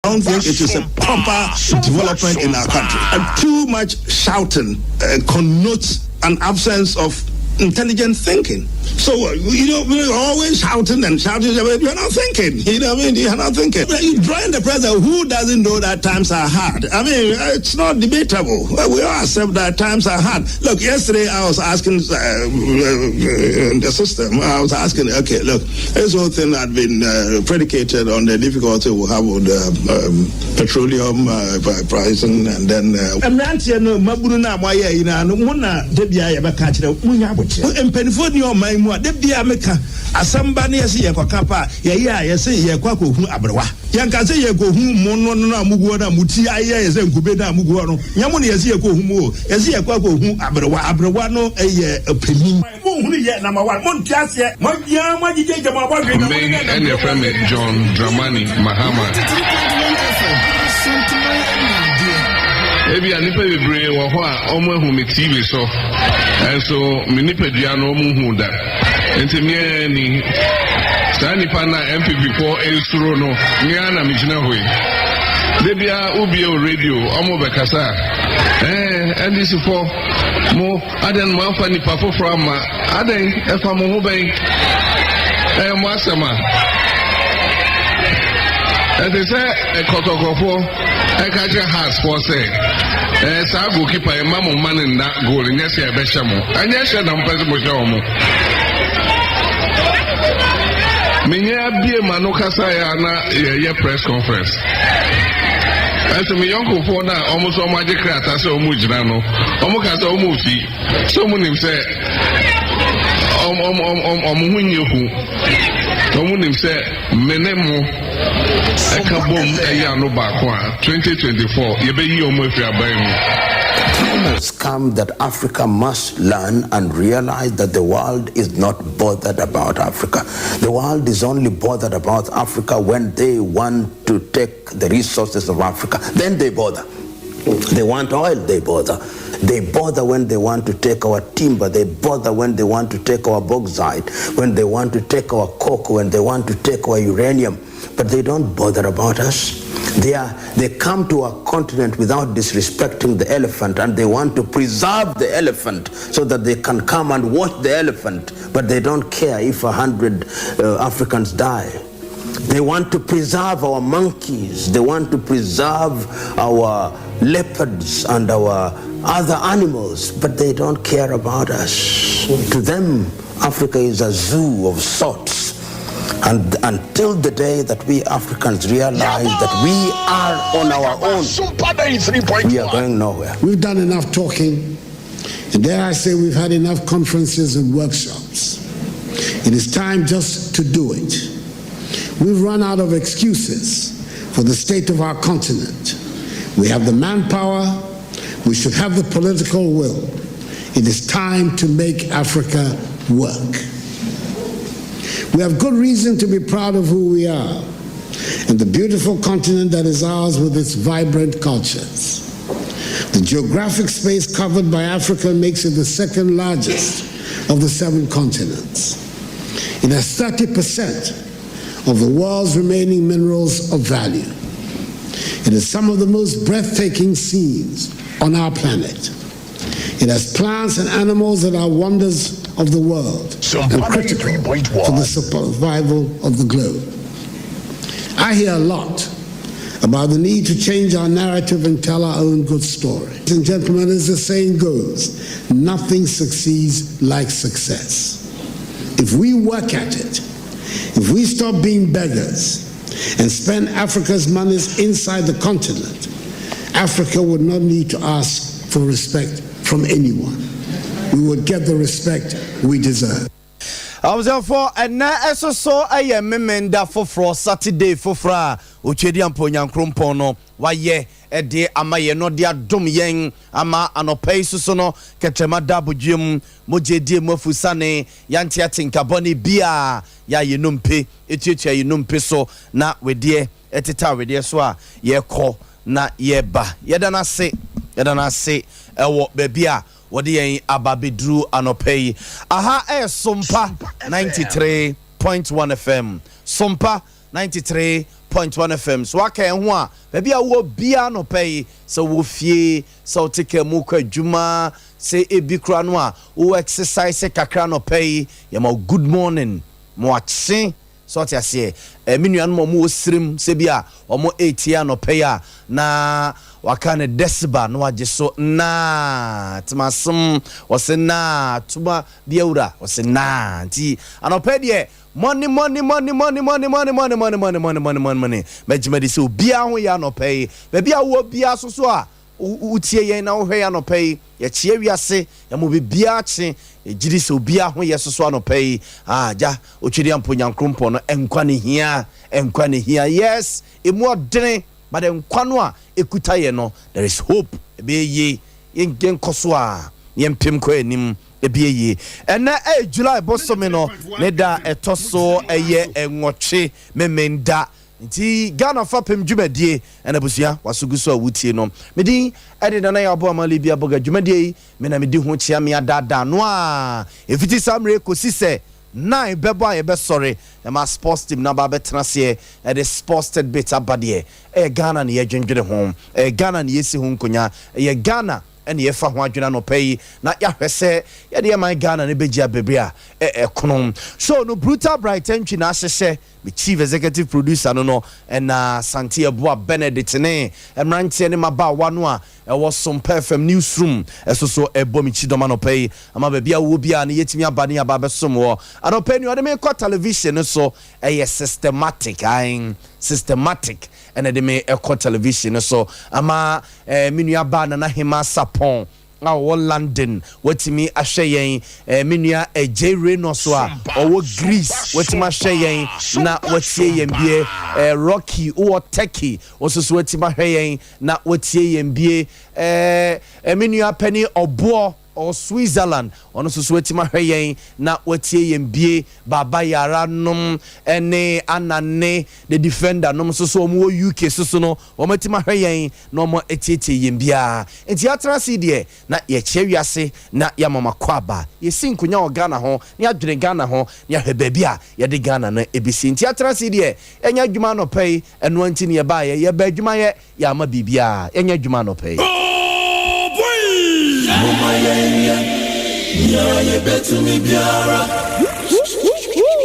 I don't think it is a proper development in our country. And too much shouting connotes an absence of intelligent thinking. So, we're always shouting and shouting, but you're not thinking. You know what I mean? You're not thinking. You join the president who doesn't know that times are hard. I mean, it's not debatable. We all accept that times are hard. Look, yesterday I was asking the system, I was asking, okay, look, this whole thing had been predicated on the difficulty we have with petroleum pricing, and then... Debia meka asamba na yesi yekwakapa yesi yekwakohu abrewa yanka se yekohu mono na muguo na muti aye yesi nkube na muguo no nyamu na yesi yekohu mu yesi yekwakohu abrewa no eye apemi mo hunu ye number 1 mo ntiase mo bia mo gigeje mo abodwe na any friend John Dramani Mahama ebi anipa bebre wo ho a omo ehu me TV so enso me nipa dua no omo hu da enti me ni sa nipa na MPP4 elsuro no me ana me gina hoi debia obi o radio omo be kasa NDC4 mo aden mo afa nipa foforo ama aden efa mo ho ben mo asema enti se ekotokofo ekaje has for say sa goalkeeper e ma mo man in that goal nyese e be hye mo anya hye na mpese mo hye mo menya bie ma no kasa ya na ye press conference as me yonko for na almost so magic creator say omo jira no omo kasa omo fi so mo nim say omo hunyehu omo nim say menemo ekabom eyano baako 2024 yebeyi omo efi abayimu. Time has come that Africa must learn and realize that the world is not bothered about Africa. The world is only bothered about Africa when they want to take the resources of Africa. Then they bother. They want oil, they bother. They bother when they want to take our timber. They bother when they want to take our bauxite, when they want to take our coke, when they want to take our uranium. But they don't bother about us. They come to our continent without disrespecting the elephant, and they want to preserve the elephant so that they can come and watch the elephant, but they don't care if 100 Africans die. They want to preserve our monkeys. They want to preserve our leopards and our other animals, but they don't care about us. To them, Africa is a zoo of sorts. And until the day that we Africans realize that we are on our own, we are going nowhere. We've done enough talking, and dare I say we've had enough conferences and workshops. It is time just to do it. We've run out of excuses for the state of our continent. We have the manpower, we should have the political will. It is time to make Africa work. We have good reason to be proud of who we are and the beautiful continent that is ours with its vibrant cultures. The geographic space covered by Africa makes it the second largest of the 7 continents. It has 30% of the world's remaining minerals of value. It has some of the most breathtaking scenes on our planet. It has plants and animals that are wonders of the world and critical for the survival of the globe. I hear a lot about the need to change our narrative and tell our own good story. Ladies and gentlemen, as the saying goes, nothing succeeds like success. If we work at it, if we stop being beggars and spend Africa's monies inside the continent, Africa would not need to ask for respect from anyone. We would get the respect we deserve. I was therefore and now I saw I am memenda for Saturday for fra Uchedian Ponyan Krumpono. Why ye a day amaye no dia dum yen ama anope susono ketema dabu jim moje die mofusane yantia tinkaboni bia ya yenumpe etietia yenumpe so na wedie eteta wedie so a ye ko na ye ba yedana se ewo bebia wodi yen ababedru anope aha SOMPA 93.1 FM SOMPA 93.1 FM so aka ho a baby a wo bia no pay so wo fie so take mu kwa dwuma say ebi kra no a wo exercise kakra no pay ye ma good morning mo ache so tia se minua no mo osrim se bia omo 8 no pay a na wakane desiba no waje so na tmasum wose na tuma biaura wose na nti anope de money mejimedi so bia ho ya no pay be bia wo bia so a utie yen na wo hwe ya no pay ye chie wiase ya mo be bia che ejiri so bia ho ye so no pay ja otwedi amponyankrompo no enkwa ne hia yes emu odene but enkwa no a ekuta ye no there is hope be ye yen koso a yen pem ko anim ebieye ena July bosome no ne da etoso eye enwoche memenda nti Ghana Fapim dwumadie ena busua wasuguso awutie no medi ede na Yaw Boamah Libya Borga dwumadie me na medi ho chia me adada no a efiti samre kosi se nine bebo a yebe sorry ma sports team na ba betena se e the sported bit abade Ghana na ye dwendwene ho Ghana na yesi ho nkonya Ghana and ye fa ho adwena no pay na ya hwese ye de man Ghana ne begia bebre a ekonom so no brutal bright entry na ahye the chief executive producer no and Santia Boa Benedict ne emrantie ne maba wano a was SOMPA FM newsroom so ebomi chidoma no pay ama ba bia wo bia ne yetimi aba ne aba besom wo anope ni ode me ko television so systematic and de me eko television so ama minua ba na hima sapon wo London watimi ahwe yen menua J Reno so a owo Greece watimi ahwe yen na watie yen bie Rocky o Turkey osusu watimi ahwe yen na watie yen bie menua Penny Obo or Switzerland ono so wetima hweyen na watie yen bie baba yara nom ene anane the defender nom so omo UK so no omatima hweyen na omo etiete yen bia enti atrase de na ye chewiase na ya mama kwaba ye sinkunya o Ghana ho ne adwene Ghana ho ne ahwe ba bia ye de Ghana na ebisi enti atrase de enya adwuma no pay eno anti ne ba ye ba adwuma ye ya ma bibia enya adwuma no pay Mama ye betu mi biara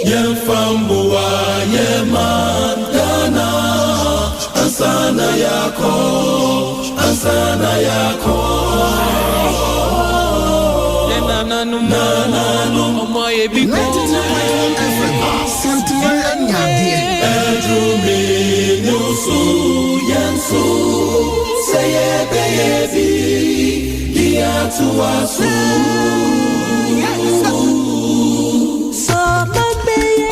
ye famboa ye mandana asana yako ye nanu mama ye bi Edrumi nusu yensu seye beyebi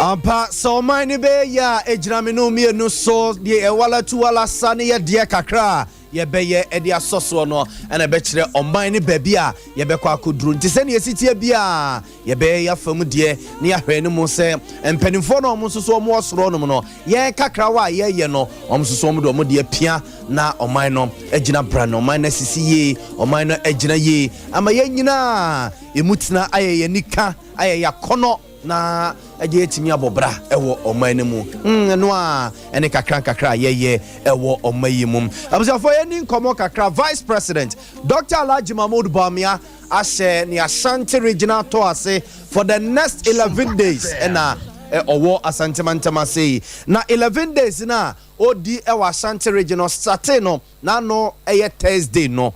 Ampa so mine be ya ejrami no mi no so de ewala tu wala sane ye de kakra ye beye e de asoso no na be kire oman ne babi a ye be kwa koduru nti se ne yesitie bia ye be ya fam de ne ya hwe ne mo se empanimfo no mo so mo osoro no no ye kakra wa ye no om so mo do mo de pia na oman no agina bra no oman na sisi ye oman no agina ye ama ye nyina emutina aye ye nika aye ya kono na eje etimi abobra ewo oman mu no a ene kakra ye ewo oman mu abusafo ye ni nkomo kakra vice president Dr. Alhaji Mahmoud Bawumia ashe ni Ashanti regional tour ase for the next 11 days na owo Asante Mantama say na 11 days na odi ewa Ashanti regional start no na no Thursday no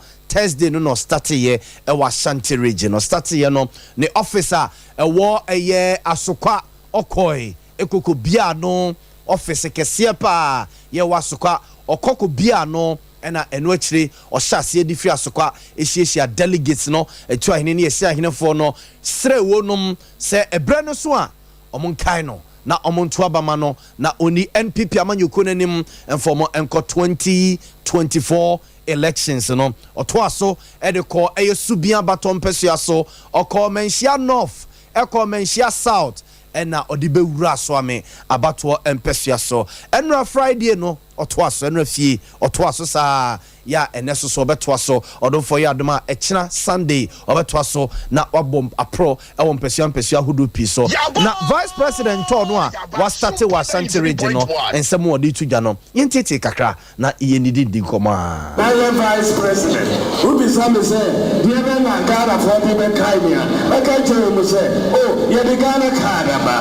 start ye ewa Ashanti regional start ye no ne officer ewo asokwa okoi ekoko bia no office kese pa ye wasokwa okoko bia no ena eno akire ohyase edifi asokwa ehiehyia delegates no etu ahene ne yesi ahene fo no sre wonum se ebre no so a omonkai no na omonto abama no na oni NPP amanyoko nanim enfomo enko 2024 elections no oto aso edeko eyesubia baton pesua so oko menhia north eko menhia south ena odibe wura so ame abato empesua so enra Friday no ɔtoaso ɛno afie ɔtoaso saa ya ɛnɛ so ɔbɛtoaso ɔdomfo yɛ adom a ɛkyena Sunday ɔbɛtoaso na wabɔ apro ɛwɔ mpɛsua ahodoɔ pii so na vice president no a wastate wɔ Ashanti region no nsɛm wɔde tu dwa no yɛntete kakra na yɛnidi di nkɔmmɔ a vice president Ruby Sam say deɛ bɛ na Ghana for bi bɛ kae me a bɛka kyerɛ mu sɛ oh yɛde Ghana card aba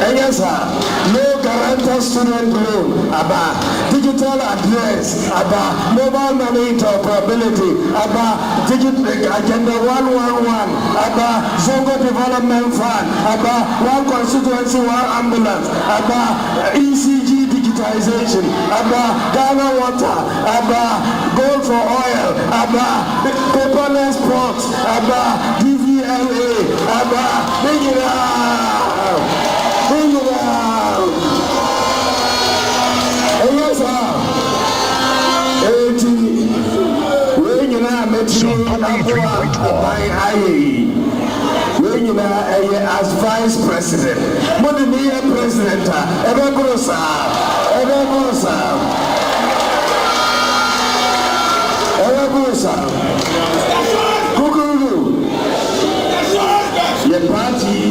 ɛnyɛ saa no guarantor student loan aba digital address aba mobile money interoperability aba digital agenda 111 aba Zongo development fund aba one constituency one ambulance aba ECG digitization aba Ghana water aba gold for oil aba paperless ports aba DVLA aba bring it out yes sir as vice president, but the president, your party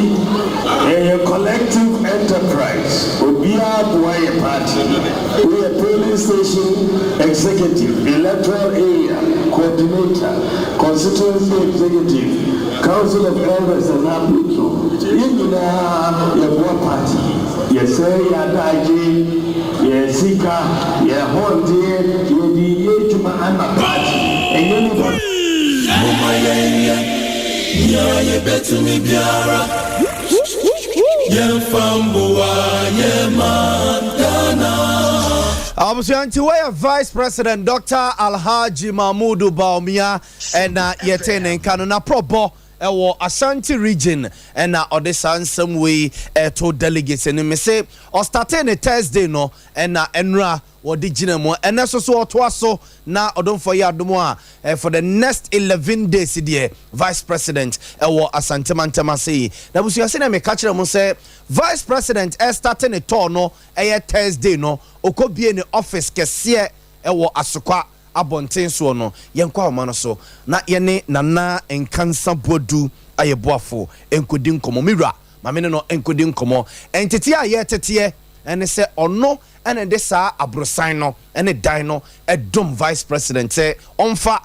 a collective enterprise. We are a party. We are polling station executive, electoral area coordinator, constituency executive, council of elders and applicants. You know, your party. You say your daiji, your sika, your honde, your dietuma and a party. And you know. Yeah, better me biara. Yeah, famboa, yeah, man, Ghana. Abusianti where Vice President Dr. Alhaji Mahmudu Boamah and yetene kanu na probo ewo Ashanti region and odesan some way to delegates and me say or starting a Thursday no and enra wodi gina mo ene so otoaso na odonfo ya adomo for the next 11 days there Vice President ewo Asante Mantama say na busu ase na me ka kire mo say Vice President starting a tour no Thursday no okobie ne office kese ewo Asokwa abonten so no yenkwa oma no so na yene nana enkansa bodu ayeboafo enkodi nkomo mira ma me no enkodi nkomo entete a ye tete ene se ono ene de sa abrosan no ene dan no edom Vice President say onfa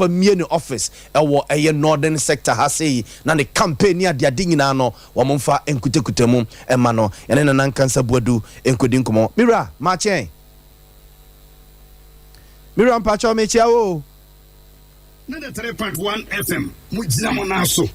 mie ne office ewo eye northern sector ha sei na ne campaign ya de nyina no wo momfa enkutekutemu ema no ene nana enkansa bodu enkodi nkomo mira ma chen Miram Pacho Mechiao 93.1 FM Mujamo Naso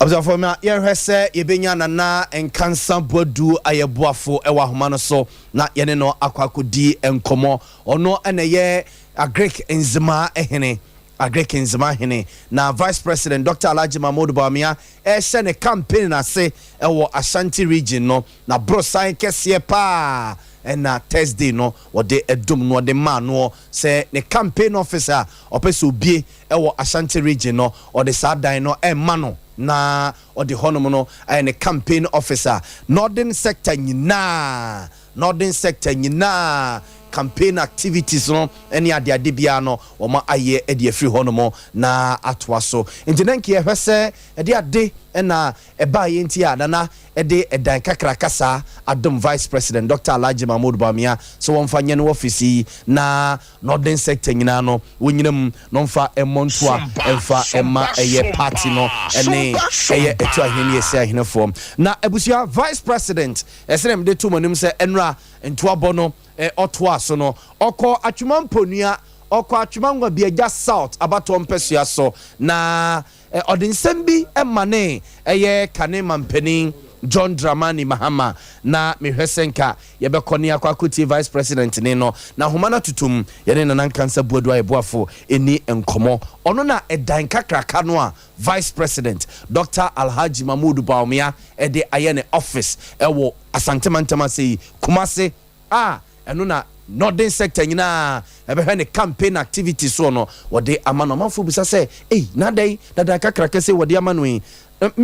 Observe ye say yebenya nana enkansa bodu ayeboafo ewa homa so na yene no akwakodi enkomo ono eneye agrek enzima ehene agrek enzima hene na Vice President Dr. Alhaji Mahmudu Boamah ehye ne campaign na se ewo Ashanti region no na brosan kese pa and Thursday no what they edum no the man no say the campaign officer opeso bie ewo Ashanti region no or the sadan no mano na or the honomo no and the campaign officer northern sector nyina campaign activities no any adia debia no o ma aye e de afri honomo na atwa so ntinanki e hwese e de ade na e ba ye nti ada na e de edan kakra kasa adom Vice President Dr. Alhaji Mahmudu Boamah so wonfa nye no office na northern sector nyina no wonyinam no mfa emontoa emfa ema eye party no ene eye etu ahene ese ahene form na abusia Vice President esenem de to manim se enra ntoabo no otoa so no okọ atwumamponua okọ atwumangwa biaja south abato mpesua so na odinsem bi emane eye kane mampanin John Dramani Mahama na mehwesenka yebekoni akwakuti Vice President ni no na homana tutum yene na nankansa buadu ayeboafo eni enkomo ono na edan kakraka no a Vice President Dr. Alhaji Mahmudu Boamah ede ayene office ewo Asante Mantama sei Kumase eno na northern sector nyina ebe ne campaign activity so no wode amano manfo bisa se na dai dada kakraka se wode amano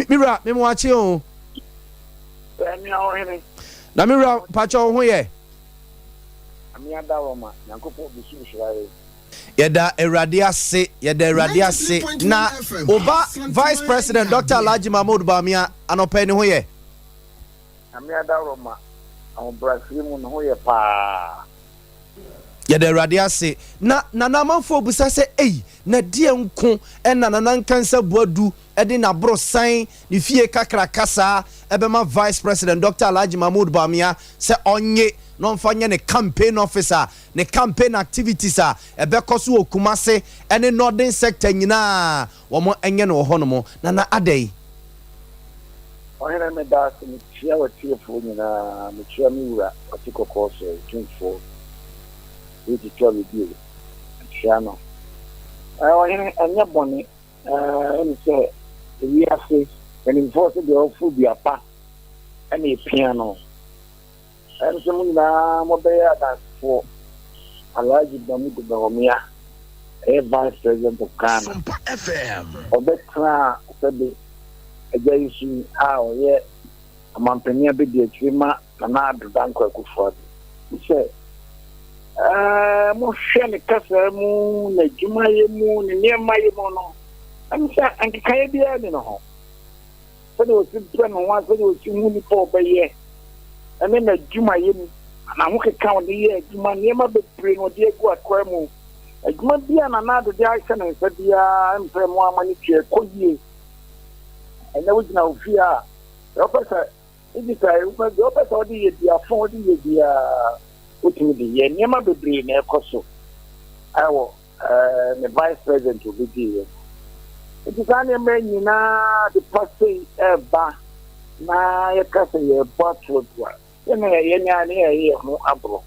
mira memo achi o na mira pacho ho ye Amiada Roma, Yankopo Bishire. Yeda Eradia se na Oba Vice President Dr. Alhaji Mahmoud Bawumia anopeni hoye. Amiada Roma, on Brazil hoye pa. Yeda Eradia se na namanfo busa se na die nko na nanankansa boadu ede na brosan ni fie kakra kasa ebema Vice President Dr. Alhaji Mahmoud Bawumia se onye no mfanya ne campaign officer ne campaign activities ebekoso okumase ene northern sector nyina wo mo enye no hono na adai ohene me da se ni chia watiefo nyina me chia mi wura otikoko so 24 we tell you chia no ohene anya boni eni se we afi and enforce the ofu bi apa eni piano and some na mobile that for Alhaji Bawumia, a Vice President of Ghana. SOMPA FM. Obetra said a jayisi how yet a mampenia be the chima na danko kuford. He said mo shele kasa mu na juma ye mu ni niema ye mo no. Am sa anke kaye bia ni no. So they was plan one so they was mu for be ye. And then the Juma Yin, and I won't count the year, Juma never be praying or dear go at Quemo. A Juma be another day, I said, I'm from one money chair, could ye? And there was no fear. The officer, it is the officer or the 40 years, putting the year, never be bringing a coso. I will, the Vice President will be here. It is only a man, you know, the passing ever. Na ya kasa ya bottle wa yenya ne no abro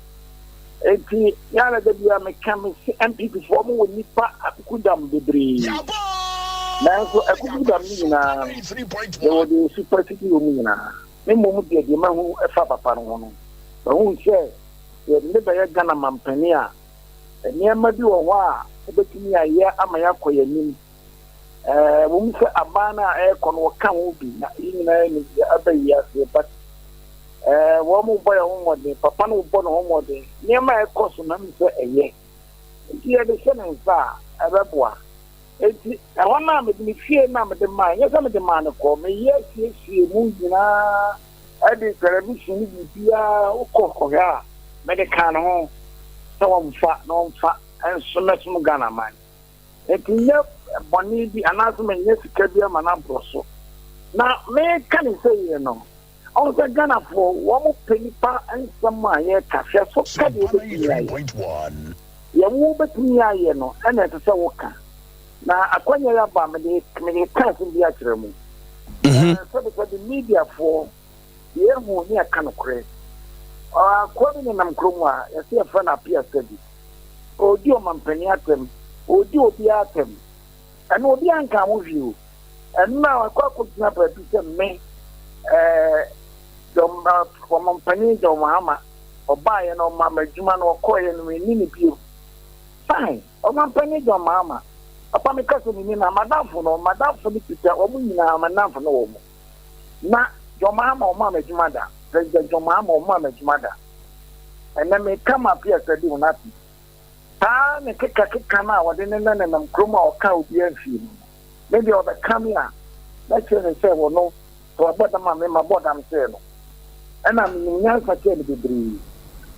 enti yana da biya me kam MPP for mo nipa akudam bebre na so akudam ni na e wo de super city o mi na me mo de ma hu efa papa no no ba hu se ye ne ba ya gana mampani a niam bi wo wa e betumi aye amaya koyanim wo mu se abana kono kan obi na yina ni abayi ase but wo mu boy homode papa no bo no homode niam koso na mi se eye ti e de sene sa abeboa enti wana me ni fie na me de man ye se me de man ko me ye fie mu nyina ade television ni bia ukoko ya me de kan ho so wo mfa no mfa enso metum Ghana man enti boni bi announcement yes kabia manabroso na me kan say no on the Ghana for one penipa and some ye cafe so kadi 3.1 ye wo betumi aye no and it say woka na akwanya ya ba me kan so bi akere mu so because the media for ye hu ni aka no kure ko bi nam kromu a ye se fa na pia study odi o mampani atem odi obi atem and obi anka mo view and now akwa na pa bi se me from mampani do mama oba ye no mama juma no koye no ni ni bio fine o mampani do mama apa me kaso ni na madamfo ni pita o mu nyina madamfo no wo mu na do mama o mama juma da president do mama o mama juma da and then me come up here said you not ne keka na wode ne nam kroma o ka obi anfi maybe o the camera let's say wo no to abota ma me maboda mse no ana me nyansa ke ne bibiri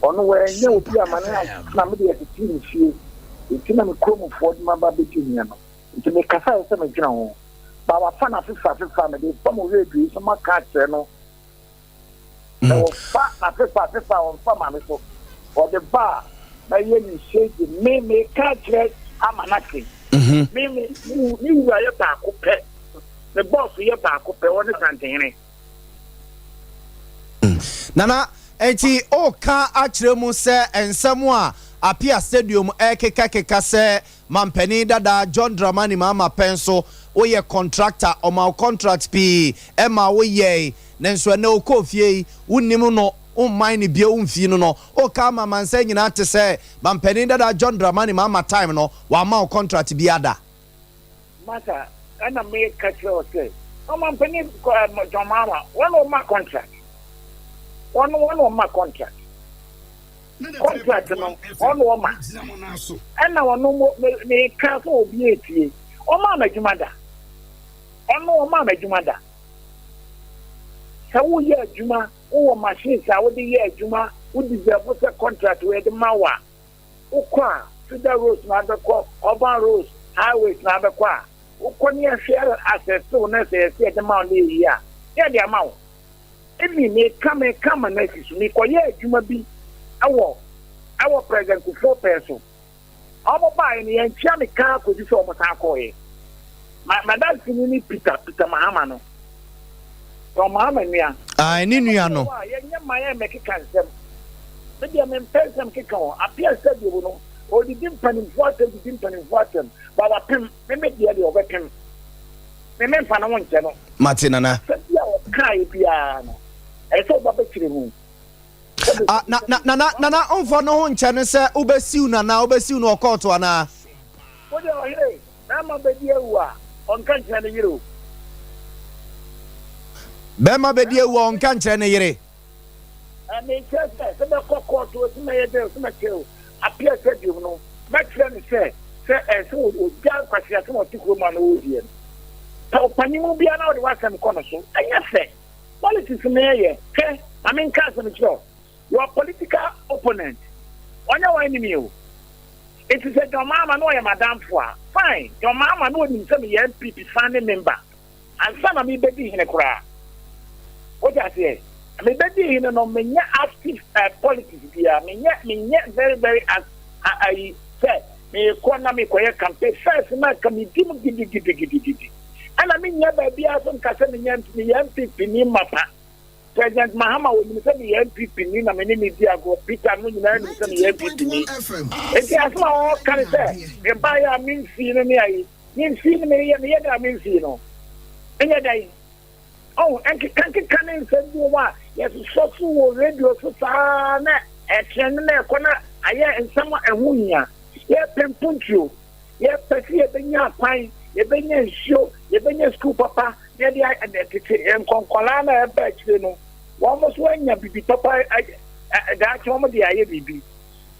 ono we nye obi amane na me de yeti fie itina me kromo fo ma ba betunya no nti me kasa se me dwena ho ba wa fa na fifa me de pomo redu so ma ka che no o fa na fifa on fa ma me so o de ba na ye ni shege me ka che amanake me ni wa ye ba ko pe the boss ye ba ko pe woni santene nana enti o ka akire mu se ensemu a apia stadium keka se mampani dada John Dramani mama penso oye contractor o ma contract pi e ma wo ye nenso na okofie unnim no mine bia umfi no o ka ma mansa nyina te se mampani dada John Dramani mama time no wa ma contract bi ada mata ana me ka che say o mampani John mama one of my contract one of my contract contract no on Woma. And now no me castle be a O Mama Jumada. On Mama Jumada. So we hear Juma, oh machines, I would hear Juma, would deserve a contract with the Mawa. Ukwa, Fida Rose, Nabaqua, Oban Rose, Highways, Nabaqua. Ukonia share as soon as they say the Mount here. Yeah, the amount. If we may come and message me, Juma be our president to 4 persons. I'm buying the Chami car could you almost have my dad's in Peter Mahamano. From Mahamania. I knew you know. My make it cancel. Maybe I'm in person kick on. Appear said you know, or the dimpan important, but I pim, maybe the other of him. Remember, I want to know. Martinana. Kai piano. I thought about it. Nana, on for no one channel, sir. Ubesiu, Nana, Ubesiu, no call to Anna. What do I hear? I'm a baby on country you. Bema Bedia won country and yere. And they said, the court was made a kill. Appear said you know. My friend said, as who Jan Quasiatum to woman Odian. So, Panimu be an was some corner so. And yes, sir. Politics mayor, okay? I mean, cousin, your political opponent. On your enemy. It is a your mama know madam for. Fine. Your mama know him some MP family member. And some of me baby in a crowd. What I say? I mean, baby in a active politics here. Me very, very as I said. Me economy campaign first man come giddy. And I mean, yeah, baby, I some cousin MP in Mapa. President Mahama will say the MP in a many go Peter Munyan and some MP. It's as all can say. The buyer means seen me. You see me, and I mean, you know. And yet, oh, and can send you what? Yes, so radio so far. A channel corner, I and someone a wunya. Yeah, Pempunchu. Yeah, Petty, a benya pine, a benya show, a benya school papa, yeah, and Concolana, you know. Almost when you be papa, that's one of the IABB.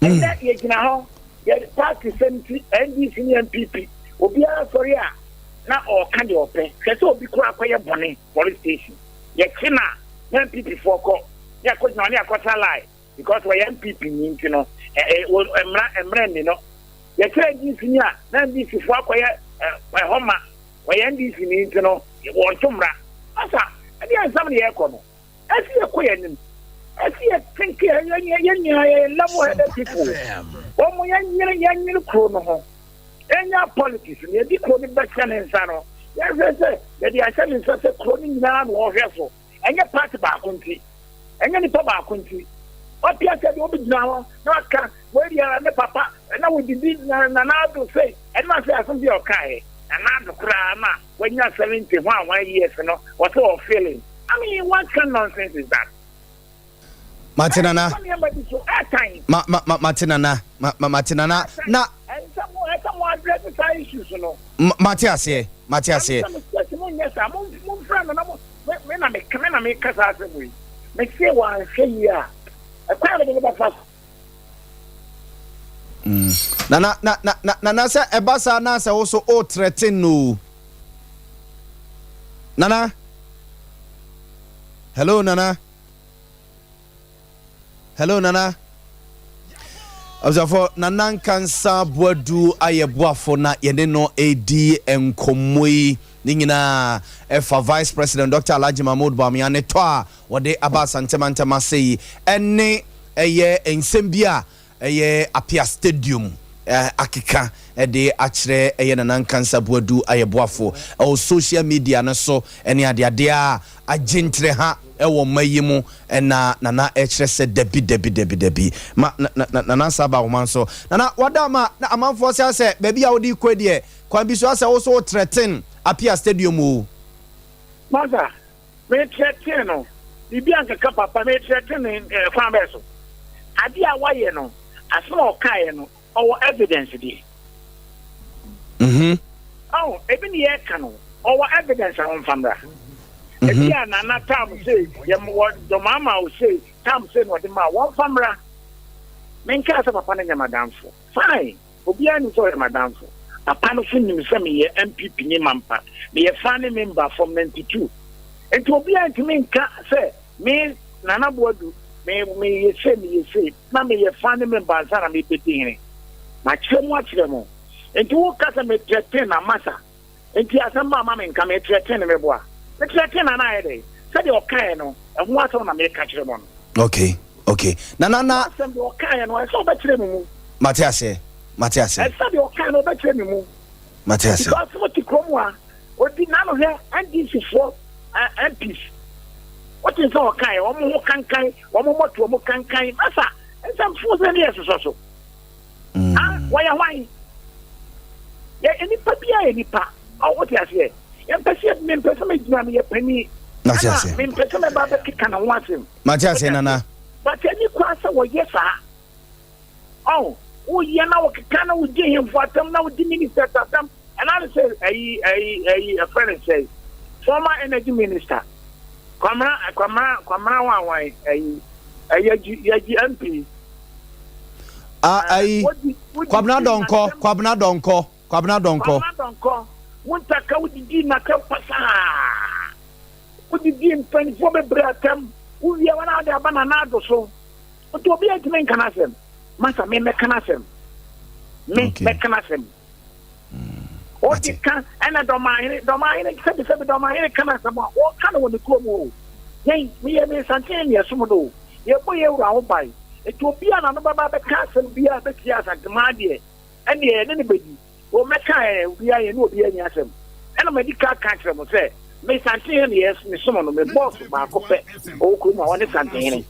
And that you know, yeah, the party sent NDC and PP will be out for ya. Now, all kind of pay. So be crap by your money, police station. Yeah, China, NPP for call. Yeah, because no, I got a lie. Because we NPP, you know, you know. Yeah, this year, then this is what we are, Homa, we NDC, you know, you want to run. Asa, and there is somebody else. I see a queen. I see a thinking, level-headed people. Oh, my young chrono. And your politics, and your decoding back and Sano. Yes, I say that they are selling such a cloning now or vessel. And your party back country. And any papa country. What you said, you be now, not can, where you are, the papa, and now we did Nana to say, and not say something okay. And not to cry, when you are 71 years, you know, what's all feeling. I mean, what kind of nonsense is that? Martinana. Martinana. Na. And someone addresses issues, you know. Matthias, Matthias. Yes, I'm friend, and when I make Cassandra, make say one say, yeah. A quite about fast. Nana, sir, a bassa nasa also all threaten no. Nana. Hello, Nana. Hello, Nana. Observe Nanan Kansa Boadu Ayeboafo na yene no edi enkomoi ningina efa Vice President Dr. Alhaji Mahmoud Bawumia ne to a wode aba santemantema sei ene eye ensembia eye Apia Stadium akika de akire eye Nanan Kansa Boadu Ayeboafo o social media no so ene ade a agentre ha ewo mayimu na nana ekire se debi ma nana saba wo man so nana wada ma na amanfo se baby a wodi kwedie kwan bi so ase wo so threaten Apia Stadium o mother me threaten no bibi anka ka papa me threaten kwan be so ade a waye no aso o kai no o evidence di oh ebi ni e ka no o evidence on famra. Yeah, Nana Tam say, what the mama will say, Tam say what the ma one famra. menka sa papa na nyamadamfo fine obi ani so nyamadamfo papa no so nim se me ye MPP ni mampa me ye family member from 92 enti obi anti menka se me nana boadu me ye say na me ye family member sana me petin ma chemo enti wo kasa me threaten na masa enti asamba mama menka me threaten me boa me threaten na na ede se de okai no ehun aso na me ka chemo no okay na asamba okai no so ba chemo mu Matias esa de okai no ba chemo mu Matias because what the cromwa what the nano here and this is for MPs what is all kind omo kankan omo moto omo kankan masa esa mfuze ne yeso why ya eni papia eni pa what you say ya pese me pese me gina me pani Matias me pese me ba kika na wasem Matias nana but any kwasa wo yesa oh wo ye na wo kika na wo je him for atam na wo di minister atam and I say a friend say former energy minister kwamra wan yaji MP kwabna donko wuntaka wudidi na kapasa wudidi mpanifo bebre atam wuye wana ade abana na adoso oto obi antime nkanasem masa me mekanasem Oti kan ana domahine sebe domahine kana sama o kana woni kromo yen mi ye me santen ye sumudo ye boye wura ho bai etopia na no baba be kasem bia be tia santemade ene ye ne bedi o meka e bia ye no obi anya asem ena medical cancer mo se me santen ye me sumuno me boss ba ko pe o ku ma woni santen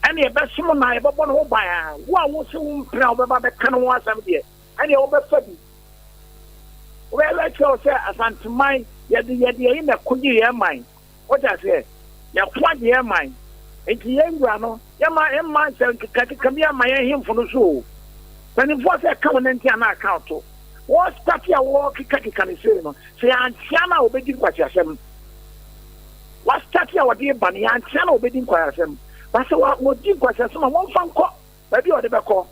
ene ye be sumo na ye bobo no ho bai wo se wo mpra o baba be kana wo asem de ene ye wo be fabi well, let's say, as Antimine, yet in the Kuji mine. What I say, ya quite year mine. And the young grano, Yama and myself can be my him for the show. When it was a covenant and account, what stuff your walk, Kaki can say, Aunt Chana obeying what you said. What stuff your dear Bunny, Aunt Chana obeying what you said. But so what would you question some one phone call, maybe or the back call.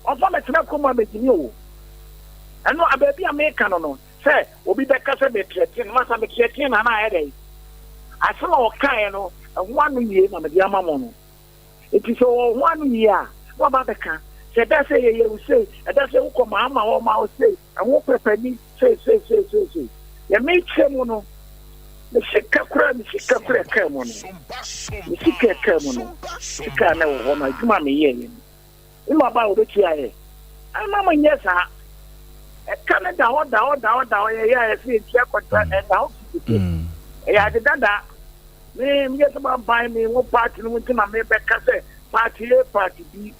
Or from a tobacco making you. And no, a baby American no. Say, obi be kasa be threaten, masa be threaten na na ede. Asema okai no, 1 year na me dia mamo no. It is so 1 year. What about the can? Say that say you say, that say uko mama o ma o say, and wo prepare say. Ya me chemo no. The shikakura kemo no. The shikakemo no. Shika na wo ma juma me ye. Ima ba obetia ye. Ai mama nyesa. Canada, yeah, see, contract and house. Yeah, the dada. Me, yes, about buy me one party, which I may back party A, party B.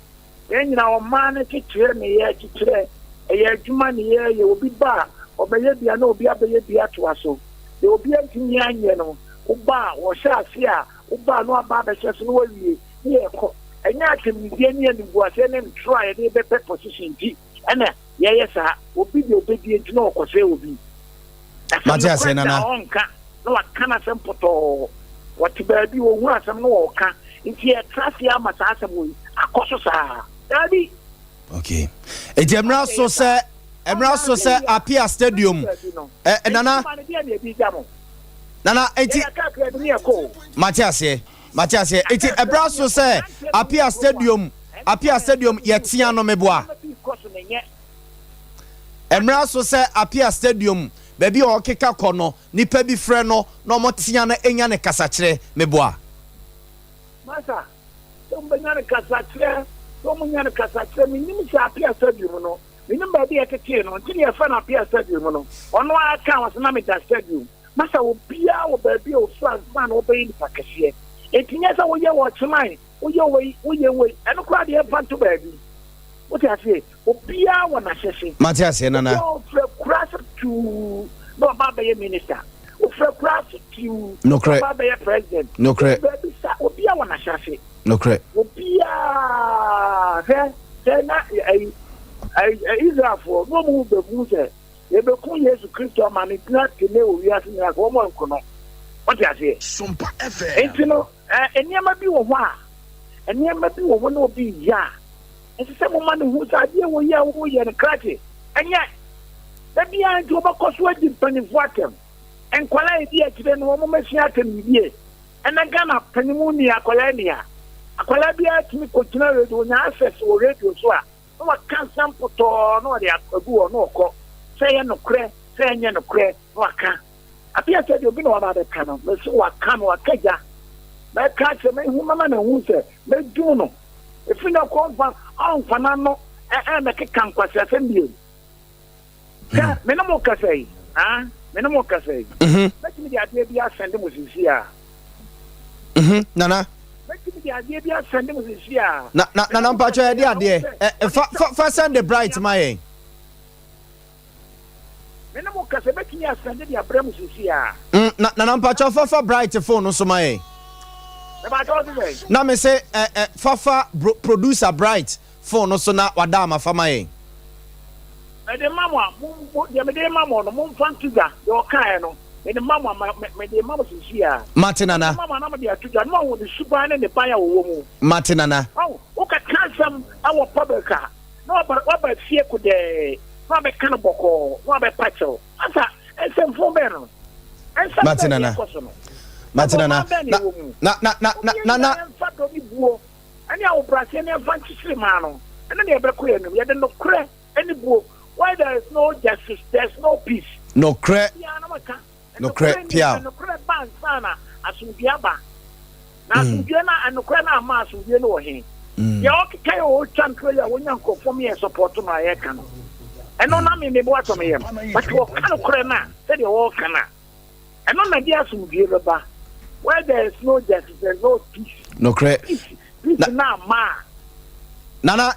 Then you know, man, teacher me, yeah, teacher, a year, money, yeah, you will be bar, or by a no be a to us. There will be a thing, you know, Uba, or Shafia, Uba, no barber, just no way, yeah, and I can be any was and try a better position. And yes, sir. Obi the obedient no ko say obi. Matias nana. No kana sempoto. What be o hu asem no o ka. Nti e trust ya mata asem wo. Akoso sa. Daddy. Okay. Emra so say Apia Stadium. Nana. Nana enti Matias enti Emra so say Apia Stadium yetia no meboa. Emra so say Apia Stadium baby o keka kono nipa bi frɛ no na mo tia na enya ne kasakire meboa masa so mbenya ne kasakire minim sɛ Apia Stadium no minim ba bi ekeke no ntini e fa na Apia Stadium no ono aka was na meta stadium masa obia wo ba bi o France man wo be ni pakese etinya sɛ wo ye wo chimai wo ye we eno kwa de fa to ba bi what I say, Opia wana sheshe. Matias nana. Crash to no baba minister. Crash to no credit. Baba president. No credit. Opia wana sheshe. No credit. Opia na Israel for no move the move. Ye be kun Yesu Kristo mani na tene o wiase na ko mo nkono. What I say? SOMPA FM. Entino eniama bi wo ho a eniama bi wo ho na obi ya. It's the same man who's idea we are the cratty. And yet, let me add to about cosmetic penny water. And quality to the normal year. And I got up pneumonia, colania. A colabia to me continue to access or radio so. No, I can't sample to no, they are go no call. Say no cray, say no cray, waka. I said you've been about the cannon, but so I come or kaja. My catch a man who man who say, but do no. If you know, come from Fanano, and make a camp was a send Minimum Cafe, ah, Minimum Cafe. Let me the idea be send him with his year. Nana. Let me the idea be send him with his year. Nana, Pacho, idea. First send the bright, my. Minimum Cafe, let me send the Abramus this year. Nana, Pacho, for bright phone, so my. Now me say Fafa producer bright phone so na wadama fama e. The mama, the mama no mum fantiga your kind no. The mama me the mama is here. Martinana. Mama na me atuga no wo the super and the buyer wo mu. Martinana. Oh, okay cancel our public car. No about fear could de. No be kind of boko, no be pacho. Asa ese phone be no. Martinana. Martinana, na. And your Brazilian fantasy man, and then you have a no crack any book. Why there is no justice, there's no peace. No crack, no crack, Pia. No crack, ban, sana, as you biaba. Now, Sudiana and the Crana Mass, you know him. You okay, old Chantrella, when you go for me and support to my account. And no, I mean, the bottom of him, but you are kind of crana, said you all cana. And on the dear Sudiaba. Where there is no justice, there is no peace. No credit. Peace now, ma. Nana,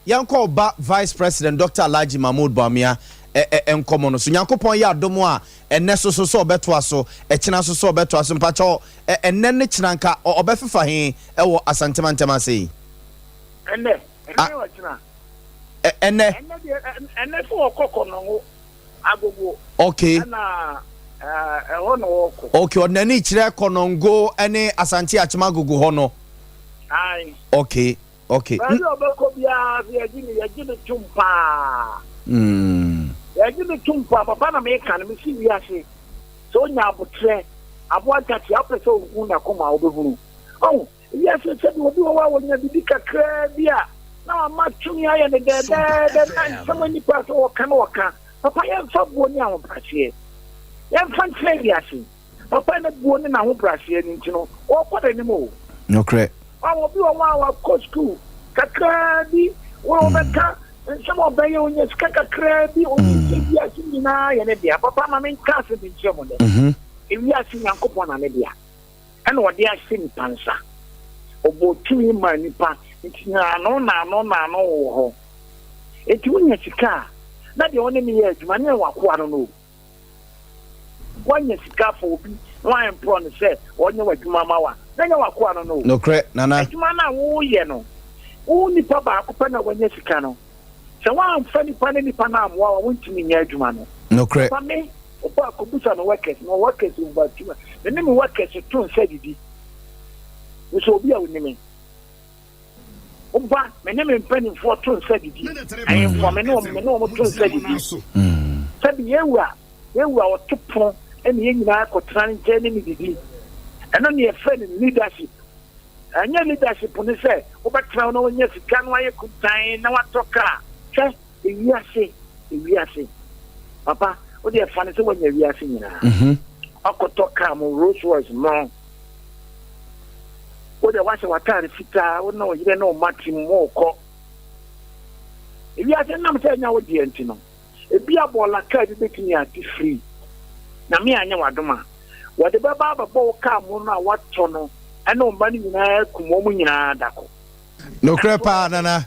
yanko Oba Vice President Dr. Alhaji Mahmoud Bawumia enkomo no so Nyankopon ya adomo a enne so obeto aso echina so obeto aso mpacho enne ne chinanka obefefa he ewo asantemantema sei enne wa china enne so okoko no agogo okay na ono okay onani chire konongo ene asante achimagogo ho no ai okay bali obeko bia yagini tumpa yagini tumpa papa na me kan me si wiase so nya abotre aboagati apeso ogun na koma obehunu oh yes se bi obi wa wonya bibi kakra bia na ma tumi aye ne de somani pass o kan papa ya fa boni a ho prache ya fa ntre wiase papa na boni na ho prache ni ntino o kwada ni mo no correct obi wa ko school kakra bi wo beka some of them on your kakra bi o ni wiase ni na ye ne dia papa ma men ka se bi chemo de wiase Nyankopon na ne dia e na ode asin pansa obotumi ma nipa ntina no wo ho eti wonya sika na de one me ye adwuma ne wakoa no wonya sika fo obi no am pro ne se wonya wadwuma ma wa na nya wakoa no no correct nana adwuma na wo ye no wo nipa ba ko pa na wonya sika no se wa amfa nipa ne nipa na amwa wo ntumi nya adwuma no correct pa me opa ko busa no workers mba tuma ne me workers to nsa didi so obi a wonime oba me ne me mpani for to nsa didi ayi for me no to nsa didi sabi yewa o topo ene nyina ko tran nche ne mi didi eno ne e friend leadership anya leadership ne se obatra no wonya sika no aye kutan na watoka che ewiase papa o de fa ne se wonya ewiase nyina akotoka mo Rolls Royce no o de wase watare fita o no yire no mati mo ko ewiase nam se nya wo die ntino ebi abola ka bi betini ati free na me anya wadoma wode baba babo ka mo na wato no ena o mani nyina kumo mu nyina dako no crepa nana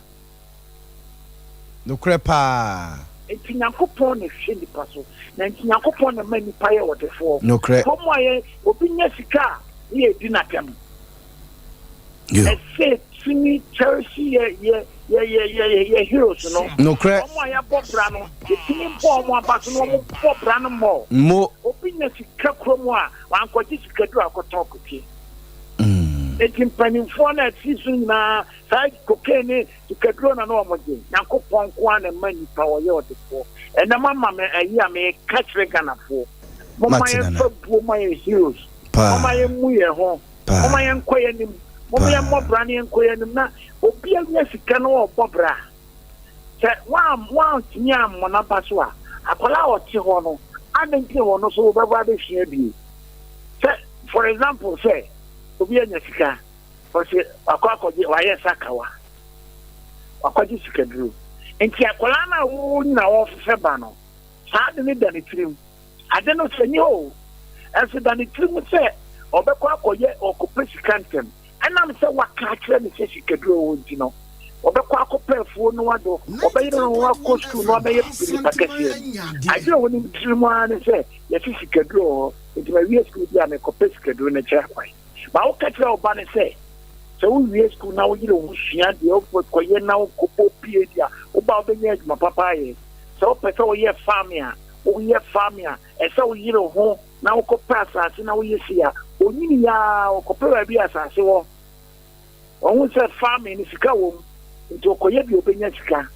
no crepa eti Nyankopon ne hwe nipa so na eti Nyankopon na mani paye wotefo no crepa komo aye obi nya sika ye di na tem I said sini Chelsea ye heroes no crepa komo aye bobra no eti mpo mo abaso no mo bobra no mo obi nya sika kromo a wankwaji sika du akoton kotie Etim panimfo na tisu na sai cocaine to kadro na no moje. Nyankopon ko an mani pa wo ye odefo. E na mama me ayi a me catch regana fo. Mama ye fabu mama ye heroes. Mama ye muye ho. Mama ye nkoye nim. Mama ye mobra ne nkoye nim na obi anya sika no obobra. Se wa tinya mo na baso a akola o ti ho no adanti ho no so baba be hia bi. Se for example say obi anya sika o se akwakoje wa ye sakawa. Akwaje sika duro. Enti akola na wo na wo fe ba no. Sa de ni dani trim. Ade no se ni o. Ese dani trim se obekọ akoye okupesi kantem. Enam se waka kire ni se sika duro wo nti no. Obekọ akopefuo no wado. Obeyire no wako school no obeye pili pakesi. Ade wo ni trim an se ye sika duro. Enti ma wie school dia me kopesi sika duro na kire kwai. Ba wo ka kire oba ne se so we school now you know hia de okoye na okopo pie dia oba obenya aduma papa ye so person we farmia e so you know ho na okopa asase na we sia onyini ya okopa bi asase wo won se farming ni sika wo nti okoye bi obenya sika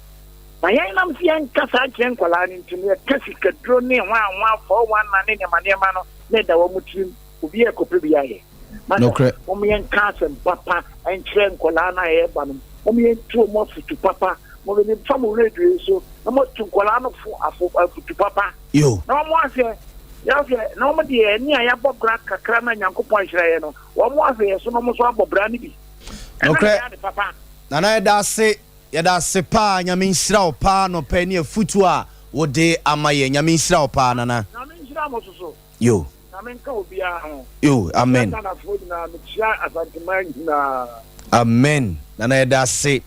na yan nam si an kasa chen kwala ni ntumi ka sika dro ni wa for one na ne ma no ne da wo mutrim obi e kopa bi aye no cre omiyen kasem papa en tren kola na e ba no omiyen tu mo futu papa mo be famu radio so na mo tu kola no fu futu papa yo na mo ase ya fe na mo de ni aya bobra kakra na Nyankopon hiraye no wo mo ase so no mo so abobra ni bi no cre na na da se pa nyame nhira o pa no pa ni afutu a wo de amaye nyame nhira o pa na nhira mo so yo yo amen amen nana eda se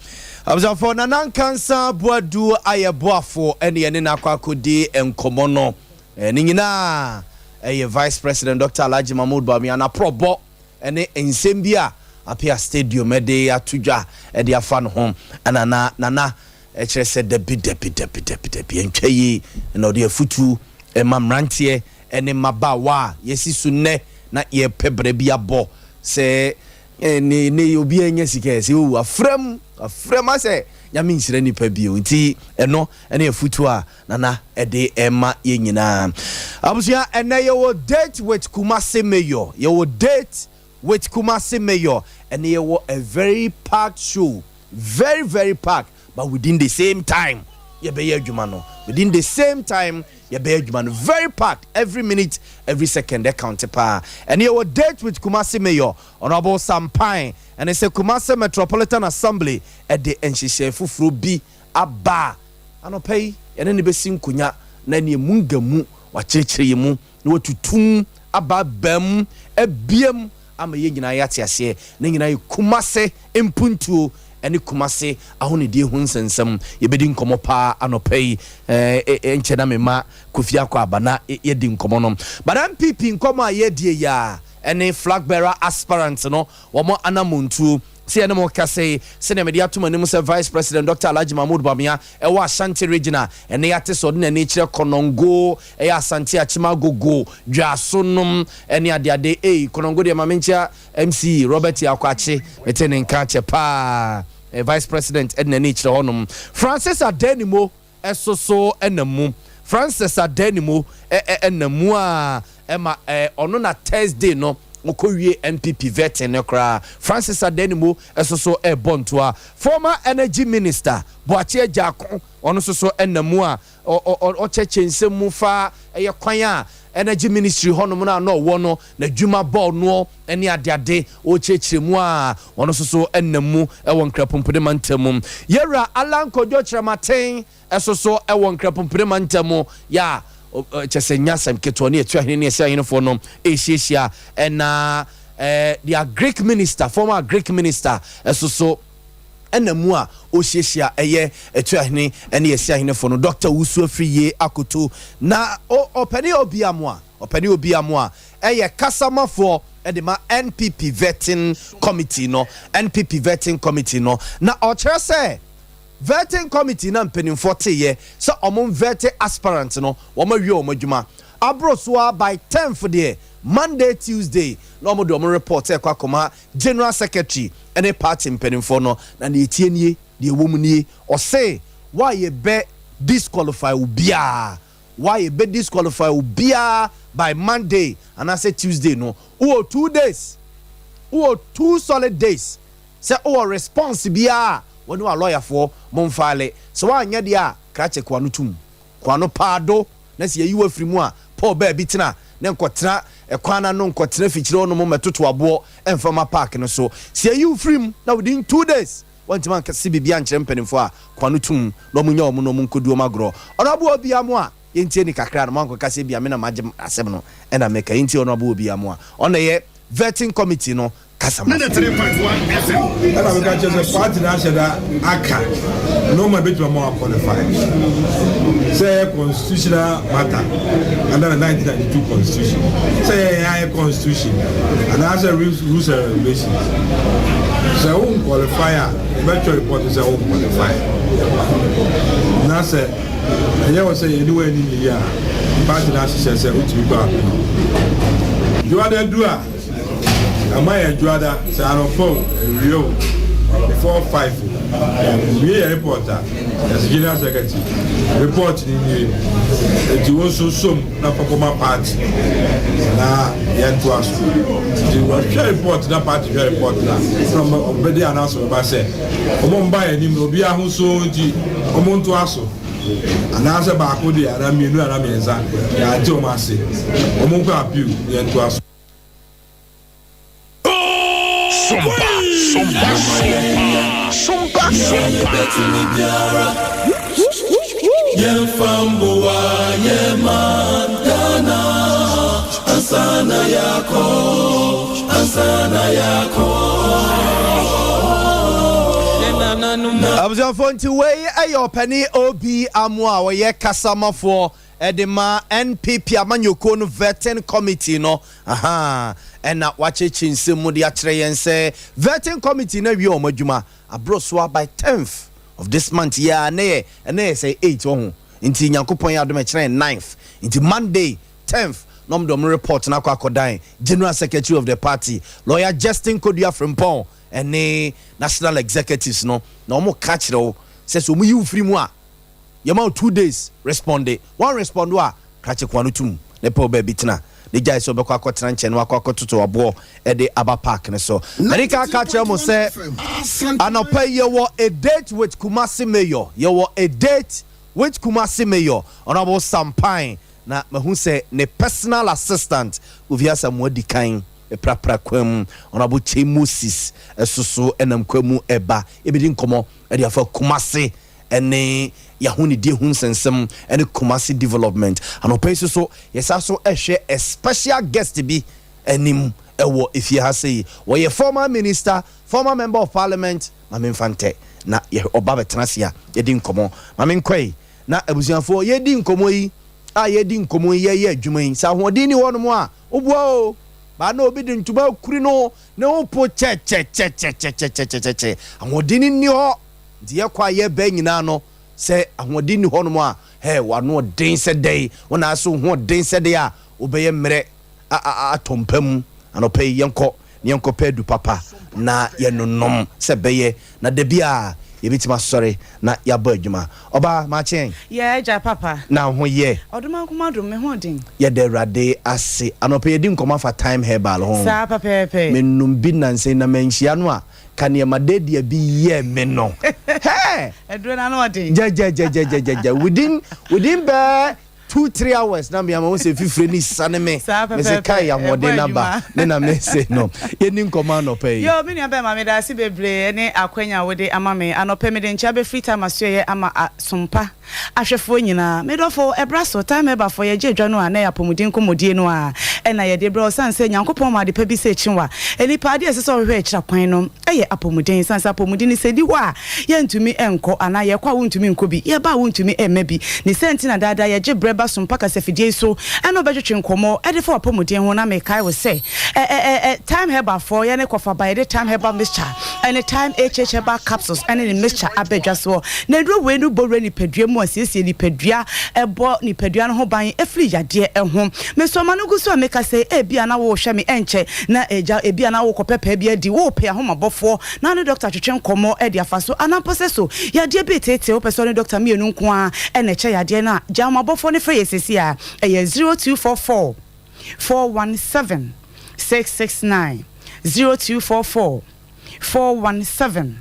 abzafo nana kansa boadu ayeboafo ene ne nakwakodi enkomo no ni nyina vice president Dr. Alhaji Mahmoud Bawumia na probo ene ensem bia apia stadium ede atudwa ede afa no ho nana kire se debi entwayi na ode afutu mamrantie ene mabawa yesi sunne na ye pebre bia bo se ne obi anya sika se o afrem ase nyame nsire nipa bio nti eno ene afutu a nana ede ema ye nyina abusia ene ye wo date with Kumasi Mayor ene ye wo a very packed show very packed but within the same time ye be ye adwuma no within the same time ye be adwuma no very packed every minute every second they count pa and you will date with Kumasi Mayor Honorable Sampine and it's a Kumasi Metropolitan Assembly at the Enshishe Fufuru bi aba anopay ene ne besim kunya na ne mungamu wa chirechire mu na watutum aba bam ebiem ama ye nyina yate ase na nyina Kumasi impuntu eni Kumasi ahone die hu nsensem yebedi nkomo pa anopay enchena mema kofia kwa abana yedi nkomo no but MPP nkomo ayedie ya eni flag bearer aspirant no womo anamuntu si ene mo kase se ne media tuma nim se vice president Dr. Alhaji Mahmoud Bawumia ewa Ashanti regional ene yate so de ne kire konongo Ashanti achimagogo dwasonom ene ade konongo de mamencha MC Robert Yakwachi metene nkache pa vice president edna ni kire honum Francis Adenimo esoso enamu Francis Adenimo enamu a ema ono na Thursday no Okowie MPP vetting nekra Francis Adenimo esoso bontoa former energy minister Boache Jako ono soso enamu a o chechensemu fa kwan a energy ministry honum na no wono na dwuma ball no ene ade o chechiremu a ono soso enamu won krapompede mantamu yera alankojo chrematen esoso won krapompede mantamu ya chesenya sam keto ne etu ahene ne ese ahene fo no ehiesia na the Greek minister former Greek minister esoso enamu a ohiesia etu ahene ne ese ahene fo no Dr. Wusu Afriye Akoto na opani obiamu a kasama for edema NPP vetting committee no na ochere say vetting committee na mpenimfo teye so omon vete aspirant no wo mawie omadwuma abrosoa by 10 for there Monday, Tuesday, no more do report kwakoma General Secretary any party mpenimfo no na ne tienie de womunie or say why you be disqualify ubia why you be disqualify ubia by Monday and I say Tuesday no 2 days 2 solid days say response bia when you are lawyer for monfale so anya dia krache kwanu tum kwanu pado na se yi wafiri mu a Paul ba bitina ne nkotra ekwana no nkotra fichire no mo metoto abo enfama park no so se yi free na within 2 days want man ka bibia nkyere mpanimfo a kwanu tum no munya omo no munkoduo magro onabo obi amu a yentie ni kakra no manko ka se bia me na maje asem no e na meka yentie onabo obi amu a ona ye vetting committee no kasama na 3.1 FM ana meka chese party na sheda aka no ma betu ma qualify say constitutional matter under the 1992 constitution say high constitution and as a rules and regulations say who qualifier eventual report say who qualify na say here was say anywhere in the year party na say uti go you are the doer Amaya Juada, Sanofo, Rio, before 5. We a reporter, as General Secretary, reporting in the also some Napakoma party. Now, Yantuas. The was report that party report from already announced by say, Omomba and him will be a Huso, Omontuaso. And as a Bakudi, Araminu Arameza, Yajomasi, Omonka Pew, Yantuaso. SOMPA Yemfambua Yemantana Asana yako Abza fonti way ayo pani obi amwa we ye kasama for edema NPP amanyoko no vetting committee no and na wache chinse mu de akyere yen say vetting committee na wi omadwuma abroswa by 10th of this month ya na say 8 ho nti nyankopon ya adom kyere 9th nti Monday 10th nom dom report na kwakodan General Secretary of the party lawyer Justin Kodua Frimpong and national executives no na omo ka kyere say so mu yi free mu a yama 2 days responded one respond wa krache kwanu tum ne po ba bitina the guy so be kwa kwatena nche no akwa toto abo e de aba park ne so America ka kyere mo say anopa ye wo a date with Kumasi mayor ye wo a date with Kumasi mayor honorable Sampain na mahu say ne personal assistant ovia samwadi kan e prapra kwam honorable Moses esoso enam kwamu eba ebedi nkomo e de afa Kumasi ene yahuni die hun sensem ene Kumasi development anopa so yesa so ehwe a special guest bi enim ewo ifie ha sei wo ye former minister former member of parliament Mame Mfante na ye oba betenasia ye di nkomo Mame Nkwai na abusuafo ye di nkomo yi ye di nkomo ye adwuma yi sa hoɔden ni hɔ no mo a obua o ba na obi di ntuma kuri no na opo che ahoɔden ni hɔ di ye kwa ye ba nyina no se ahoɔden ni hɔ no mo a wano den se dai wona aso ho den se dai a obeye mmere atompam anopai yenko pedu papa na yenonom se beye na debia yebitima sori na yaba adwuma oba ma chen ja papa na ho ye oduma komadum me ho den ye de rade ase anopai di nkoma fa time herbal ho sa papa menum bi nanse na menhia no a kane madedia bi ye me no edro na no den ja within be 2-3 hours na me am say fifre ni saneme me say kai ya modern number na me say no yeni nkoma no pay yo me nua be ma me da si bebre ne akwanya wode ama me anope me de ncha be free time aso ye ama SOMPA ahwefo nyina me do for ebraso time eba for ye jedwa no a na ya pomudin komodie no a e na ye de bro san say nyankopon ma de pa bi se chinwa eni pa de se so hwe ekira kwan no eye apomudin san sa apomudin se di wa ye ntumi enko ana ye kwa wontumi nko bi ye ba wontumi emma bi ni senti na dada ye je SOMPA ka sefidie so eno betwetwe nkomo e de for apomudin ho na me kai we say time heba for ye ne kofa by the time heba mixture any time herbal capsules any mixture abedwa so na dro we no borre ni pedua mu asiesie nipadua ebo nipadua no ho ban efri yade ehom me so ma no gu so ameka say bia na wo hwe me enche na bia na wo kopepa bia di wo pe ahomabofo na no doctor twetwe nkomo e dia faso anampose so yade be tete wo person no doctor mienu nko a e na che yade na jamabofo ne free yesesi a 0244 417 669 0244 417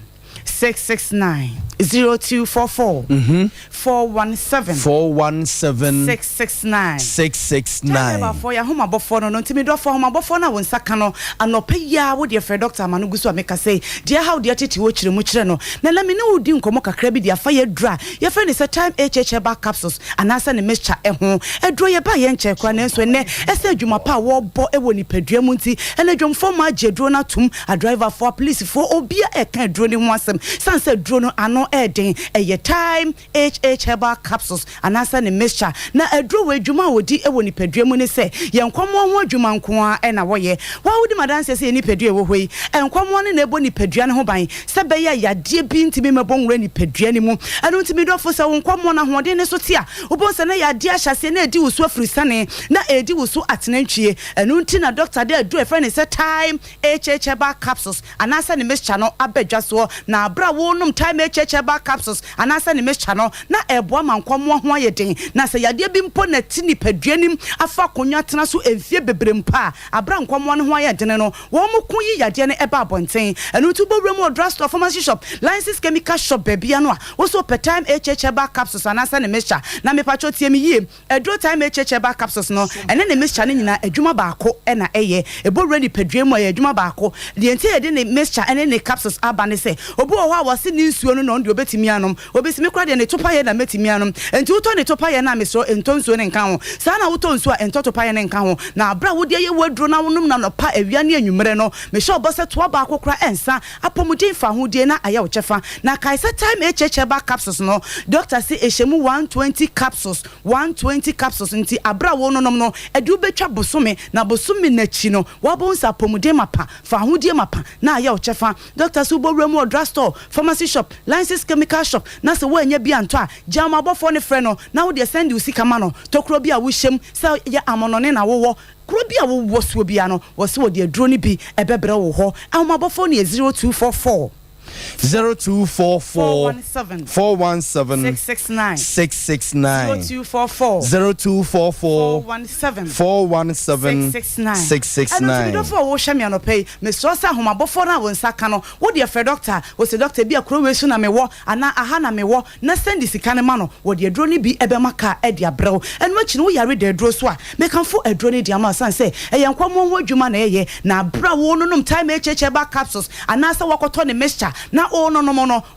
669 0244 417 669 for ya homa bofo no ntimi do for homa bofo na won saka no anope ya wo de fre doctor ma no gusu ameka say dear how de tete wo kire mu kire no na la me no udi nkomo kakra bi de afa ye dra ye fre ne say time HH capsules anasa ne mixture ho edro ye ba ye nche kwa na enso ne ese adwuma pa wo bo e wo nipadua mu nti ene dwomfo ma agedro na tum a driver for police for obia e kan dro ne ho asem sanse dro no ano eden eye time HH herbal capsules anasa ne mixture na edro we adwuma wodi e wo nipadua mu ne se ye nkomo ho adwuma nko a e na wo ye wa wodi madanse se nipadua wo hoi enkomo ne na ebo nipadua ne ho ban se be ya yade bi ntimi mebo nwura nipadua ne mu anu ntimi do fo se wo nkomo na hoden ne so tia obo se na yade ahyase na edi wusu afrisane na edi wusu atenantwie anu nti na doctor de adu e friend se time HH herbal capsules anasa ne mixture no abadwa so na abra wo num time HH herbal capsules anasa ne mixture no na ebo ma nkomo ho ayeden na se yade bi mpo na ti nipadua nim afa konwa tena so emfie bebrempa abra nkomo no ho ayeden no wo mu kun yi yade ne eba abonten anu tu bowrem o drugstore pharmacy shop license chemical shop bebia no a wo so per time HH herbal capsules anasa ne mixture na me pacho tie me yie edro time HH herbal capsules no ene ne mixture ne nyina adwuma baako e na eye ebo ready padua mu adwuma baako de enti ede ne mixture ene ne capsules aba ne se obo ho a wose ne nsuo no de obetimi anom obesimi kra de ne topa ye na metimi anom enti wuto ne topa ye na me so ento nsuo ne nka ho sa na wuto nsuo ento topa ye ne nka ho na abra wo de ye wadro na wonum na no pa awia ne anwumere no me sure obose to baako kra ensa apomuden fa ho de na aya wo chefa na kaisa time HH herbal capsules no doctor say ehemu 120 capsules nti abra wo nonom no edu betwa bosome na bosome na chi no wabonsa apomuden mapa fa ho de mapa na aya wo chefa doctor so bowrem o drugstore pharmacy shop license chemical shop na se wo anya bi anto a jama bofo ne frɛ no na wo de send usika ma no tokro bi a wo hyem se ya amonone na wo kro bi a wo so bi ano wo se wo de aduro ni bi ebebre wo ho amabofo ne 0244 0244 417 669 0244 417 669 do for wo hwame anopay me so sa homabofo na won saka no wo de fe doctor wo se doctor bi akro we su na me wo ana aha na me wo na send sika ne ma no wo de aduro ni bi ebe maka e de abrew enu achi no wo yare de aduro so a me kan fo aduro ni de ama san se e yankwamo ho adwuma na eye na abra wo nonum time HH ba capsules ana sa wakoto ne mixture na o no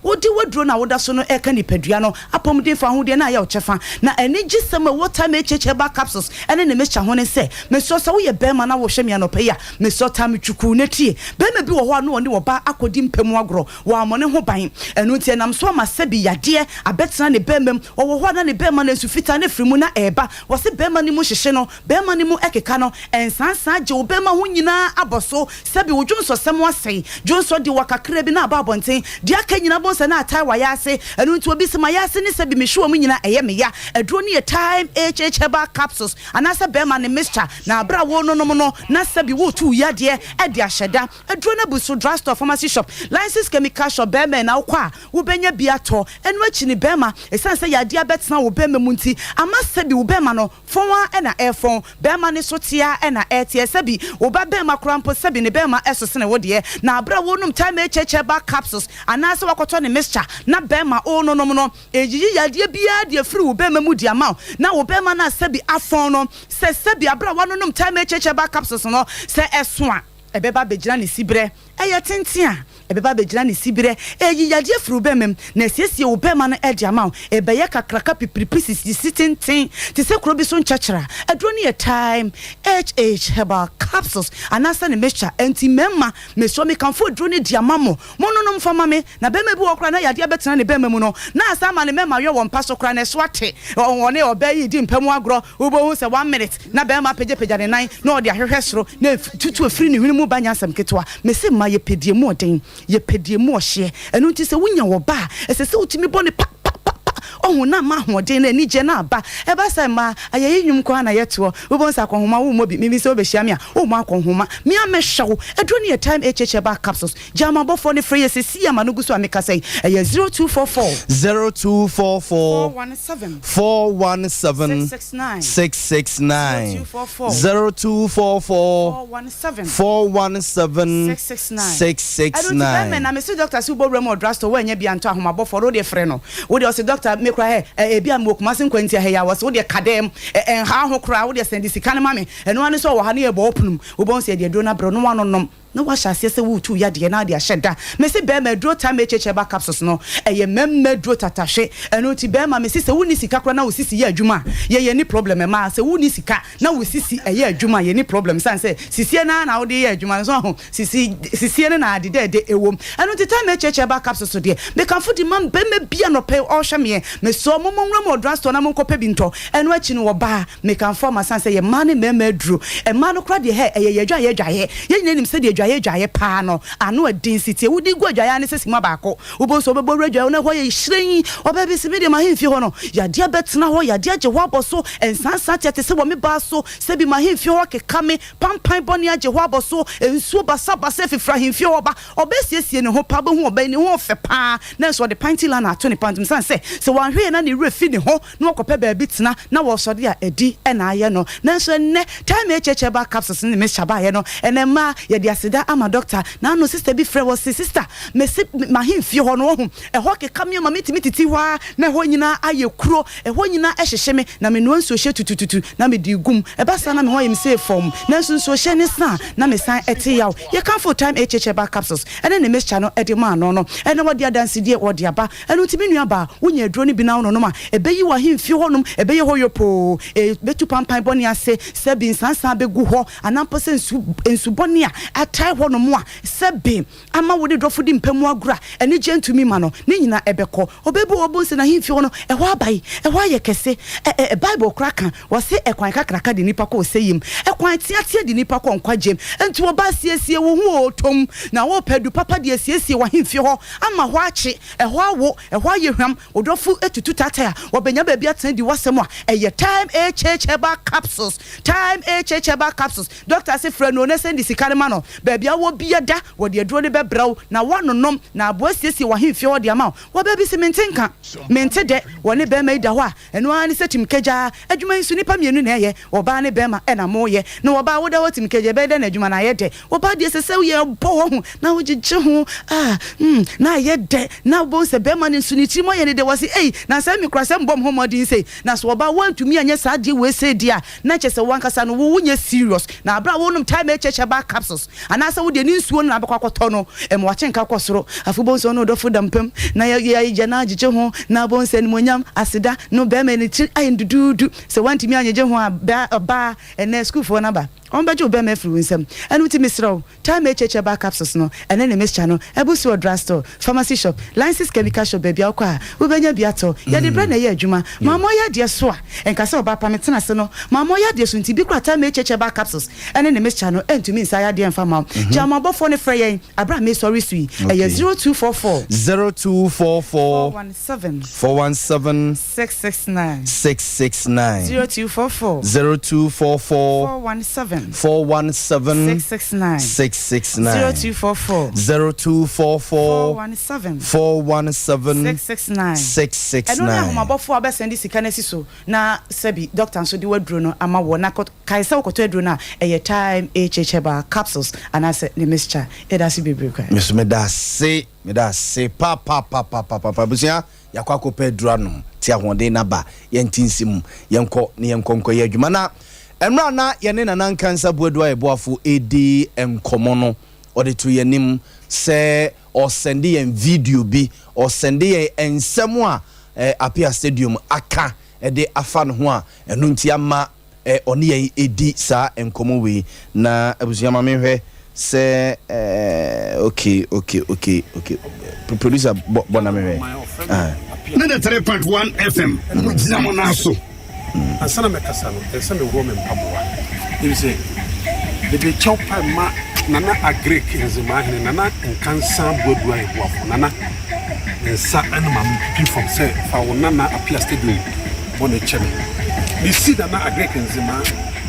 wodi wadro na woda so no eka nipadua no apomden fa ho de na ya wo chefa na eni gisema water me cheche ba capsules ene ne mecha ho ne se me so wo ye bema na wo hwe me anopa ya me so tam twuku na tie bema bi wo ho no oni wo ba akodi mpemu agro wo amone ho ban enu tie nam so ma sabi yade abetena ne bemam wo ho na ne bema na sufita na frimu na eba wo se bema ni mu hyehye no bema ni mu ekeka no ensansa je wo bema ho nyina aboso sabi wo dwonso sem wasei dwonso de wakakra bi na ababonten dia ka nyina bonsa na atai wa yase enu nti obi sema yase ne sabi me hwo mu nyina eye me ya aduro ne time HH herbal capsules anasa bema ne mixture na abra wo no no na sabi wo tu yade e de ahyeda aduro na busu drugstore pharmacy shop license chemical shop bema na kwa wo benya biato enu achi ne bema esanse yade abetena wo bema mu nti ama sabi wo bema no fonwa e na airphone bema ne so tia e na airtie sabi wo ba bema krampo sabi ne bema esosene wo de na abra wo num time HH herbal capsules anasa wakoto ne mixture na bema o no ejiji yade bia de afiri wo bema mu di ama na wo bema na sabi afon no se sabi abra wano num time HH herbal capsules no se esoa ebeba bejira ne sibre eye tentia ebeba bejira ne sibre eyi yade afiri wo bema na siesie wo bema no edi ama ebeye kakraka pipiripisi sitenten te se kro bi so nchachara aduro ne time HH herbal capsules anasa ne mixture anti memma me so me kanfo aduro ne di ama mo no mfama me na bema bi wo kra na yade abetena ne bema mu no na asa ma ne memma yo won paso kra na so ate won obayi di mpam agro wo bo hu se 1 minute na bema peja ne nan na odi ahwehwe soro na tutu afiri ne hwene mu banya asam ketwa me se ma ye pedie mu odin ye pedie mu ohye enu nti se wunya wo ba ese se utimi bone pa oh na ma hoden na ni je na aba e ba say ma aye nwum kwa na yeto wo bon sa konhoma wo mo bi mi se obehia me a wo ma konhoma me a me hyew edro ne time HH ba capsules jama bofo ne free sesi ama no guso ameka say 0244 417 669 0244 417 669 na me see doctor su bo remo drasto we nya bia nto ahoma bofo ro de frɛ no wo de o se doctor me kra he e bia mo kuma se nkwanti he ya wo se wo de kadem en ha ho kra wo de send sika ne ma me eno ane so wo ha ne e bo opunum wo bon se de do na bro no wanonom no wa hyase se wo tu ya de na de ahyeda me se be ma dro time HH ba capsules no eye memme dro tatahwe eno ti be ma me se wo ni sika kra na wo sisi ya adwuma ye ni problem ma se wo ni sika na wo sisi eye adwuma ye ni problem san se sisi na wo de ye adwuma so ho sisi na ade de ewom eno ti time HH ba capsules so de me kan fudi man be me bia no pe o hwe me so mo nwra drug store na mo kopa bi nto eno achi no wo ba me kan form san se ye mane memme dro e ma no kra de he eye ye dwaye ye nyenim se de dwaye pa no ano density wudi gu dwaye ne sesi ma baako wo bo so bebo dwaye na ho ye hyiren oba bi se bi de ma hemfi ho no ya de betena ho ya de age ho aboso ensansa tete se wo me ba so se bi ma hemfi ho keka me pampan boni age ho aboso ensuo basa fifra hemfi ho ba obesiesie ne ho pa bo ho oba ni ho fe pa na so de pinty la na 20 pounds san se wan hwe na ne refi ne ho na okopa ba bi tena na wo so de a edi na aye no na so ne time HH ba capsules ne me chaba aye no ene ma ye de asida ama doctor na no sister bi frɛ wo sister me se ma hemfi ho no ho e ho keka me ma metimi titi hwa na ho nyina aye kuro e ho nyina ehyehye me na me no nso hye tutututu na me di gum e ba sa na me ho yim say form na nso hye ne sa na me san ete yaw ye kan for time HH ba capsules ene ne mescha no e de ma no no ene wo de adanse die wo de aba ene ntimi nua ba wonya aduro ne bi na no no ma e be yi wa hemfi ho nom e be ye ho yopo e betu pampan boni ase se bi nsansan be gu ho anampo se ensu boni a atai ho no mo a se bi ama wo de drofo di mpamu agura ene gentumi ma no ne nyina ebeko obebu obo se na hemfi ho no e ho abai e ho aye kese bible kraka wo se ekwan kakraka de nipa ko seyim ekwan tiatia de nipa ko nkwajem enti wo ba siesie wo hu otom na wo padu papa de siesie wa hemfi ho ama ho ache e ho awo e ho aye hwam odofo etutu tata a wo benya ba bia tan di wasem a eye time HH ba capsules doctor say frɛ no ne send sika ne ma no ba bia wo bia da wo de aduro ne be braw na wanonom na abo siesie wa hemfi ho de ama wo ba bi se mentenka mente de wo ne be mai da ho a eno ani setim keja adwuma nsu nipa mienu na eye wo ba ne be ma e na mo ye na wo ba wo da wotim keja be de na adwuma na ye de wo ba de sese ye bo ho na wo gigye ho na ye de na bo se be ma ne nsu ni ti mo ye ne de wo se na se mi kra se mbom ho modin sei na so wo ba wantu mi anya sa de we se dia na che se wankasa no wo nya serious na abra wo num time HH ba capsules ana se wo de ni nsuo na abekwa kwato no mo wache nka kwosoro afubo nso no do fo dampem na ye jana gigye ho na bo nse ni monyam asida no be ma ni ti ayendudu se wanti mi anya je ho ba ene school for na ba on bejo be me fru nsem enu ti misro time HH ba capsules no ene ne mescha no ebusu o drug store pharmacy shop license chemical shop baby akwa wo benya biato ye de bre na ye adwuma mama ya de so a enka se oba pametena se no mama ya de so nti bi kwa time HH ba capsules ene ne mescha no entumi nsa ya de mfa ma jama bofo ne frɛ yen abra me sorry sui eye 0244 417 669 0244 417 669 669 eno na homa bofo abesend sika na siso na sabi doctor so de waduro no ama wo na kaisa wokoto aduro na eye time HH ba capsules and ase ne mixture e da si bebre kwa me da se pa busia yakwa ko pedro no ti ahode na ba yentinsim yenko ne yenkonko ye adwuma na emra na yene nanan kansa buadu ayeboafo edi enkomo no ode to yenim se o send yen video bi o send yen ensem a apia stadium aka de afa no ho a eno ntiama oni yen edi sa enkomo we na abusuama menhwe se okay producer bona menhwe na 3.1 FM mujamo naso asana mekasa no ese me wo me mpaboa you say the chopa ma nana agrek enzima hene nana nkansa bodua ebuafo nana nsa ɛna ma pipi from say fa wona na apia stadium bone cheme ni sida na agrek nzima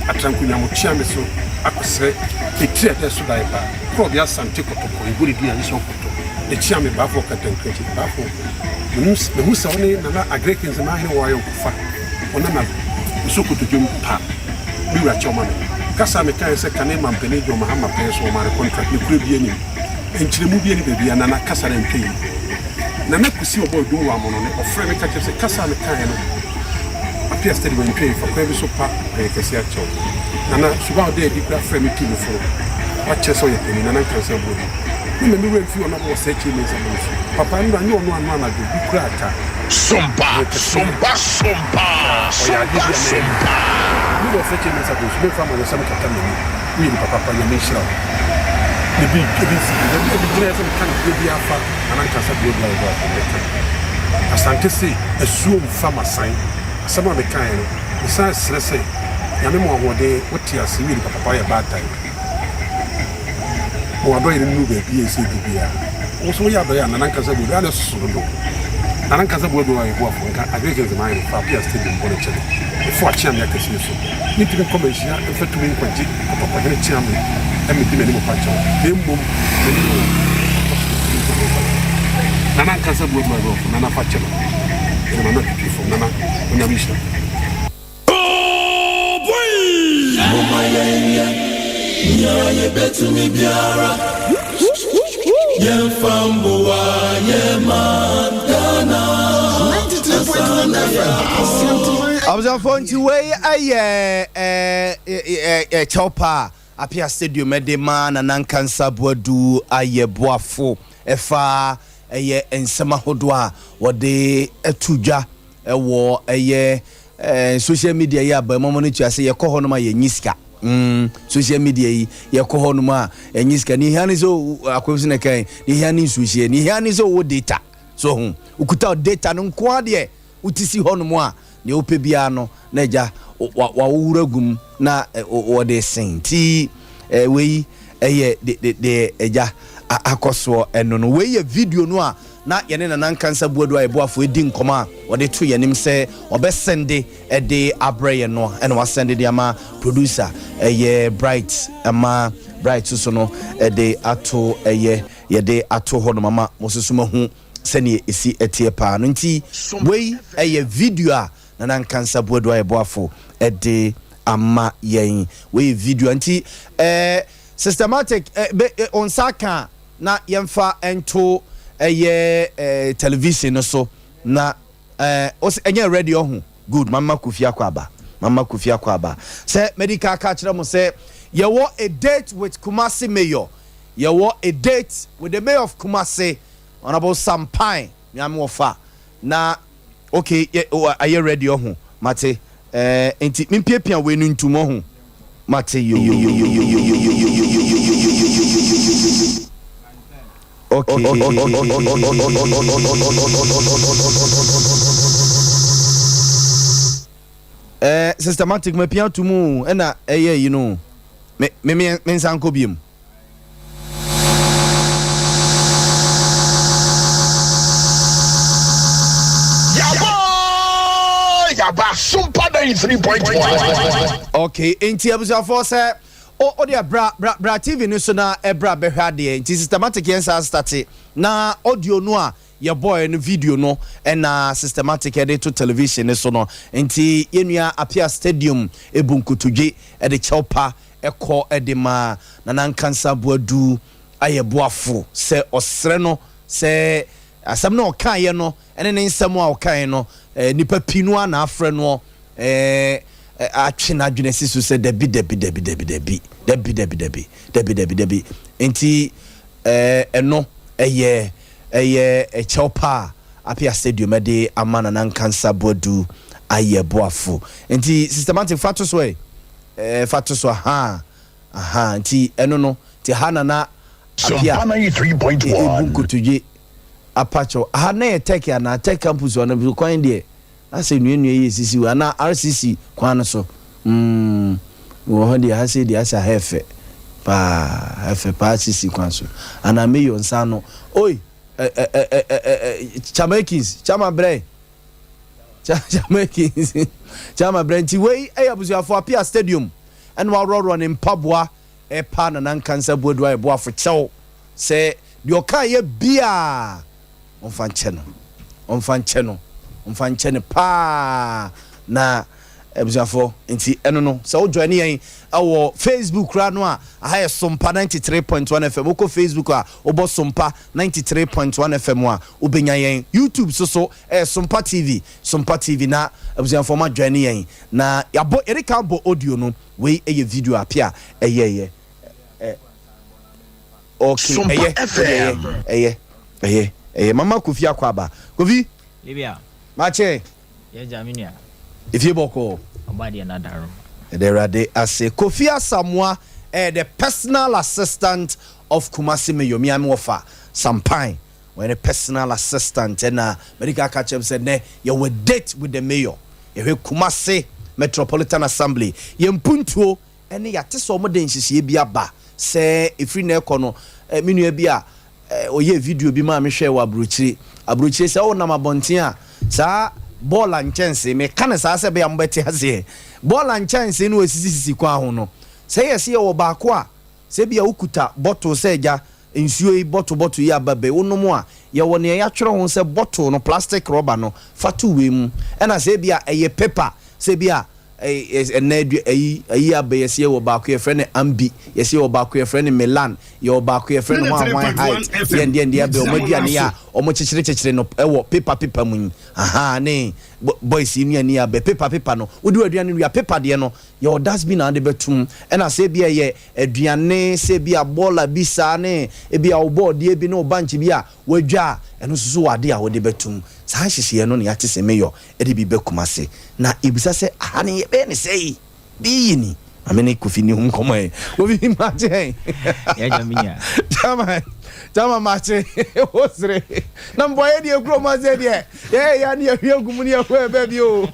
atrankunya mo chia me so akosre etire de so dai ba ko bia sante kotoko igori di ani so koto de chia me ba fo katankreti ba fo me musa woni na agrek nzima he wo ayo kufa wona na so koto jom pa mi ra choma me kasa me kan se kan ma mpene jo mahama pe so ma contract ni kure bi ani enchire mu bi ani bebia na kasa na mpei na na kusi obo do wa mo no ne ofre me ka se kasa me kan no apia steady when pay for kwa so pa e kesi a cho na suba de di kra frame ti me foro wa che so ye peni na kan se bo ni me we fi ona bo se chi me se mo papa nda nyo no anu na do di kra ta sompa ni bo se chi me se bo me fa mo se me kata me ni papa pa ya me shira the big the kan bi afa na kan se bo la go asante se esuo mfa masan asama me kan no isa stresse ya me mo ahode wotia se wi papa ya bata o ado ire nu be bi ese bibia o so ya do ya na kan se bo ya le suru do na kan se bo do ya bo afo kan agrege ze mai fa pia stadium bo le chele e fo achia me akasi so ni ti ko be shia e fa tu me kwaji papa ne chia me e me di me ni mo pacho e mom na kan se bo do na fa chele e na pipi fo na onya wisha oh boy mama ye betu mi biara ye famboa ye mandana 93.1 FM Abzafonti way aye chopa apia stadium edema na nankansa boadu aye boafo efa eye ensema hodo a wode etudwa ewo eye social media ya ba momo no tuase ye kɔ hɔ no ma ye nyiska social media yi ye kɔ hɔ no ma nyiska ni hia ni so akwesi ne kan ni hia ni social ni hia ni so wo data so hu ukuta data no nko ade utisi hɔ no mo a ne opɛ bia no na ja wa wura gum na wode senti we eye de eja akoso eno no we ye video no a na yene na nankansa buodo a eboafo edi nkoma wode to yenim se obesende ede abreye no ena wasende de ama producer eye bright ama bright so no ede ato eye yede ato ho no mama mosesuma hu sene esi etie pa no nti we eye video a na nankansa buodo a eboafo ede ama yen we video nti systematic on saka na yemfa ento television so na enye radio hu good mama kufia kwaba say medical ka kire mo say you want a date with Kumasi mayor, you want a date with the mayor of Kumasi honorable Sampai nyame ofa na okay aye radio hu mate enti mpiapia we nu ntumo hu mate yo okay systematic me pia tumu ena you know me nsanko biem Yaba SOMPA 3.1 okay enti abusa for say o dia bra TV no so na ebra behwa de enti systematic yensa start na audio no a ye boy no video no na systematic edit to television so no enti yenua apia stadium ebunkutuje e de chopa ekọ edema na nankansa boadu ayeboafo se osre no se asam no kan ye no ene ne nsam a okan no nipa pinu na afre no atwena adwenesi so se debi enti eno eye chopa apia stadium de amana nankansa bodu ayeboafo enti systematic fatos way fatos aha enti eno no ti hana na apia 3.1 ebunkutuji apacho aha na tech ya na tech campus wana bi kwan de ase nuenu ye sisi wa na RCC kwan so wo ho de ase de asa hefe pa RCC kwan so ana me yo nsa no oi Chamaikins chama bre Chamaikins chama bre nti wei abusuafo apia stadium and wa roro ne mpaboa e pa na nan kansa bodua e bo afo se de oka ye bia onfanche no pa na abusuafo nti eno no se wo join yen awo Facebook ra no a aha SOMPA 93.1 FM oko Facebook a obo SOMPA 93.1 FM a obenya yen YouTube so SOMPA TV na abusuafo ma join yen na yabo erika bo audio no we eye video apia eye okay eye mama Kofi akwaba Kofi Libya mache ye jaminia if you boko obadi another there are they as Kofi Asamoah the personal assistant of Kumasi Mayomi Amofa Sampai when a personal assistant and medical catch-up said ne you were date with the mayor you Kumasi Metropolitan Assembly yempuntuo ene yate so mo den hihie bia ba se efri na ekono minu bia oye video bi ma me hwe wa abrochire se o na mabonten a sa ball and chance me kan sa se be am beti ase ball and chance no osisi kwa ho no se yesi ye wo ba ko a se bia ukuta bottle se ja nsuo yi bottle yi ababe wonom a ye wo ne ya twere ho se bottle no plastic rubber no fatu we mu ena se bia eye paper se bia enadu ayi abe yesi ye wo ba ko ye frene ambi yesi ye wo ba ko ye frene Milan ye wo ba ko ye frene one height ye abe o maduane ya o mo chichire no ewo paper mun aha ne boys ni ani abe paper no wodi aduane wi paper de no ye o dustbin ande betum ena se bia ye aduane se bia bola bisa ne e bia wo board e bi no bank bia wadwa eno susu wade a wode betum sa hihye no ne yate se meyo e de bi bekumase na ibisa se aha ne ye be ne sei bi yini amene Kofi ni hum komo e obi mache ya jaminya Chama mache osre na mboye die kro ma se die ya ni ahwiegum ni akwa baby o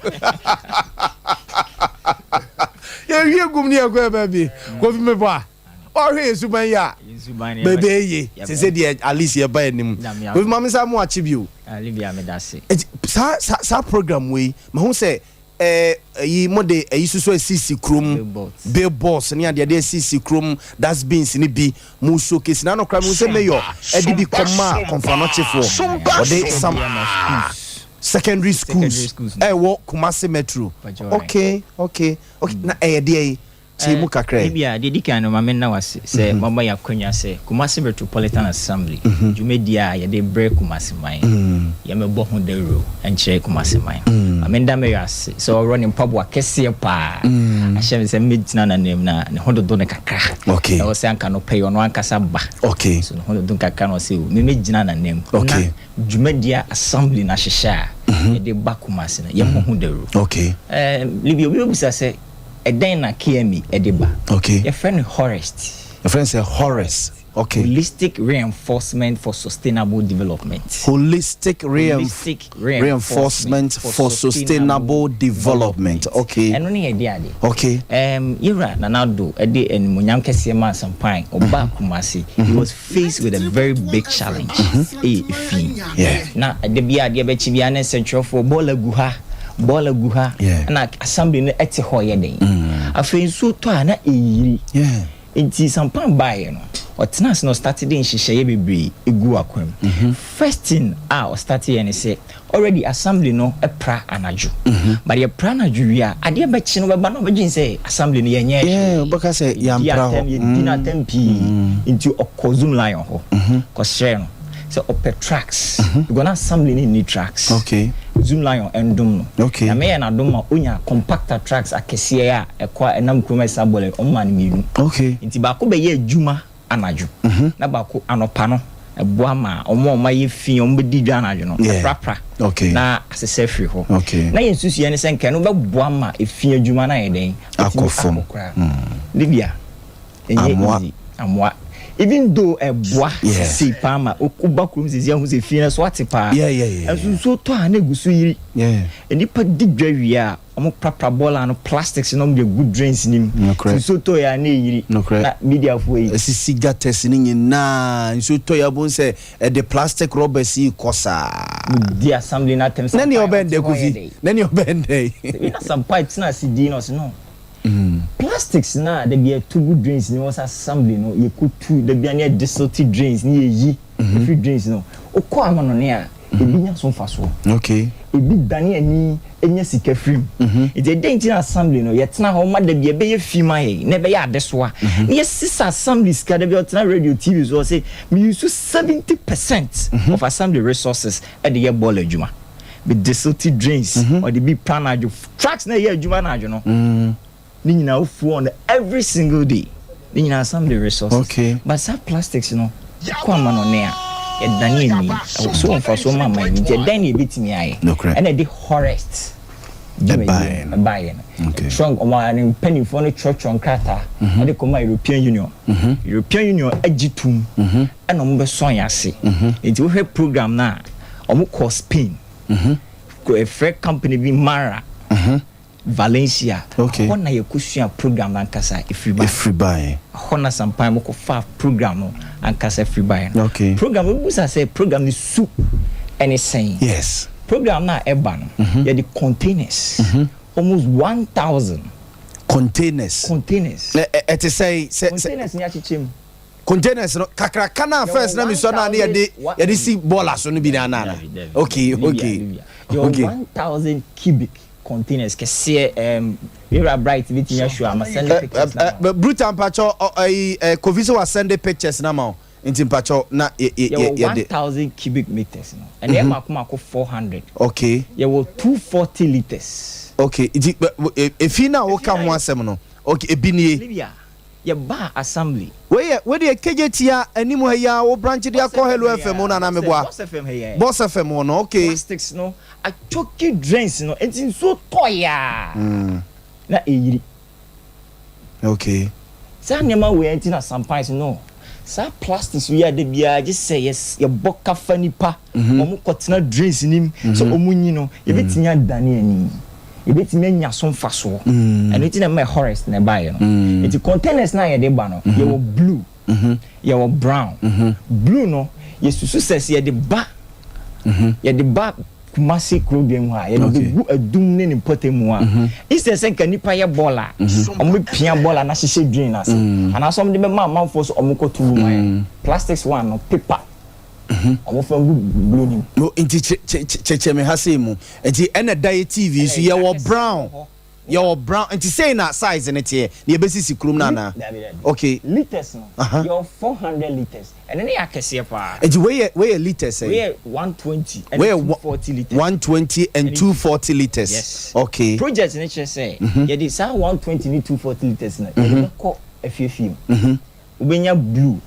ya ahwiegum ni akwa baby Kofi me ba ohwe suban ya bebe ye se die Alice ya ba enim Kofi mama sa mo achi bi o Libya me dase sa program we ma hu se yi mode suso CC Chrome billboards ni ade CC Chrome that's beans ni bi mu showcase na no kra mu se mayor edi bi koma konfanochefo ode some secondary schools wo Kumasi Metro okay na de mu kakra Libya de dikan no mama na wase se mama ya kwanya se Kumasi Metropolitan Assembly jumedia ya de break Kumasi mine ya mebo ho de ro enche Kumasi mine amenda me yase so running pub wa kese pa ahye se medina na nem na ne hododo ne kakra okay e wo se anka no pay ono ankasa ba okay so ne hododo kakra no se me medina na nem okay jumedia assembly na hihya ya de ba Kumasi na ya ho de ro okay Libya we obisa se eden na KME ediba okay your friend Horace okay holistic reinforcement for sustainable development holistic reinforcement for sustainable development okay eno ne ede ade okay yura nanado ede enmunyam kese ma Sampai oba Kumasi he was faced with a very big challenge yeah na ede bia ade be chi bia na central for bola guha na assembly no ete ho ye den afen so to ana eyiri enti Sampai bae no otenas no started in hihye bebre egu akwam first thing o started and say already assembly no pra anaju but ye pra anaju wi a ade be chi no be ba no be say assembly no ye nye baka say yampra ho dina tempi into okozum lion ho ko share no so tracks you gonna assembly ni tracks okay zoom lion endum no okay na me na dum onya compactor tracks akese a ekwa enam kroma sabole omman mienu okay nti ba ko be ye adwuma anaju na ba ko anopa no eboa ma omo ye fi ombedi dwa anaju no prapra okay na asese firi ho okay na ye susu ye ne senke no be boa ma efi adwuma na ye den akofom Libya enye amwa even though a boy see pama ubakrum is young who's a fina swati pa and so to a negusu and you put deep drawia almost proper ball and plastics and the good drains in him so to ya media way cigar testing in na so to ya bon say the plastic rubber see kosa the assembly na tem then you bend some pipes na see no plastics na there be two good drains ni was assembly no you could two there be any dissolved drains ni yi free drains no okọ amano ne a ebi nya so faso okay ebi dani ani enya sika free it dey dent in assembly no yetna ho ma da be ye fima ye na be ya adesoa na ye sisa assembly ska da be otna radio tv so say me use 70% of assembly resources at the year ball adwuma be dissolved drains or the big plan ajo tracks na ye adwuma na ajo no Nina on every single day. Nina some the resources. Okay. But some plastics, you know, come on there. Dani me. I was so for so my mind. Dani beat me eye. And I did horrest. Buying. Okay. Strong on penny for the church on Krata. I dey come European Union. European Union agitum. And on be so yase. It will help program now. Omo call Spain. Go a fair company be Mara. Valencia. Okay. Hona ye kusua program ankasa free buy. Hona sampai mo ko fa program no ankasa free buy. Okay. Program we busa say program is soup and it's saying. Yes. Program na eba no. Yeah the containers. Almost 1,000 containers. It say containers ni achichem. Containers no kakraka na first na mi so na ye de see bola so no bi na na. Okay. 1,000 cubic containers ke see we are bright bit in show am send pictures na but brutal pacho Koviso was send pictures na ma intim pacho na 1,000 cubic meters no and then makoma 400 okay you will 240 liters okay if you now come one asem no okay ebini Libya ya ba assembly we dey kejetia animu ha ya wo branch dia ko hello fm na me boa boss fm no okay plastics no a choky drains no entin so toya na eyiri okay sa nyama we entin sometimes no sa plastics we are de bia just say yes ya boka fanipa omo kotena drains nim so omunyi no ye betinya dane ani you bet me nya so faso and it na my horrors na buy no it containers na ye de ba no you blue you brown blue no you susu says ye de ba ye de ba kumasi krobiem ha ye de gu adum ne ni potemu ha is the sen kanipa ye bola omo pia bola na hye drain ase and asom de be man for so omo kotu ma plastics one no paper omo fa blue ni no inti che me hasemu enti ena diet tv so ye wo brown enti say na size in it here na be sisi krum na okay liters no your 400 liters and then ya kese pa enti we liters say we 120 and 240 liters 120 and 240 liters yes okay project in say ye dey say 120 and 240 liters na ye ko afiafim ubenya blue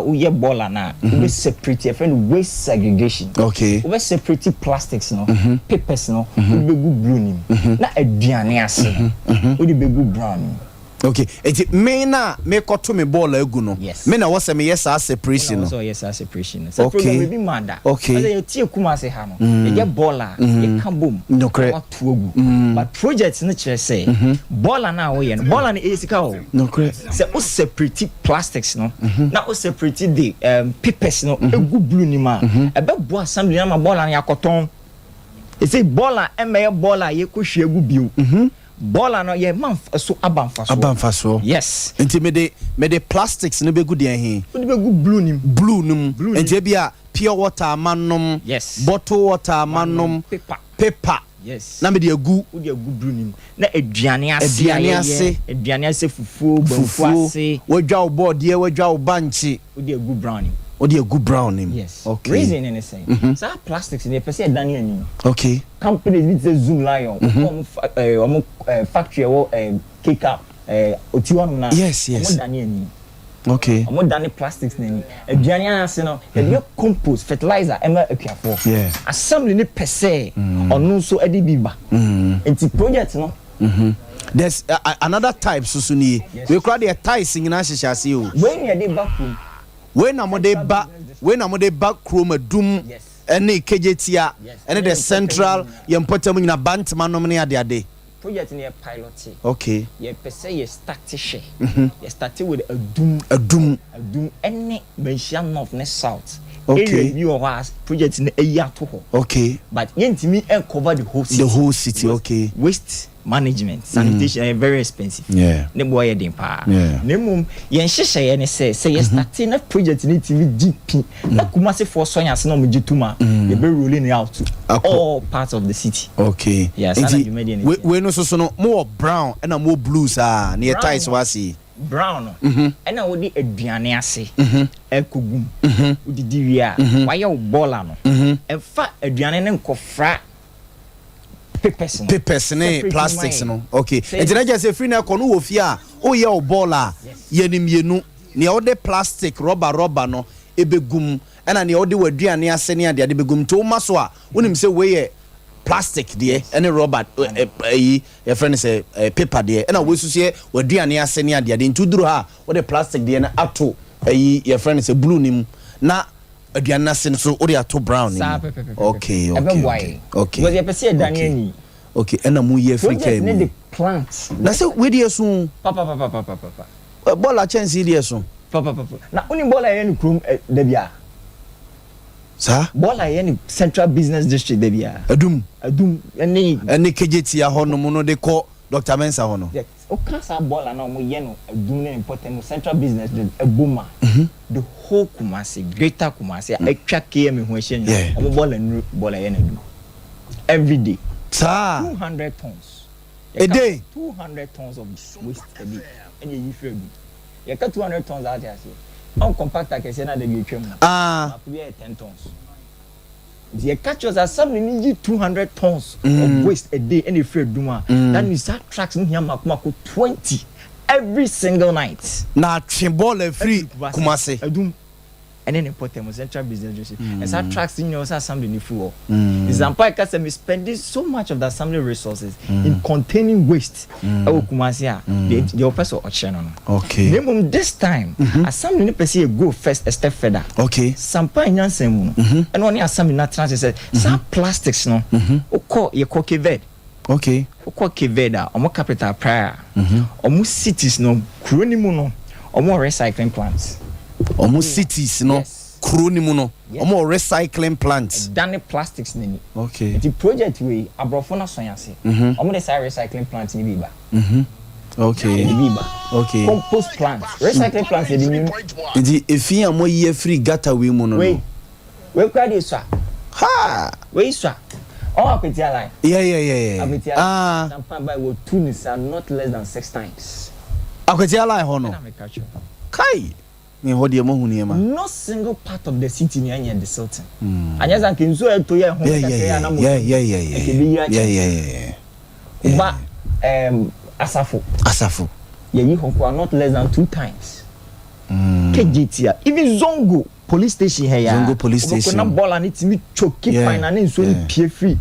uye bola na ube separate your friend waste segregation okay ube separate plastics no papers no ube go blue nim na aduane ase ube go brown okay eti me na me koto me bola egu no me na wose me yes separation no so yes separation so program we be manda okay so you tie kuma se ha no you get bola you can boom no correct what ogu but project no chere say bola na wo ye no bola na esika o no correct say o separate plastics no na o separate the papers no egu blue ni ma ebe bo assembly na ma bola na yakoton e say bola eme bola ye ko hwe egu bio bola no ye man so abanfaso yes enti me de plastics no be good yan he be good blue nim enti bia pure water manom yes bottle water manom paper yes na me de agu blue nim na aduane ase fufuo banfu ase wadwa obo de wadwa obanchi odi agu brown nim odi agu brown nim yes okay reason anything so plastics in the person dani ani okay companies with the zoom lion factory wo kick up otiwon na yes mo dani ani okay mo dani plastics na ni aduane ase no e compost fertilizer ema akuafo assembly ni pese onu so edi biba enti project no there's another type susuni we call the ties in na hihase o when you dey vacuum when amode ba chroma doom any KJTia and the central yempotem in a bantman nomine ade project near pilot. Okay. You per se you start to share. You started with a doom any mention of the south. Okay. You are project in a year to. Okay. But yet me cover the whole city. The whole city, okay. Waste management, sanitation are very expensive. Yeah. Ne boy dem pa. Yeah. Ne mum yen hyehyɛ ne say you starting na project ni TV GP. Na Kumasi for sonya se na mo gituma. You be rolling it out all parts of the city. Okay. Yes, we no so no more brown and more blues near ties wasi. Brown ɛna wo di aduane ase ekogum wo di diwia wayɛ wo bola no ɛfa aduane ne nkɔfra papers ne plastics no okay enti na just free na kono wo fia o ye o bola yenim yenu ne o de plastic rubber no ebegum ɛna ne o de waduane ase ne ade begum to maso a wonim se we ye plastic de any rubber your friend say paper de and we susie waduane ase ne ade ntu duro ha wo de plastic de na ato your friend say blue nim na aduane ase so wo de ato brown nim okay was your person Daniel okay and mu ye Africa ne the plants na say we de so papa bola chance de so papa na oni bola ye ni krom da bia sir bola ye ni central business district da bia adum any KJT a hono no de ko Dr. Mensa hono o kasa bola na mo ye no adum na important central business district Boamah the whole Kumasi greater Kumasi atwa KM ho ahye o bola ye na do every day sir 200 tons a day 200 tons of waste a day and you feel do you got 200 tons out here on compactor can say na dey twem na be 10 tons the catch us as some need 200 tons of waste a day and you feel do that means that tracks in here makuma 20 every single night na tweball free Kumasi adum and then important central business district and that tracks in your assembly ni full example I can spending so much of the assembly resources in containing waste Kumasi the oppressor or channel okay this time assembly ni person go first a step further okay sampa nyansem and when assembly na trans said some plastics no call ye coqueved okay call keveda omo capital prior omo cities no kronimu no omo recycling plants almost cities no kronimu no omo recycling plants done plastics nini okay the project we abrofo na sonyase omo the recycling plants ni biba okay okay compost plants recycling plants the efi amo ye free gata we mu no we kwade so we so apetia line yeah sometimes by wo tunis are not less than 6 times apetia line ho no kai ni ho de mo hu ni ma no single part of the city ni anya the sultan anya san ke nso eto ye ho kase na mo ba asafo ye yi ho not less than 2 times KGT even Zongo police station here Zongo police station na bola ni timi choki fine na nso ni pie free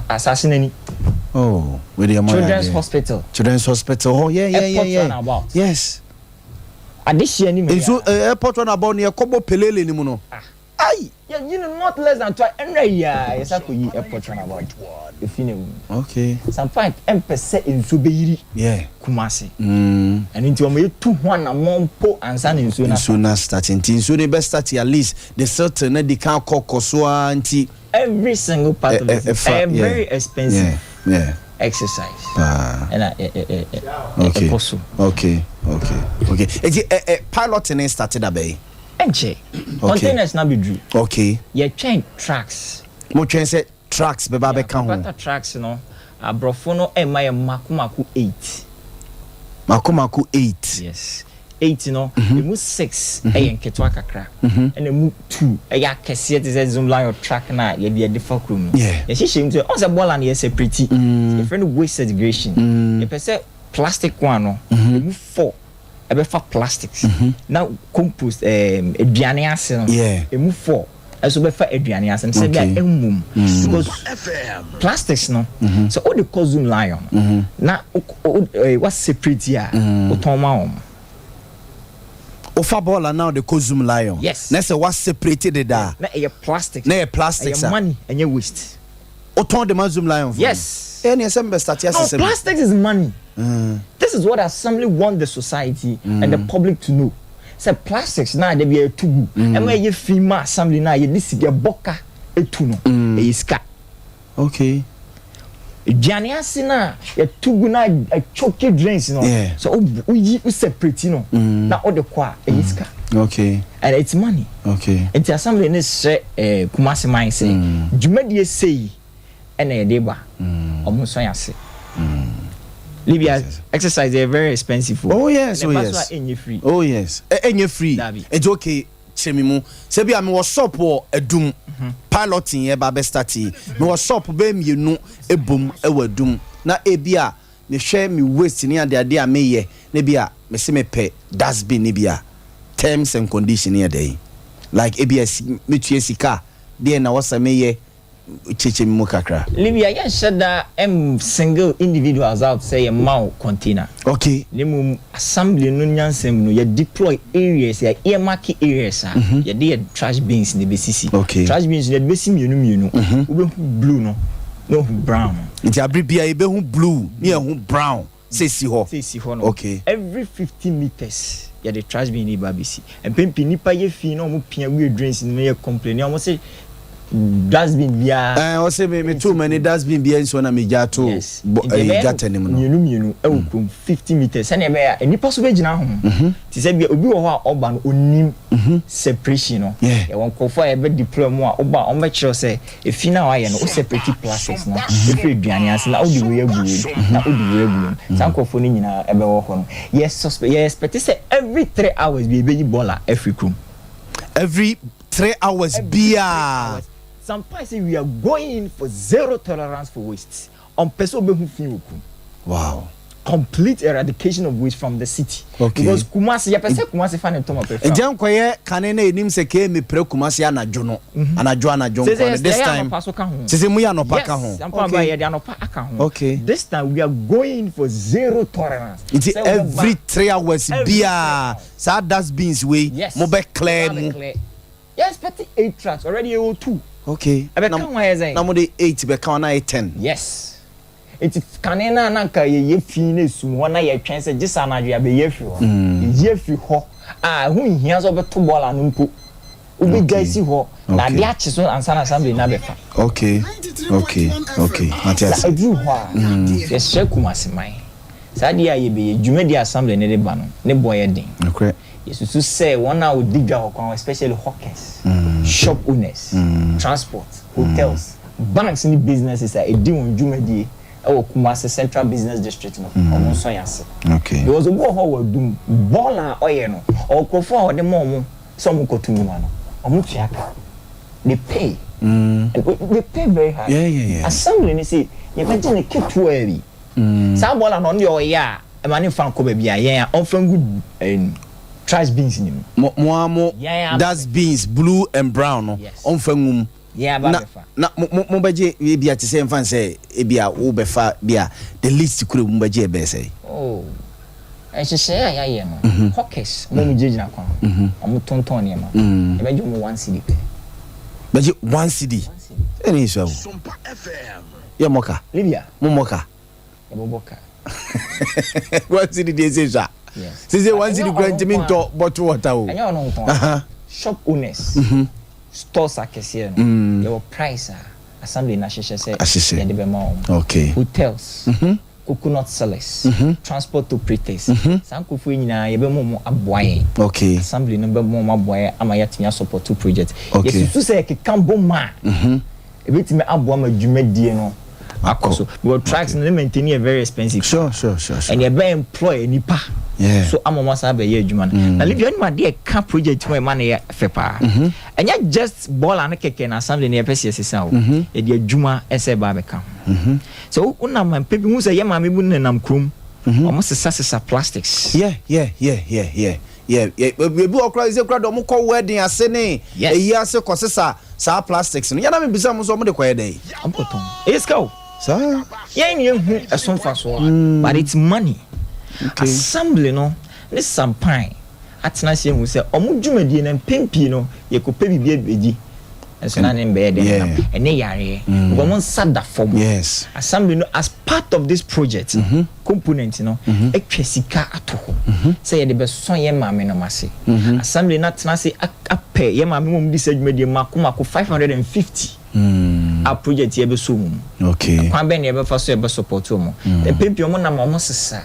assassinani oh where the children's hospital oh yeah yes addition ni me so airport run about near kobo pelele ni mu no ai you know not less than 2 every year yes I could airport run about if you know okay some point empese enso beyiri Kumasi and into o me 2 na mompo ansa na enso na starting so the best start at least the certain na the can kokoso anti every single part of it very expensive exercise and okay piloting started abey enche containers na be drew okay ye train tracks mo train say tracks be ba be kan ho tracks no abrofo no e ma ye makumaku 8 yes 8 no emu 6 e nketwa kakra and emu 2 e ya kese te zoom line track na ye de defa krom no ye hihye nti on se ball and ye separate ye friend waste segregation ye pese plastic one no emu 4 e be fa plastics now compost aduane ase no emu 4 eso be fa aduane ase se bia emum because plastics no so all the zoom line na what separate ya otonma Ofa ball now the Kozum Lion. Yes. Nese was separated da. Na a plastic. Na a plastic. A money and your waste. Oton the Mazum Lion. Yes. Any assembly start yes. No, plastic is money. This is what assembly want the society and the public to know. Say plastics now they be a too. And where you FEMA assembly now you this is your boka a tuno. A ska. Okay. Jani asina ya tugu na a choke drains, you know. Yeah. So we separate, you know. Na all the kwa iska. Okay. And it's money. Okay. It's assembly in this Kumasi mine say. Jumedi say and a deba. Almost so yase. Libya exercise they are very expensive. Oh yes, oh yes. Free. Oh yes. Enye free. It's okay. Chemimu. Sebi am was shop or edum piloting e ba be starting. Me was shop be me no ebum e wadum. Na ebia me hwe me waste ni ade ade a me ye. Na bia me se me pe dustbin ni bia. Terms and conditions here dey. Like ebia me tue sika. Dey na wasa me ye chechemimu kakra. Libya yan shada single individuals out say a mount container. Okay. Nemu assembly no nyansem no you deploy areas ya earmark areas ya dey trash bins in the BCC. Okay. Trash bins in the BCC mienu ube blue no brown. Nti abribia ebe hu blue me hu brown say si ho. No. Okay. Every 50 meters ya the trash bin in BCC. And pempi nipa ye fi no mo pia we drains in me complain. Almost say dustbin bia o say me too many dustbin bia nso na me jato gata nim no mienu e wokum 50 meters and e be ya nipa so be gina ho ti say bia obi wo ho a oba no onim separation no e won kofo e be deploy mu a oba on be kire say e fi na wa ye no o separate plastics no e fi aduane ase na odi we agu na odi we agu san kofo ni nyina e be wo ho no yes expect say every 3 hours be baller every room every 3 hours beer. SOMPA say we are going for zero tolerance for waste. On person be hu. Wow. Complete eradication of waste from the city. Okay. Because Kumasi ya pese Kumasi fan ntoma prefer. Ejan koye kanene enim se ke me pre Kumasi anajo no. Anajo this time. Sese mu ya no pa ka ho. SOMPA ba ya de anopa aka ho. Okay. This time we are going for zero tolerance. It's every 3 hours beer. Sa dustbins we mo be clear mu. Yes, 8 tracks already 2. Okay. Na mo de 8 be count na 10. Yes. It's kanena na ka ye fi na sum ho na ye twen se gisa na dua be ye fi ho. Ye fi ho. Hu hia so be to ball anu mpo. Ubi gaisi ho. Na dia chi so ansa na assembly na be fa. Okay. Matias. Na adu ho. Yes, Kumasi mai. Sa dia ye be dwuma di assembly ne de ba no. Ne boy den. Okay. Yes, to say one now dig down, especially hawkers, shop owners, transport, hotels, banks in the businesses are a deal on Jumedi or Kumasi Central Business District. Okay. There was a war who would do baller oil or Kofa or the mom, some go to Mumano or Muchiaka. They pay. They pay very high. Yeah. Assembly, they say, you imagine a kid too heavy. Some baller on your yeah, a man in Franco, yeah, often good. Trash beans in him. Mo that's beans blue and brown no. On fangum. Yeah, ba na mo beje we bia te say fan say e bia wo be fa bia the least kure mo beje be say. Oh. E se ya ye no. Hawkers mo jejina kwa. Am tonton ne ma. E beje mo 1 cedi pe. Beje 1 cedi. Eni so. SOMPA FM. Ya moka. Libya. Mo moka. E boboka. 1 cedi dey say ja. Yes. Say 1 cedi grant me to bottle water o. Anya no nko. Shop owners. Stores akese no. Your price assembly na sheshe say de be ma. Okay. Hotels. Coconut sellers. Transport operators. Sankofu nyina ye be mo aboaye. Okay. Assembly no be mo aboaye ama yatnya support to project. Okay. Yes, to say ke kambo ma. E betime aboa ma dwumadie no. Akoso. Because tracks and maintaining are very expensive. Sure. And you be employ nipa. Yeah. So I'm almost have a year juman. Now if you any dey can project where man here fepa. And you just ball and keke na assembly near PCS o. E dey juma ese ba be kan. So una man pepi hu say yema me bu nenam krom. Almost sasa plastics. Yeah. We be okra is okra do mo call wedding ase ne. E yi ase kosesa sa plastics no. Ya na me bisa mo so mo de koye dey. Ampoton. Let's go. Sir. Yeah, you a SOMPA so, but it's money. Okay. Assembly no, this SOMPA. atena se hu se omo dwumadie na pempi no ye ko pe bibia beji enso na ne mbe de na ene yare go mo sada form yes assembly no as part of this project component no etwa sika atoho say ye de be so ye maame no mase assembly na tena se apɛ ye maame mo di sadwumadie mako 550 a project ye be so mu okay kwan be ne ye be fa so ye be support mo e pempi mo na mo sesa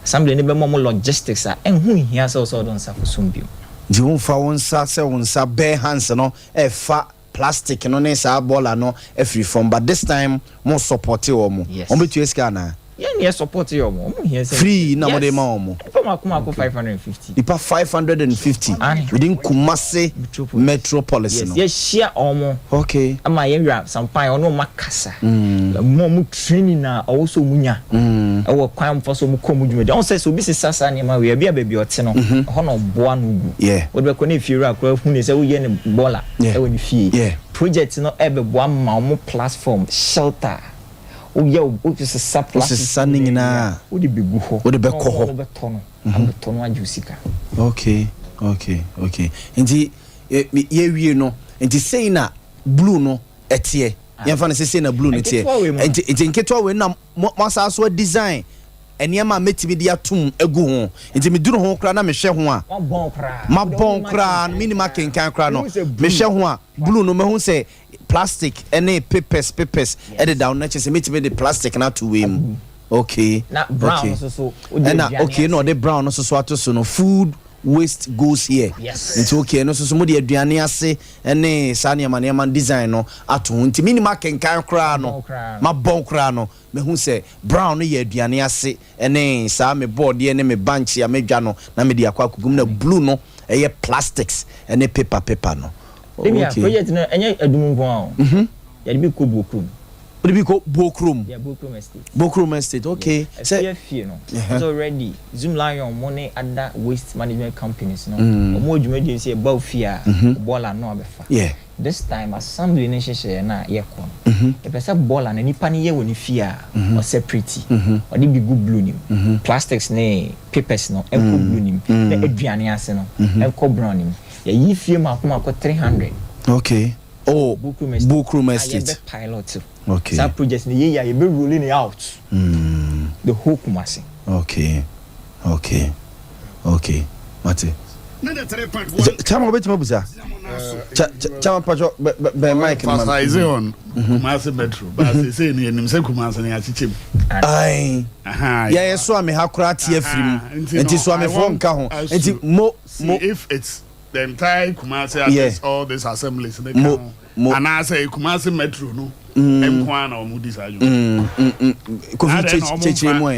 assembly ne be mo logistics a enhu hia se so don sa fosumbio di wonfa wonsa se wonsa bare hands no e fa plastic no ne sa bola no e free from but this time mo support wo mo o betu eska na yeah support yo mo here say free na mo de ma mo for makuma 550 ipa 550 within Kumasi metropolis no yes share omo okay ama ye wi sampan ono makasa mo training na also munya e wo kwan for so mo komu dwumade on say so bi sisa ne ma we bia baby ote no ho no boa no gu wo be ko na fie ra akra hu ne say wo ye ne bola e wo ne fie project no e be boa ma mo platform shelter o just supply sunning na o de begu ho o de be ko ho abetono ajusika okay nti ye wie no nti sei na blue no etie ye fa na sei na blue no etie nti nketwa we na masa so design eniema metimi dia tum egu ho nti me duru ho kra na me hwe ho a mabon kra minima kenkan kra no me hwe ho a blue no me hu say plastic any papers edit down na chese metimi the plastic na to we okay na brown so na okay no the brown so ato so no food waste goes here nti okay no so mo de aduane ase ene sane man design no ato nti minima kenkan kra no mabon kra no me hu say brown no ye aduane ase ene sa me board ye ne me bench ya medwa no na me de akwa kugum na blue no eye plastics ene paper no okay project no enye adum nko ya de bi ko bokum What do we call Bokrum? Yeah, Bokrum Estate. Bokrum Estate, okay. Say, no. It's already Zoom Lion money other waste management companies, no. More you say about fear, bola no abefa. Yeah. This time assembly nation share na yekon. If I say bola na nipa ni ye woni fear or separate. Or the be good blue nim. Plastics ne papers no enko blue nim. Na aduane ase no enko brown nim. Ya yi fie makoma ko 300. Okay. Oh, Bokrum Estate. Pilot. Okay. That project ni ye be rolling it out. The whole Kumasi. Okay. Mate. Chama beti mabuza. Chama pajo be mic man. Fast on. Kumasi metro. But say ni enim se Kumasi ni achichim. Ai. Yeah, so am hakura tie free. Enti so am fo nka ho. Enti mo if it's the entire Kumasi has all these assemblies they come. And I say Kumasi metro no. M1 or Moody Sajo.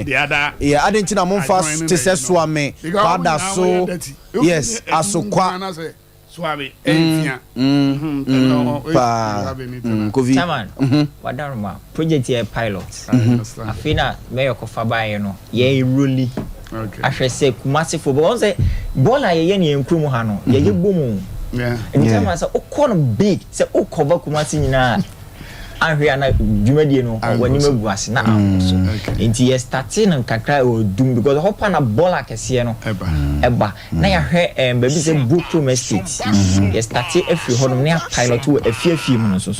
The other, yeah, I didn't know I'm fast to say Swami. Father, so yes, Asokwa. Swami, Chairman, Wadaruma, project here pilot. I feel that Mayor Kofaba, you know, ye really. Okay. I should say Kumasi for because Bola ye and Kumuhano, ye boom. Yeah. And Chairman said, oh, quite big, say, oh, cover Kumasi na. Ahwe na dwumadi no wani maguase na so enti ye starting nkakra o dum because hopa na bola kese no eba na ya hwe baby say Bokrum Estate ye starting every hodom na pilot wo afie mu no so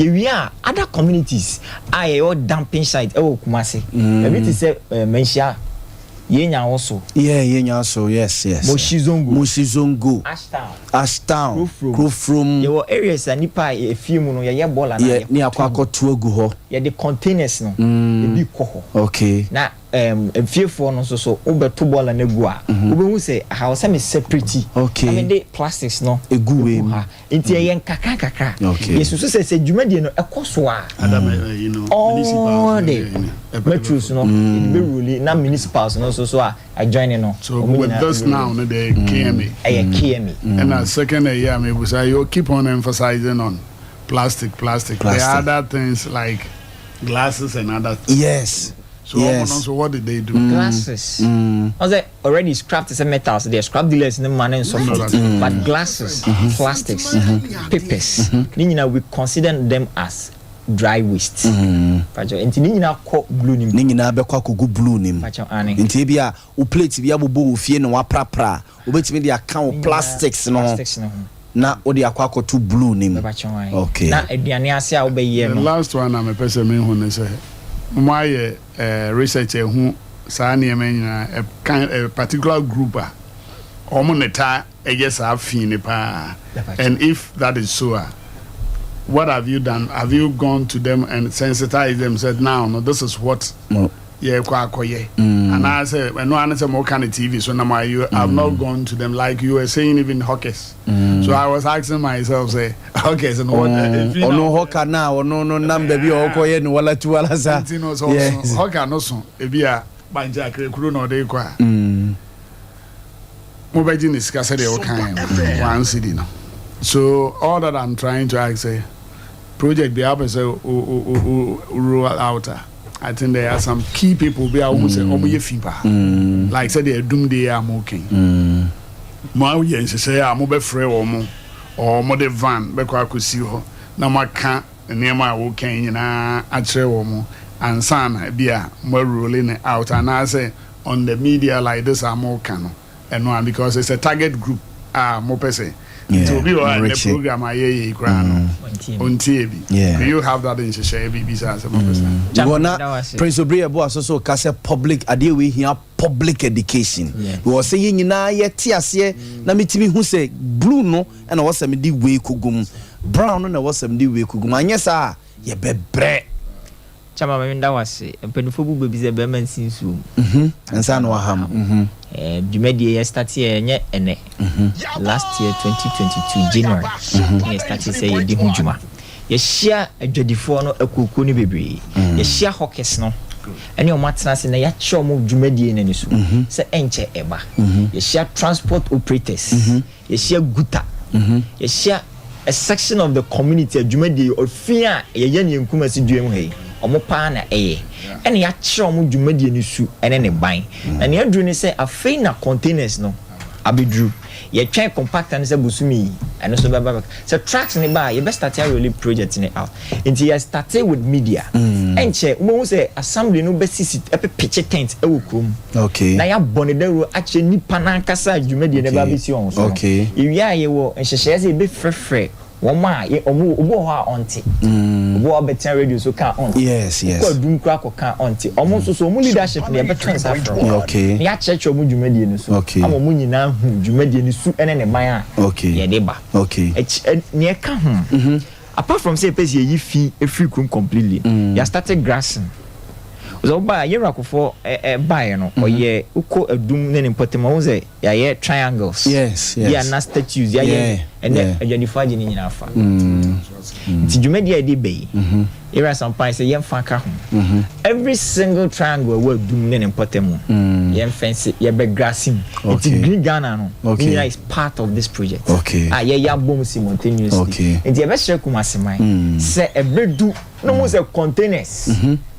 ye wi a other communities a ye o dumping site e wo Kumasi baby ti say mentia yenya also yenya so yes Moshizongo Ashtown Krofrom ye wo areas anipa e fie mu no ye bola na ni akwakoto agu ho ye the containers no e bi ko ho okay na fiefo no so obeto bola na gu a obehu say how say me separate okay I mean the plastics no egu we enti ye nkaka okay yesu say dwumadie no ekoso a you know municipal metros no it be really na municipals no so I join no so with this now no the KMA and a second year me was you keep on emphasizing on plastic there are other things like glasses and other things. Yes. So what did they do? Glasses. Was it already scrapped as a metals? They scrap dealers in the man and so forth. But glasses, plastics, papers, we consider them as dry waste pacho enti ni nyina kɔ blue nim ni nyina be kwa kogu blue nim pacho ane enti bia o plate bia bobo ofie no waprapra obetimi de account plastics no na o de akwa to blue nim okay na aduane ase a obeye no the last one na me pese me hu ne say mo aye research hu saa ne nyina a particular group omo neta yes have fini pa and if that is so what have you done? Have you gone to them and sensitized them? Said now, no, this is what yeah, and I said, when no one said more kind of TV, so now you have not gone to them like you were saying, even hawkers. So I was asking myself, say, hawkers and what? Oh no, hawker now, or no, number be okoye no wala tu wala sa. Yes, hawker no so. Ebia banja kuru no de kwa. Mobile is scarcely all kind one city now. So all that I'm trying to ask say. Project be up as a rural outer. I think there are some key people be almost say like say they doom they are smoking. Now yes say I'm be free or more van be kwa kusi ho na maka nneema wo kan nyina a kire wo mo ansana bia mo rolling out and I say on the media like this am kan no because it's a target group mo person. To be on the program, I hear on TV. You have that in share besides Prince Obria Boa so case public idea we here public education. We was saying na ye tiase na metimi hu say blue no and was some di we kugum brown no was some di we kugum anyesa ye bebre chama menda wase empedufo bu bebi ze be man sinsu ensa no aham Jumedi ye start here nye ene last year 2022 January ye start say ye di hujuma ye share adwadifo no akuku ni bebre ye share hawkers no ene o matena se na ya che mo jumedi ne so se enche eba ye share transport operators ye share guta ye share a section of the community jumedi ofia ye ye nkuma si duem he omo pa na eye ene ya kire omo dwumadie ni su ene ne ban na ne adru ni say afei na containers no abedru ye twa compactor ne say busumi ene so baba so tracks ne ba ye be start really project ne out until you started with media enche mo say assembly no be sisi pitch tent e wo krom okay na ya bonedero ache nipa na nkasa dwumadie ne ba be si on so okay ewia ye wo enhyehyɛ say be frefre Woma ye obo ha onti obo better radio so can onti yes ko dum kra ko can onti omo so omo leadership ne be transfer okay ya church omo dwumadie ni so amo mo nyina hu dwumadie ni su ene ne ban a okay ye de ba okay ne ka hu apart from say person ye fi free room completely ya started grassing so ba ye rakofo buy no oye uko adum ne important mo say ya ye triangles yes ya na statues ya ye ene adwanifa gye ni nyina fa ti dwumadi ade be era SOMPA say ye mfa ka ho every single triangle we adum ne important mo ye fence ye be grassing it's green Ghana no is part of this project ye ya bom simultaneously and ye be share kumaseman say ebedu no mo say containers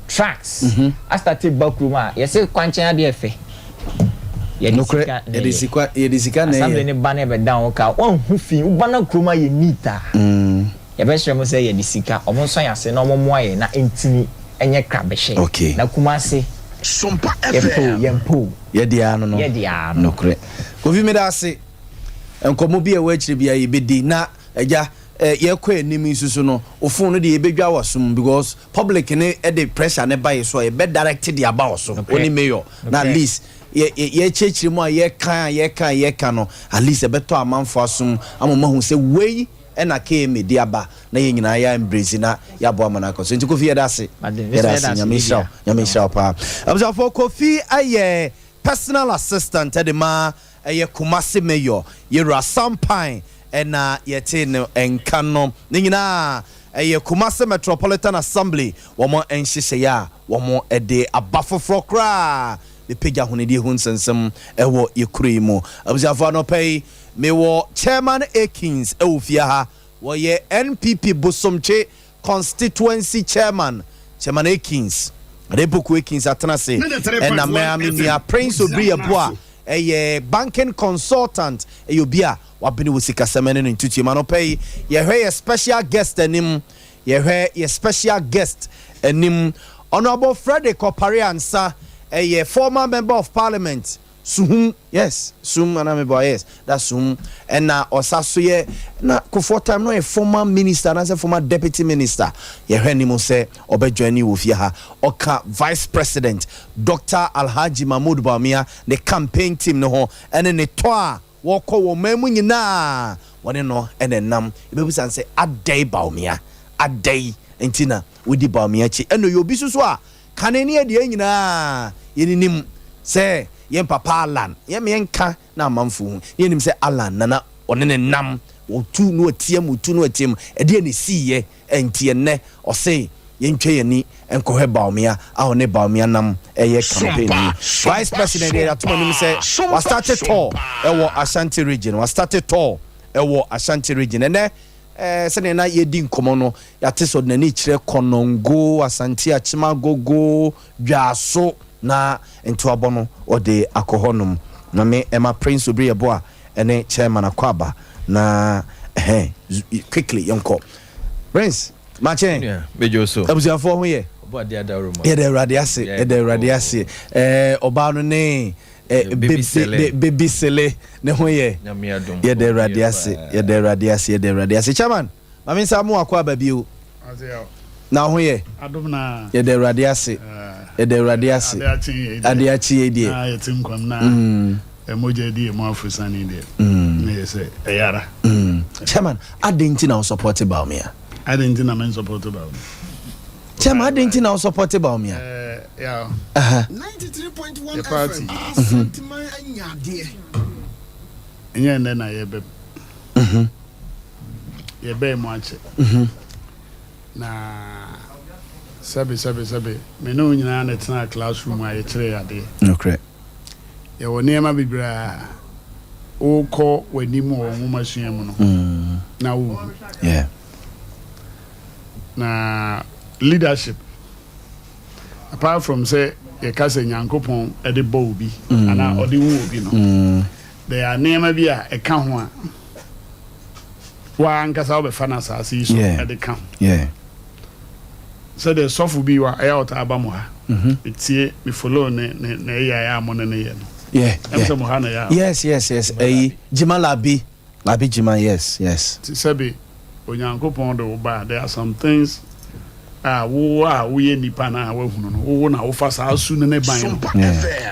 tracks I started backroom you say kwanchen ade efe ye disika na something ne ban e down ka won hu fi ubana kroma ye nita ye be sure mo say ye disika omo so ya se na omo mo aye na entini enye krabehye na kumase SOMPA FM yempo ye dia no no kre ko vi me da se enkomo bi e wa chire bia ye bedi na eja ye kwa enim isusu no ofun no de ye bedwa wasum because public ne e de pressure ne buy so ye be directed the about so oni mayor na at least ye chechiri mu a ye kan no at least e beto amanfo asum amoma hu se wei e na ke media ba na ye nyina ya embrace na ya Boamah na ko so nti Kofi yedase nyamisha pa abza for Kofi aye personal assistant de ma ye Kumasi mayor ye SOMPA ena yete no enkano nyina eye Kumasi Metropolitan Assembly womo enhyehye ya womo ede abafofro kra the page ahunedi hu nsensem ewo yekuri mu abuzafo no pay mewo chairman Akins ewufia ha wo ye NPP Bosomche constituency chairman Akins Rebuku Akins atanase ena me amia Prince Obria Boa eye banking consultant eyobia wabini wusika semene no ntutu ma no pay ye hwe special guest anim ye special guest enim Honorable Frederick Opariansa, a former member of parliament. Sum, yes, Sum, and I'm a yes, that's Sum, and now Osasuye, na for time no a former minister, and as a former deputy minister, ye henimo say, Obejoini Wufia, Oka Vice President, Dr. Alhaji Mahmoud Boamah, the campaign team no, and then the toa, walk over Memunina, one no, and then nam, you say, a day Boamah, a day, and Tina, with the Boamah, and you be so, can any of the Yena, in say. Yen papa Alan, yen me enka na manfu. Yen him say Alan nana onene nam otu no atiem e de ne siye entie ne o say yen twa yani enkohe Boamah a one Boamah nam eye campaign. Vice President there to him say was started tour e wo Ashanti region, was started tour e wo Ashanti region ene sene na ye di nkomo no ya teso na ni kire Konongo, Asante Achimagogo, Dwaso na into abono or de akohonum na me Emma Prince Obriye boa ene chairman akwaba na quickly yonko Prince Machen yeah bejo so abusia fo ho ye oba de adaro mo ye de radiase oba no ne baby sele ne ho ye ye de radiase chairman mami samu akwaba biu na ho ye adumna ye de radiase ade achi die ah yetim kwam na emoje die mo afusani die me say eyara chairman adenti na support Boamah adenti na men support Boamah chairman adenti na support Boamah yeah 93.1 FM sentiment anyade enye nne na yebe yebe mo ache na sabe me no nyina na tena classroom a yekire ade okay ye woni ma bibra o ko wanimu o nwoma suamu no na wo yeah na leadership apart from say ye ka say nyankopon e de bo obi ana o de wo obi no there are nema bi a e ka ho a wa nkasa obefa na asase so e de ka yeah so the sofu bi wa ayo ta abamu ha etie me follow ne ya mo ne ye no yeah mo ha na ya yes Jima labi Jima yes sabi onyankopon de oba there are some things wo ye nipa na wa hunu no wo na wo fa sa asu ne ban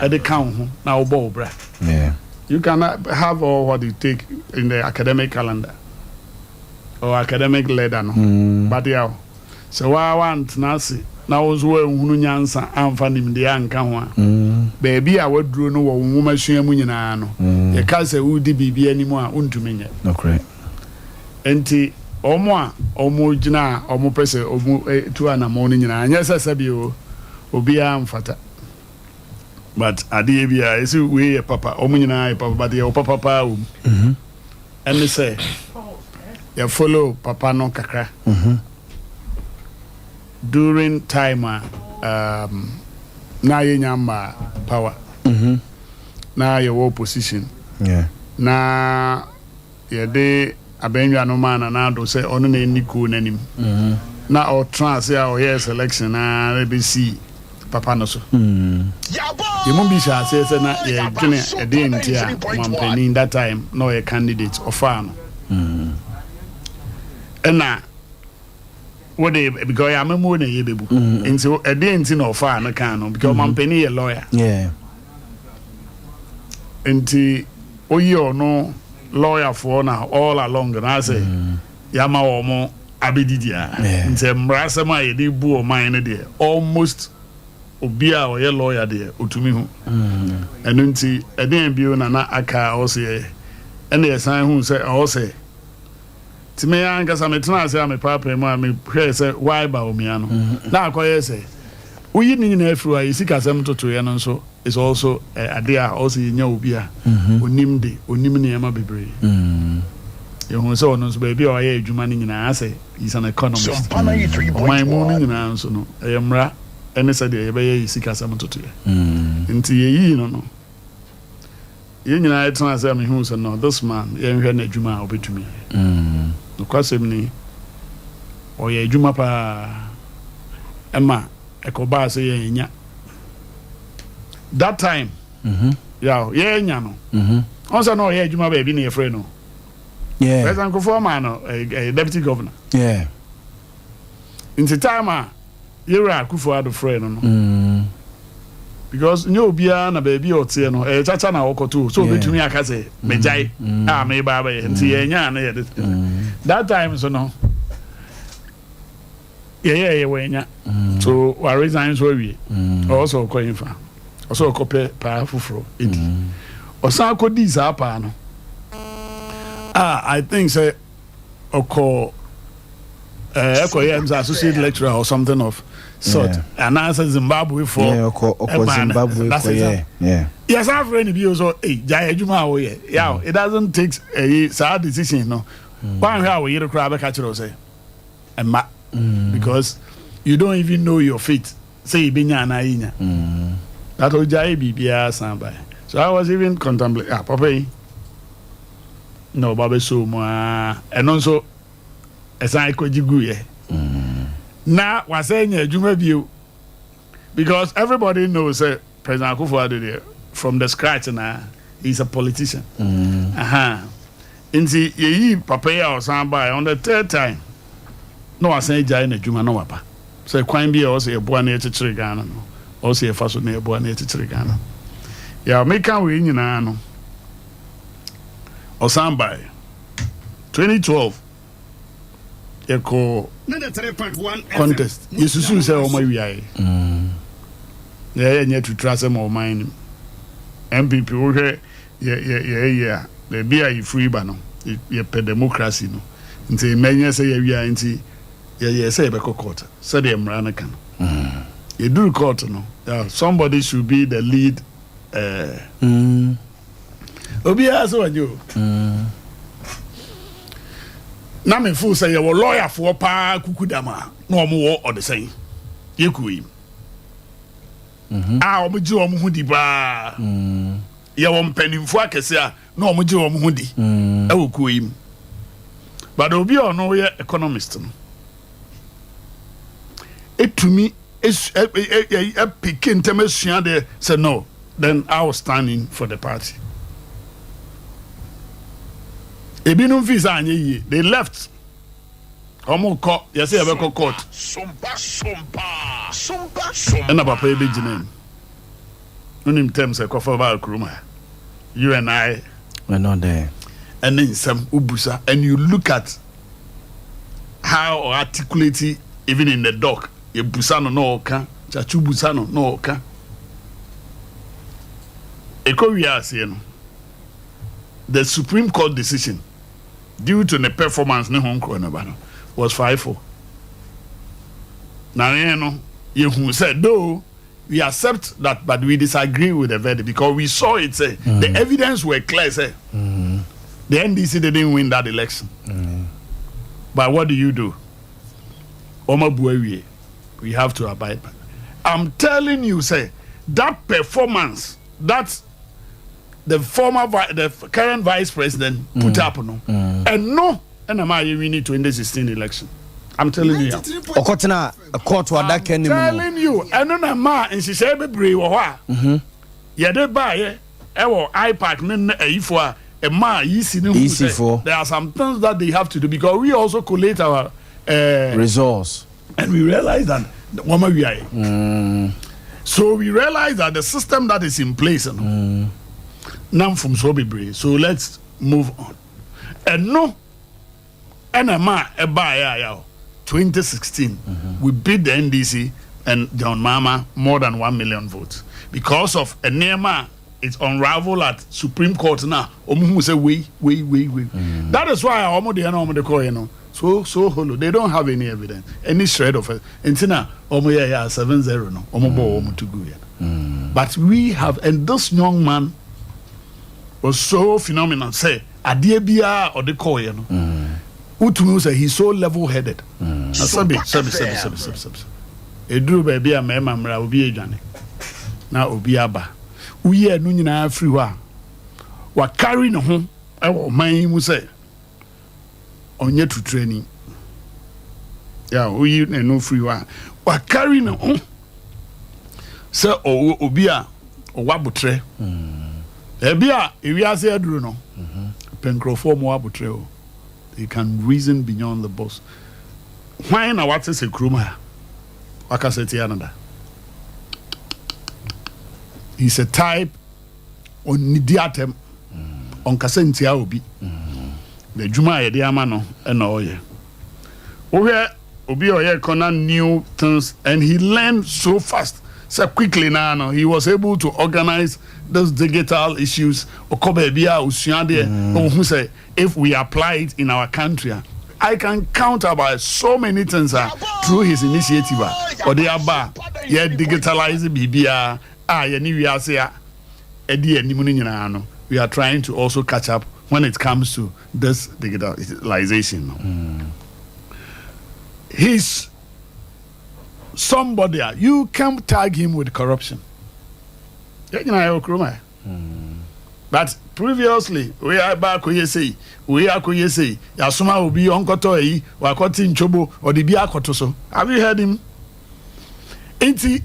e de kan ho na wo bo bra yeah you cannot have all what you take in the academic calendar or academic leader no but yeah so wa want nasi na wo zo ehunu nyansa amfa nimde anka ho a baby a waduro no wo nwoma suamu nyina no ye ka se udi bibia nimu a untumenye no correct enti omo gina omo pese omo tu anamo nyina anya sasa bi obi amfata but ade bia esi we papa omo nyina papa but ye papa and say you follow papa no kakra during time na ye nyamba power na ye wo position na ye de abenwa no man na do say ono na eniko nanim na o trans ya o yes election na BBC papa no so ye mo bi sha say na ye dwene e de ntia mampani that time no ye candidate of no na what they because I'm more than yebebu into a day into no far no can because mampani a lawyer enti oyi no lawyer for now all along and I say yama omo abedidia nti mrasa ma ye di bu o man there almost obia o ye lawyer there otumi hu enu nti eden bio na aka o say ene ye san hu say o say time anga sa metena say me papa ma me hwe say why Boamah no na akoye say uyi ni na afru a isika sam toto ye no nso is also ade a also nya obi a onim ne yama bebre ye hu say ono nso ba bi o ye adwuma ni nyina say is an economist my morning nyina nso no e mra ene say de ye be ye isika sam toto ye nti ye yi no ye nyina etena say me hu say no this man ye hwe na adwuma a obetumi no kwasem ni or ye juma pa Emma ekoba say yenya that time yeah yenya no also no ye juma ba bi na ye frɛ no President Kofoma no a deputy governor in the time Yera Kufuado frɛ no because no bia na baby otie no chacha na wokoto so betumi aka say mejai me baba ye nti yenya na ye that time so no ye wenya so wa resign so wie also ko fa also ko pa fufuro edi osan ko di za pa no I think say oko associate lecturer or something of sort and answer Zimbabwe for Zimbabwe for yes I've read the so jaya juma it doesn't take a sad decision no one how we hear crowd catch say because you don't even know your fate say binya na inya that o jaya bibia samba so I was even contemplating papa no baba so mo and also esan ekojigu ye na wasenya adwuma bio because everybody knows President Akufo-Addo from the scratch na he's a politician inti yeyi papa ya osamba on the third time no wasan jai na adwuma no wapa so kwan bia o se eboa na echichiri Ghana no o se efaso na eboa na echichiri Ghana ya meka we nyina no osamba 2012 eko contest yesusu say o ma wiaye yeah to trust them o mine MPP wo hwe yeah the bia you free ba no ye pe democracy no nti menye say ya wiaye nti ye say be court say the mrana kan you do court no somebody should be the lead obi aso wanyo na me fu say your lawyer for pa kukudama na omo wo odesan yekuyi omo ji omo hudi ba ye wo mpanimfu akese a na omo ji omo hudi e wo kuyi but obi ono ye economist no etumi e pikin temesua de say no then I was standing for the party. Ebinum visa anye they left. Omo ko yes e be ko court. Sompa. And papa be ginem. Unim terms e ko for ba kruma. You and I were not there. And then some ubusa and you look at how articulate even in the dock. E busano no oka, chachu busano no oka. The Supreme Court decision due to the performance was 5-4. Now you said though we accept that but we disagree with the verdict because we saw it say the evidence were clear say the NDC didn't win that election. But what do? We have to abide by. I'm telling you say that performance that's the current vice president put up and no and we need to win the 2016 election. I'm telling you. Okotena a court wa that can telling you and no ma and she say be brave wa ye dey buy e wo iPad ne ayifo a ma easy for there are some things that they have to do because we also collate our resource and we realize that so we realize that the system that is in place now from so be so let's move on and no NMA eba 2016 we beat the NDC and John Mama more than 1 million votes because of a NEMA it's unraveled at Supreme Court now omu say we that is why omo call so hollow they don't have any evidence any shred of it entina omo 7-0 no omo bo omo to go but we have and this young man was so phenomenal say adie bia or the call utumi say he's so level-headed sabi eduru ba bia mema mra obi edwane na obi aba uye anu nyina free wa carry no ho e wo man mu say onye to training Yeah, we no free one. Wa carry no. So obia o wabutre. Ebia ewi ase aduru no. Penkrofo mo wabutre o. They can reason beyond the boss. Why na what is a kruma? Wakaseti another. He's a type on nidiatem on kasentia obi. The Juma ye diamano and oye. Obi oye kona new things and he learned so fast. So quickly now he was able to organize those digital issues. If we apply it in our country, I can count about so many things through his initiative. Or they are digitalizing BBR. We are trying to also catch up when it comes to this digitalization. He's somebody, you can tag him with corruption. But previously, we are back where you say, Yasuma will be Onkotoi, Wakotin Chobo, or the Biakotoso. Have you heard him? Ain't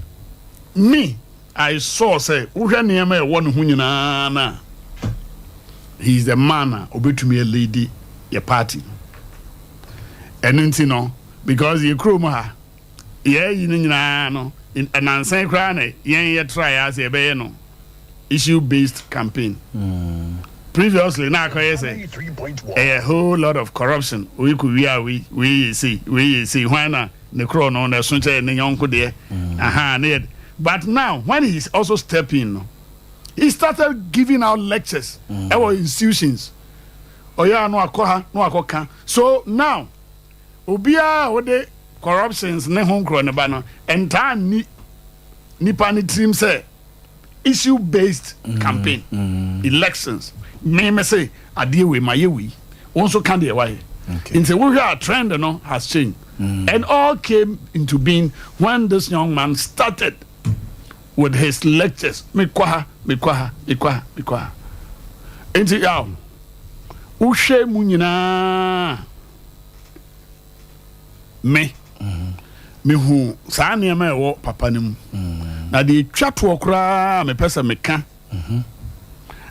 me? I saw say, Uhaniyame one hunina. He's the man who to me a lady, your party. And you know, because you crew ma, yeah, you know, in an answer crane, yeah, try as a bayano. Issue-based campaign. Previously, now I say a whole lot of corruption. We see why not the crown on the sunshine and the young there. But now, when he's also stepping, he started giving out lectures our institutions. Oh yeah, no akoha. So now, obia what the corruptions ne hon kro ne ba no enta nipa ni team say issue-based campaign, elections. Me say adie we my we. Also can dey why. In the way our trend has changed, and all came into being when this young man started with his lectures. Mikwaha. Enti yaw. Ushe munyina. Me hu saa nneɛma ɛwɔ papa ne mu na de twa to okra me pesa meka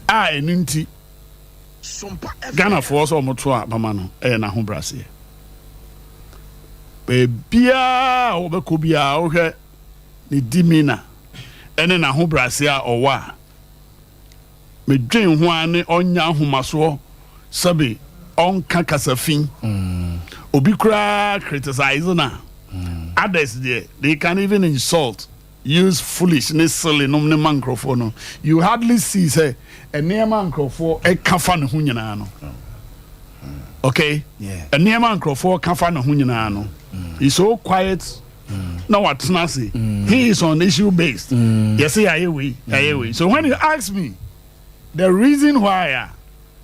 a ɛnu nti Ghana for so omoto a mama no ɛyɛ na ho brase bebia obɛkɔ bia wohwɛ ne dimina ɛne na ho brase a ɔwɔ a medwen ho ane ɔnya ahomaso sabe ɔnka kasafin obi kura criticize na others there they can even insult, use foolishness, silly no microphone. You hardly see say a near microphone a kafan hunyano. Okay, yeah, a near microphone kafan hunyano. He's so quiet. No, what's nasty? He is on issue based. Yes, I we. So when you ask me the reason why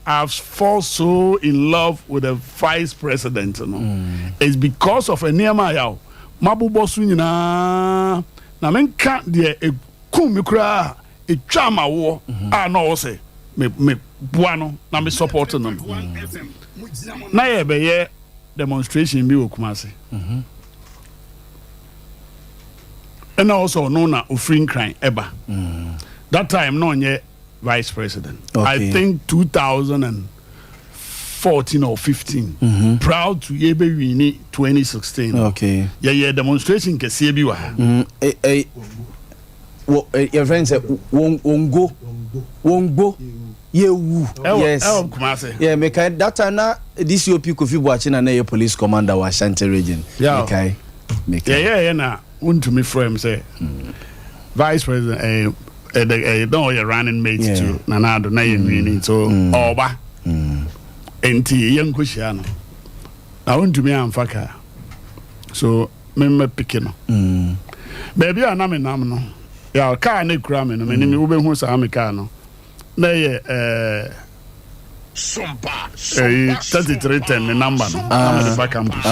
I've fallen so in love with the vice president, is because of a Nehemiah. Mabu bosu nyina na menka de ekum mikura etwa wo no say me bua no na me support no na ye be ye demonstration bi okumase and also no na ofrin kran eba that time no nye vice president. I think 2014 or 15. Proud to yebe wini 2016. Okay. Yeah, demonstration ke bi wa. Your friend said wongo yewu. Yes. Yeah, mekai that time na DCOP Kofi Boachina na police commander wa Ashanti region. Mekai. Yeah na untumi frame say vice president don't you running mate to Nanado na yini so oba enti yankushia no na untumi amfaka so me pick no baby anam no ya car na kura me no me ni ube hu sa me car no na ye SOMPA 3310 the number no I'm the back campus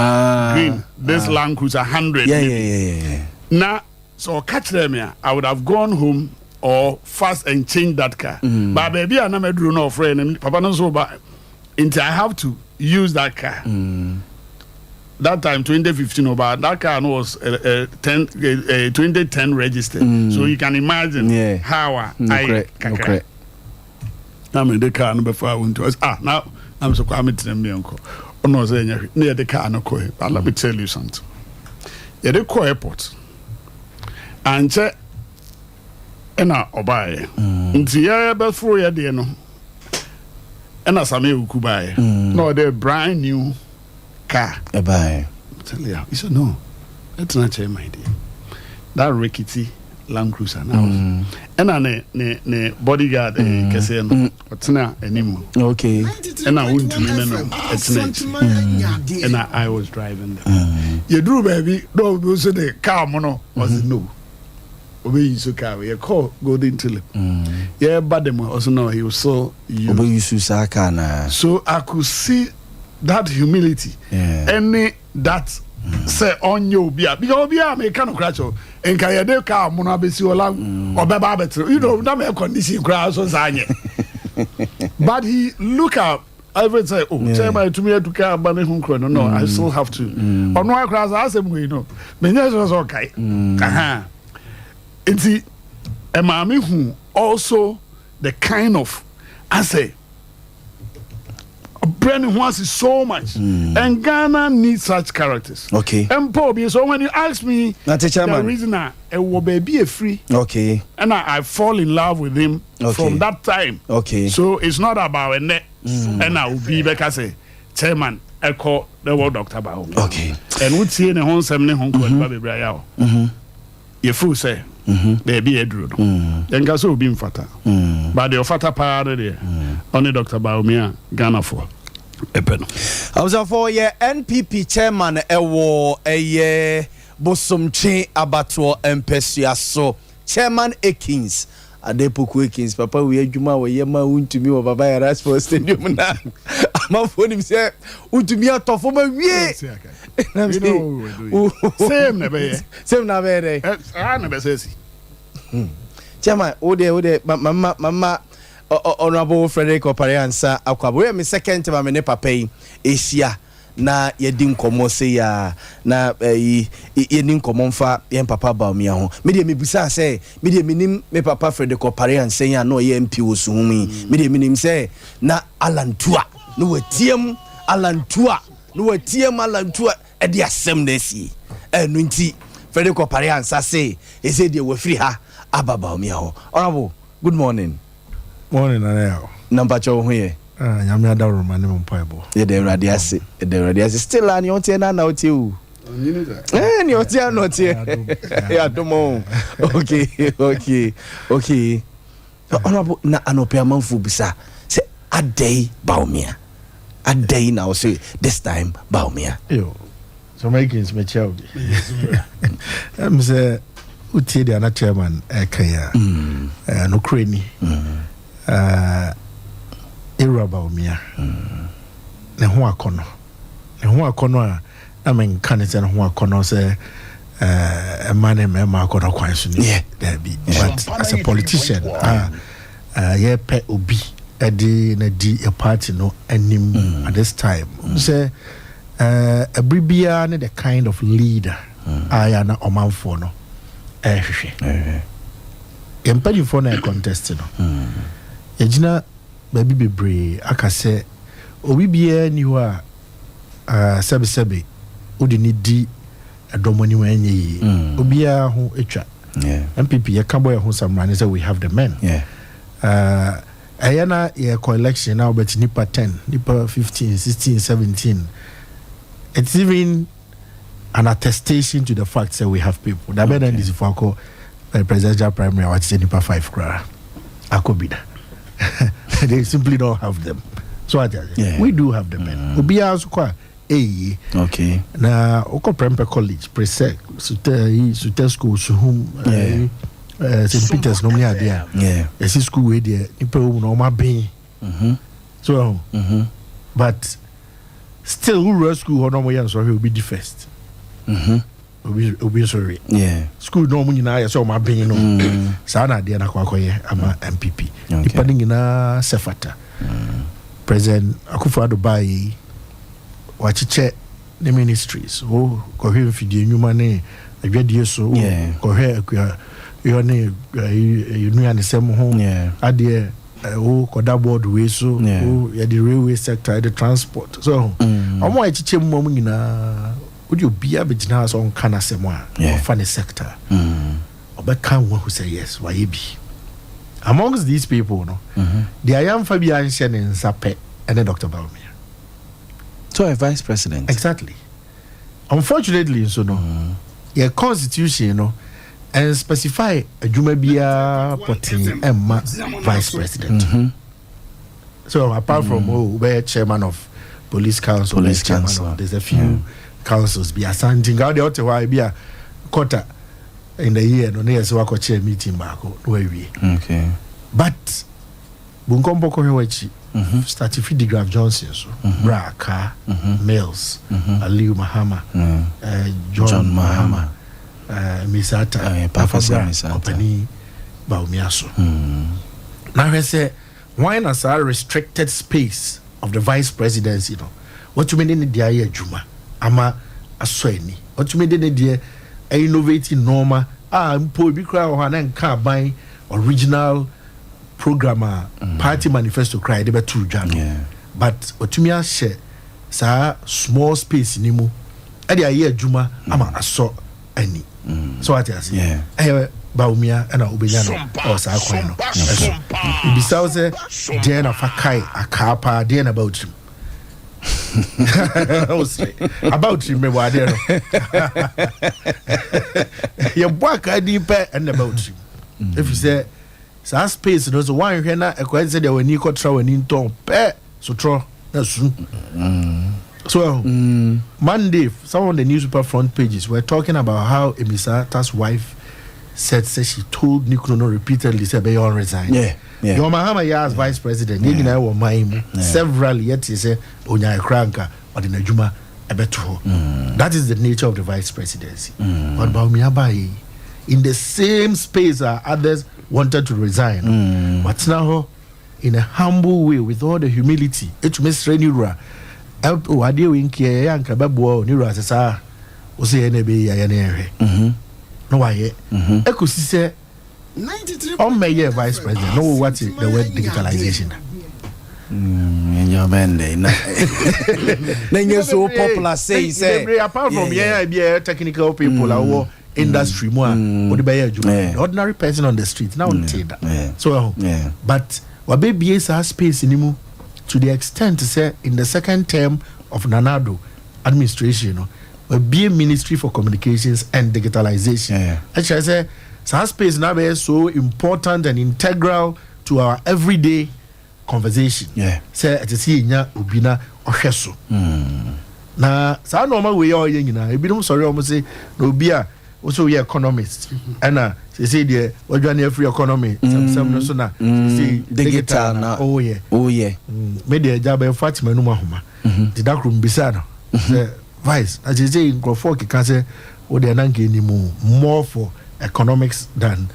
green this Land Cruiser 100 yeah na so catch them here I would have gone home or fast and change that car but baby anam edru no friend papa no so ba until I have to use that car that time 2015 about that car was 2010 registered. So you can imagine how I mean the car number 5 now I'm so coming to them uncle. Oh no, near the car no koi. But let me tell you something. Yeah, the koi airport. And check ena obaye. Nti ya be fro ya de no. Ena same ukubaye. No, the brand new car. Bye. Tell you. He said no. That's not change my idea. That rickety Land Cruiser now. Ena ne bodyguard kese no. Otena anymore. Okay. Ena won't me no. It's not. And I was driving them. You drew baby. No, you said the car mono was no. Obe use car. You call Golden Tulip. Yeah, but them also know he was so Obe use car na. So I could see that humility. Any that say on you be because be me kind of crash and can you car mono be see ola or baba better. You know that me condition crash so sanye. But he look up. I would say, oh, chairman to me to car banning home. No, I still have to. Or no, I cross ask him, you know. Menyas was okay. It's a mammy who also the kind of I say Brennan wants it so much, and Ghana needs such characters. Okay. And Bobby, so when you ask me, the reason I will be a free. Okay. And I fall in love with him from that time. Okay. So it's not about a net. And I will be back as a chairman. I call the world Dr. Bao. Okay. And we'd see in a home 7 Hong Kong, Baby Brian. Your fool say, there be a drew. Then Gasso being fatter. But the fatter part there, only Dr. Baumia, Ghana for. I was for NPP chairman ewo eye bosomche abatwo empesia so chairman Ekins Adepoku Ekins papa we adwuma we yema untumi wo baba ya Rasport Stadium na amafo nim se untumi atofo ma wie same na be na be say chairman ode mama Honorable Frederick Opariansa akwabo we me second time me ne papa yi esia na yedi nkomo se ya na yedi nkomo mfa ye papa Baumia ho me de me busa se me de minim me papa Frederick Opariansa ya no ye MP osuhumi me de minim se na alantua no watiem alantua e de asem na si enu nti Frederick Opariansa se e se de wafiri ha aba Baumia ho. Honorable, good morning. Morning, Anel. Number 2 here. Yamia Daruma, no Pibo. The radiasi still on your tea now, too. And your tea not here. Yeah, don't Okay. Honorable na anopia manfu bisa. Say a day Baumia. A day now, say this time Baumia. Yo. So making me child. I'm say uti the ana chairman Kaya. No cranny. Era Baumia. Ne ho akono a I mean can it and ho akono say a man and ma akono kwan so ni there be but as a politician yeah pe obi e na di a party no anim at this time say a bribia ne the kind of leader I na omanfo no hwehwe empany for na contest no Ejina baby bebre akase obi bia ni ho a sebe odi ni di adomani wanye yi obi a ho etwa MPP ya kabo ya ho samrani say we have the men ayana ya collection now but nipa 10 nipa 15 16 17 it's even an attestation to the fact that we have people that better this for call presidential primary what say nipa 5 kra akobida. They simply don't have them. So we do have the men. Obia so kwa okay. Na oko Prempe College, Presec, Sute School, Suhum, St. Peter's no near there. Yeah. Esi school we there. Nipa no ma ben. So but still who school ho no mo yan so will be the first. Obi sorry. Yeah. School no mu nyina ya so ma ben no. Sa na de na kwa koye ama MPP. Depending na sefata. President Akufo-Addo bai wachiche the ministries. Oh, go here if you new money. I get you so. Go here. You know, the same home. Adia. Koda board way so. The railway sector, the transport. So, I'm more teaching mom na. Would you be able to now on Kana Semwa or funny sector? But can one who say yes? Why be amongst these people? No, the I am Fabian Shannon Sape and then Dr. Boamah. So a vice president. Exactly. Unfortunately, so no, your constitution, you know, and specify a Jumabia Poti Emma vice president. So apart from where chairman of police council, there's a few councils be assigning out the other why be a quarter in the year no near so chair meeting back where we. Okay. But Bunkombo Kohewachi. Starting Fidigraph Johnson, so Braka, Mills, Aliu Mahama, John Mahama, Misata, Papa Opani Baumiaso. Now I say, why not a restricted space of the vice presidency? You know, what you mean in the idea, Juma? Ama Asweni. What you mean in the idea? Innovating norma. Poor Bikra and can't buy original programmer party manifesto cry they be two jam but otumia share sa small space ni mu e dey aye adwuma ama aso ani so what you say Boamah and obenya no o sa kwan no ibisa say dey na fa kai akapa dey na about him about him me wa dey no your boy ka di pe and about him if you say so space no so one here na ekwa say dey wani kotra wani nton pe so tro na su so Monday some of the newspaper front pages were talking about how Emisata's wife said she told Nikuno repeatedly say be on resign. Yaw Boamah as vice president you know wo man several yet say onya kranka or the najuma ebeto. That is the nature of the vice presidency. But Boamah by in the same space others wanted to resign, but now in a humble way with all the humility it makes Renura o ade we nkie ya nka bebo Nura sesa o se ene be ya ne ehwe no waye ekosi se 93 on my vice president no what the word digitalization na so popular say apart from be technical people are industry more what the ordinary person on the street now so but what baby is our space in to the extent to say in the second term of Nanado administration will be a ministry for communications and digitalization actually I say so our space now is so important and integral to our everyday conversation say it is here ubina ohweso na sa normal way all yina e bi no sorry almost say no bia also we economist and say the wadwane free economy some no so na say digital na oh yeah me the job e Fatima no mahoma the dark room bisa no vice as you say Crawford can say o the nanke ni more for economics than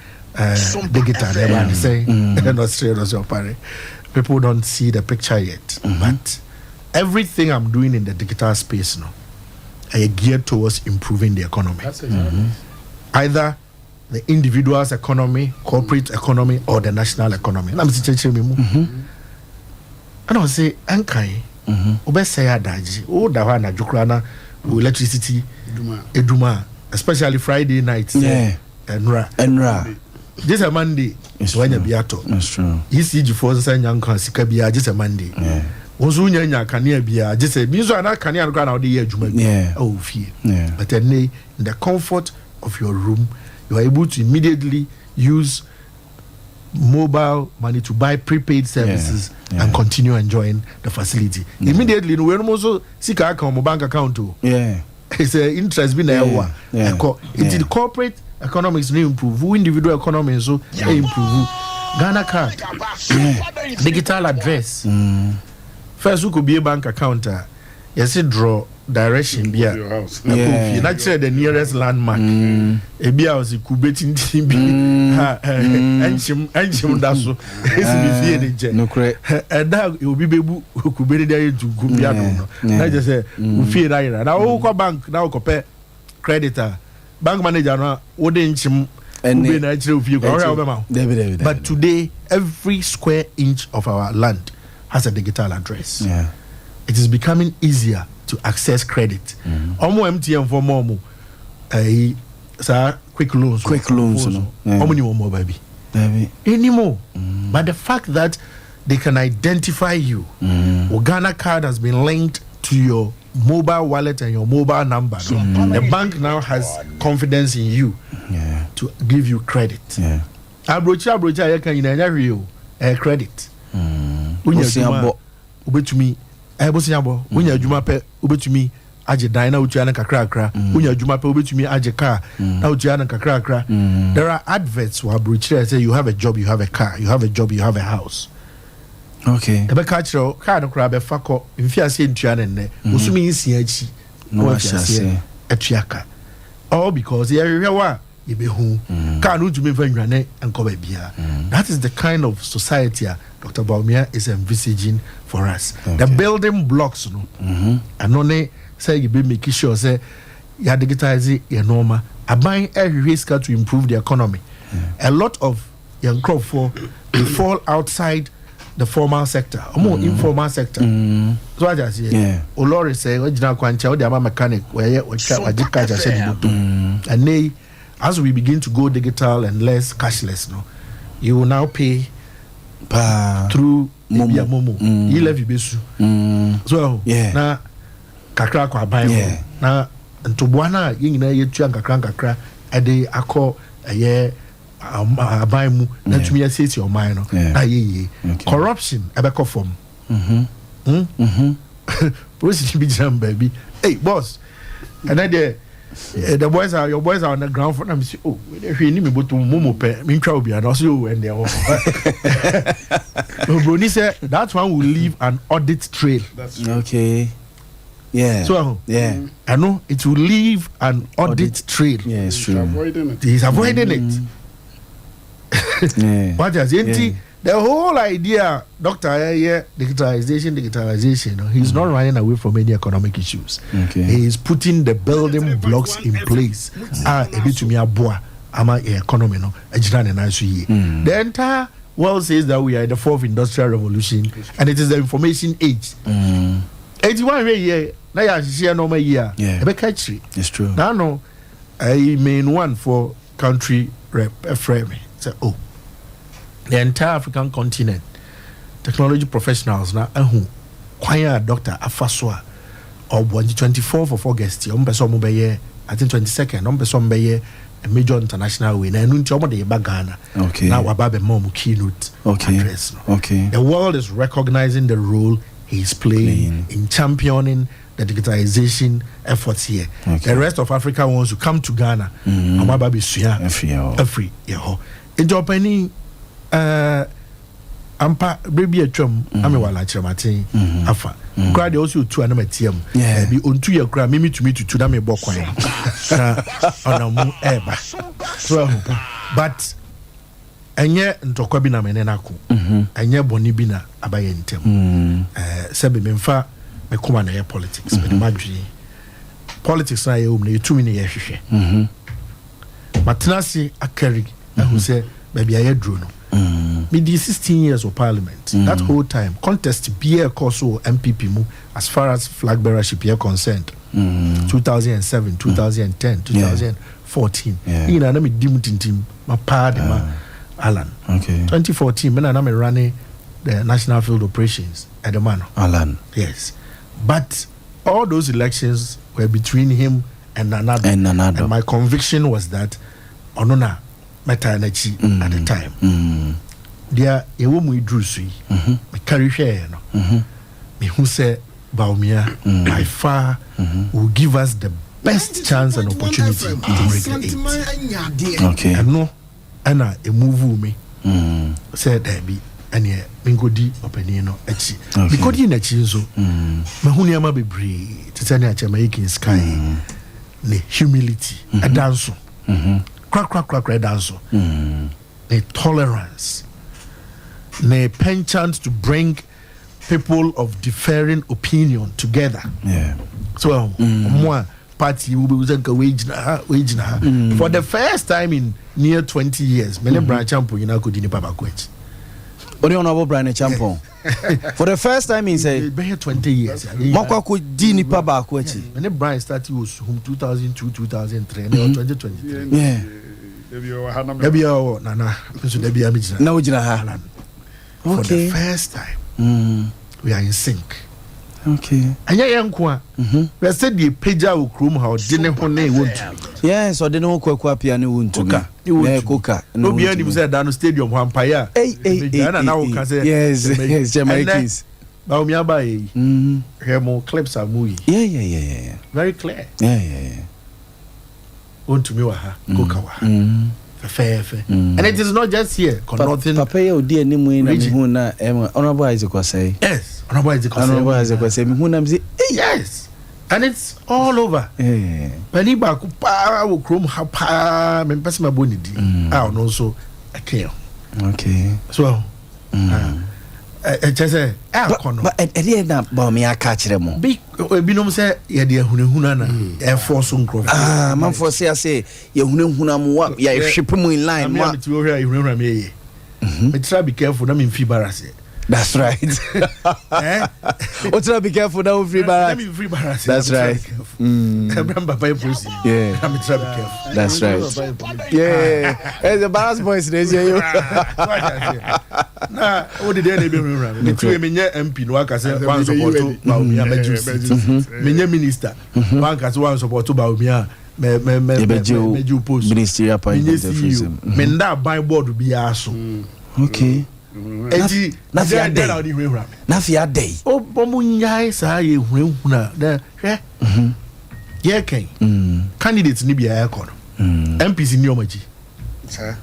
digital everybody say and Australia so apparently people don't see the picture yet but everything I'm doing in the digital space now are geared towards improving the economy. Either the individual's economy, corporate economy, or the national economy. And I say, Ankai, Obesaya Daji, Dawana Jukrana, electricity, Eduma, especially Friday nights, Enra. Just a Monday, it's when you be at all. That's true. ECG for the young Kansika, just a Monday. Ozunya kania bia just say mizo ana kania no na odi adwuma bi oh fie but then in the comfort of your room you are able to immediately use mobile money to buy prepaid services and continue enjoying the facility immediately no we also sika account mo bank account it's a interest bi na ewa it's the corporate economics no improve individual economy so improve Ghana card digital address. First, we could be a bank account. Yes, draw direction be a not say the nearest landmark ebi a was kubetin bi enchim da so esi bi fie ne je no kre da obi bebu kubere da yetu gubia no na je say u fie da ira na wo ko bank na wo ko pay creditor bank manager no wo de enchim ube na chire u fie ko ora obema but today every square inch of our land has a digital address. It is becoming easier to access credit. Omo MTN for more quick loans no. How many more baby anymore but the fact that they can identify you Ghana card has been linked to your mobile wallet and your mobile number the bank now has confidence in you to give you credit abrocha you can real credit ubetumi ebosinyabo wonya adwuma pe ubetumi age dan na otua na kakra wonya adwuma pe ubetumi age car na otua na kakra there are adverts where brochures say you have a job, you have a car, you have a job, you have a house. Okay ebe ka chiro car no kra be fako mfiase ntua na nne osumi nsia achi no afiase atuaka all because yerewa yebehu car no tumi fa nwane enko ba bia that is the kind of society Dr. Boamah is envisaging for us. The building blocks, and only say you be making sure say you digitize your normal. A buying every risk to improve the economy. A lot of young crop they fall outside the formal sector, or more informal sector. So I just say, Olori say, "Ojina kwancha, odi ama mechanic, where and they, as we begin to go digital and less cashless, you will now pay." Through Momo. You levy besu. So na kakra kwa buy na ntobwana yingina yetu kakra ade akọ buy mu na tumi asesi o man no na ye corruption ebeko form process be jam baby hey boss and then your boys are on the ground for them. Oh, if you need me, but to Momo pe, me try obi and also and there. Brony said that one will leave an audit trail. That's okay. Yeah. So I know it will leave an audit trail. Yeah, it's true. He's avoiding it. What is it? The whole idea, Doctor, digitalization. He's not running away from any economic issues. He is putting the building blocks in place. The entire world says that we are in the fourth industrial revolution, and it is the information age. 81 year, now you normal year. It's true. Now, I mean one for country rep frame. So, the entire African continent, technology professionals now, choir doctor Afaswa, or 24th of August, I think 22nd, a major international winner, and Ghana. Okay. Now, Ababe Mom keynote address. Okay. The world is recognizing the role he's playing in championing the digitalization efforts here. The rest of Africa wants to come to Ghana. Ababe Suya, every year. In Japan, ampa baby atwam amewala chiramatin afa crowd also two anama tiam be ontu ye kra mimi to na me bokwan ona mu eba so but enye ntokwa bi na mene nako enye boni bi na abaye ntem sebe memfa me koma na ye politics me madwi politics na ye na yetumi ne ye hwehwe matenasi akari who say baby aye dro no with the 16 years of parliament, that whole time, contest be a course or MPP mu as far as flag bearership here concerned. 2007, 2010, 2014. You know, I'm team, my partner, Alan. 2014, when I'm running the national field operations at the man. Alan. Yes. But all those elections were between him and another. And my conviction was that Onona maternity at the time. There, a woman drew sweet. Me carry share, me who said Boamah by far will give us the best chance and opportunity to regulate. Okay. And no, and a move me said there be and yeah, Mingodi Openino, Echi. Because in a chinzo, Mahuniama be brave, Titania Jamaican sky, the humility, a dancer, crack, a dancer, the tolerance, the penchant to bring people of differing opinion together. Yeah. So, more party will be wage for the first time in near 20 years. Many branch champion, you know, could in Papa Quetch. What honorable Brian Champon? For the first time in say 20 years. Moko could dini Papa Quetch. When the Brian started was 2002, 2003, and 2023. Yeah. Maybe Nana, no, Jina. For the first time, we are in sync. Okay. And yeah, we said the page out room how didn't want. Yes, or didn't walk up here and won't to cook. No, be any said down the stadium, Vampire. And now can say, yes, Jamaicans. Baumia by here more clips are moving. Yeah. Very clear. Yeah. Want to me, Kokawa. Fair. And it is not just here. Nothing. Papa, you dear Nimuna, Honorable Isaac was say. Yes, Honorable Isaac was say, yes. And it's all over. Peniba Kupa will chrome hapa, Mempasma Bonidi. I don't know, so I care. Okay. So, just say, but at the end of Boamah, catch them. Big Binom say, yeah, dear Hunana, Air Force Uncro. Man, for say, you Hunam, what, yeah, ship him in line. Want to hear you remember me. But try be careful, I'm in Fibarase. That's right. What's up? Be careful now, free bar. That's right. Remember, yeah. I'm trying to be careful. That's right. Yeah. As the balance boys, there's you. Nah, what did they be remember? The two MP, no one can say one support to Baumia, Menya minister, one can say one support to Baumia. Meju post ministry appointment. Menda buy board to be aso. Okay. Nafia day. Oh, Bomunya sa ye huna da hwe. Ye ken. Candidates ni bia ekon. MPs ni omaji.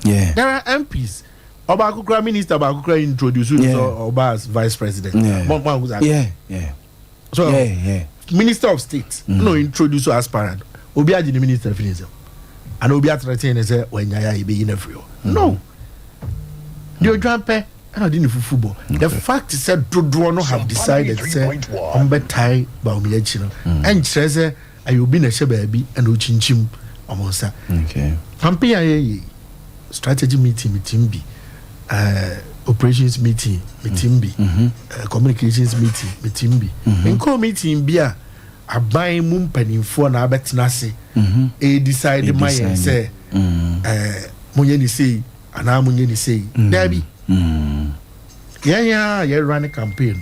Yeah. There are MPs. Oba Kukra minister, Oba Kukra introduce Oba as vice president. Yeah. So Minister of State no introduce aspirant. Obi aji the minister finish. And Obi attract say when ya be in every. No. You jump and I didn't football. The fact is that Dodono have decided say on betai Baumia chino and Treze I will be a baby and Uchinchim Omonsa. Okay. Pampia strategy meeting with Timbi, operations meeting with Timbi, communications meeting with Timbi. And call meeting Bia a buy moon penny for na betnasi. A decide my say Muyeni say and I'm Muyeni say Debbie. Yeah, run a campaign.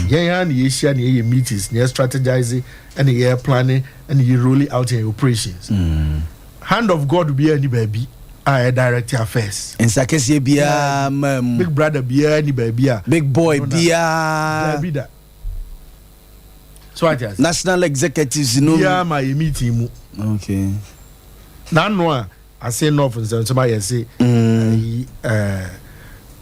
Yeah, the Asian meetings, near strategizing and the planning and you rolling out your operations. Hand of God be any baby. I direct affairs. And Sakesi be big brother be any baby. Big boy be so I just national executives no. Yeah, my meeting. Okay. Now no, I say no for somebody say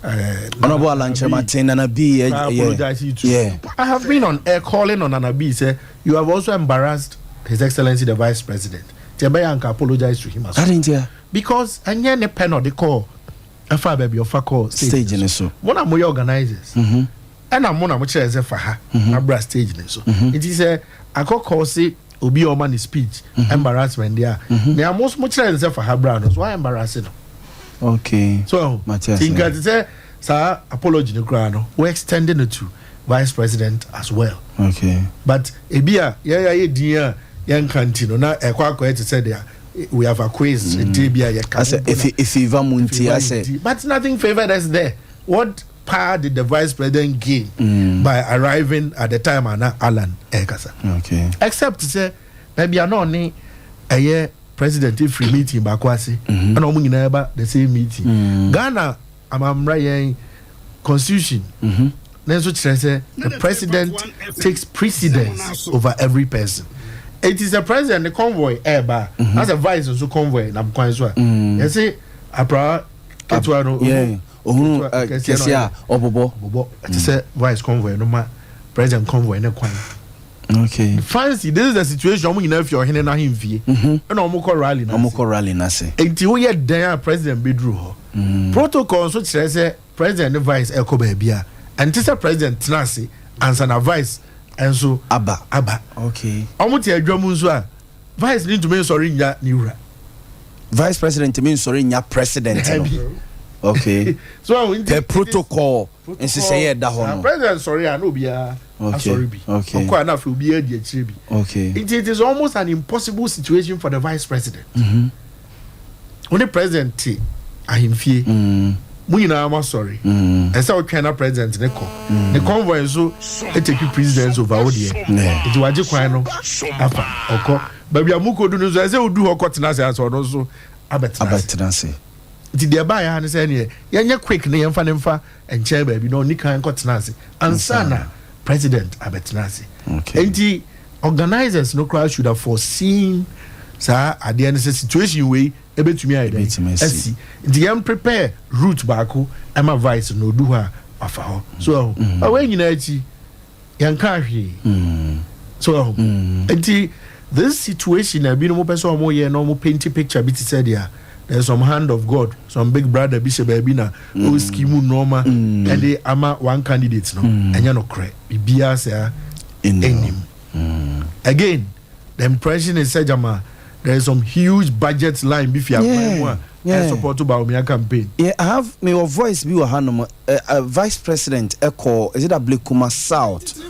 Honorable Alanche Martin and Abi. I apologize to you too. Yeah. I have been on air calling on Anabi. Say you have also embarrassed His Excellency the Vice President. Tebayanka apologize to him as well. Because I near the pen or the call. A far baby of a call stage in so. One of my organizers. And I'm one of my chairs for her. My brass stage in so. It is a call say Obi or money speech embarrassment there. There are most much chairs for her brothers. Why embarrassing? Okay. So, think that say, sir, apology no grano. We're extending it to Vice President as well. Okay. But Ebia, dear young cantino. Now, a quack to say there. We have a quiz. If you munti, I say, but nothing favored us there. What power did the Vice President gain by arriving at the time and Alan Ekasa? Okay. Except to say, maybe I know a year. President free meeting bakwasi and omu nyina the same meeting Ghana amamra constitution then so say the president takes precedence over every person. It is the president the convoy as a vice also convoy na kwan so you say apra ketwa no ohun kesia obobo it say vice convoy no ma president convoy na kwan. Okay. Fancy, this is the situation. I'm going to have na him vie. And I'm going rally na. I'm going rally na say. Enti we yet there president bedru. Protocol so say president and vice eko baabia. And this president tenase answer na vice and so aba. Okay. I'm ti adwamu so a vice need to me sorry nya niura. Vice president mean sorry nya president no. Okay. So the protocol and say da ho no. President sorry no bia. Okay. Okay. It is almost an impossible situation for the vice president. When the president ahimfie munyina am sorry. And so China president ne ko. The convoy so take presidents over odie. It waje kwan no afa oko. Ba bia mukodu no so say odu oko tenase aso no so abetenase. It dey buy ya ne say ne yenye quick ne yemfa nemfa enche ba bi no ni kan ko tenase. Ansana president abetenase. Okay. And the organizers no crowd should have foreseen sa at the end situation way ebetumi ayede. The am prepare route baako ama vice no do ha afa ho. So when you know yanka hwe. So and this situation I be no person mo ye no mo paint picture bit said there. There's some hand of God, some big brother bishop Babina, who scheme norma, and they ama one candidate no, and you know correct. Bibia say in him. Again, the impression is said there is some huge budget line before and supported by Yaw campaign. Yeah, I have my voice be Hanum, Vice President Echo, is it Ablekuma South?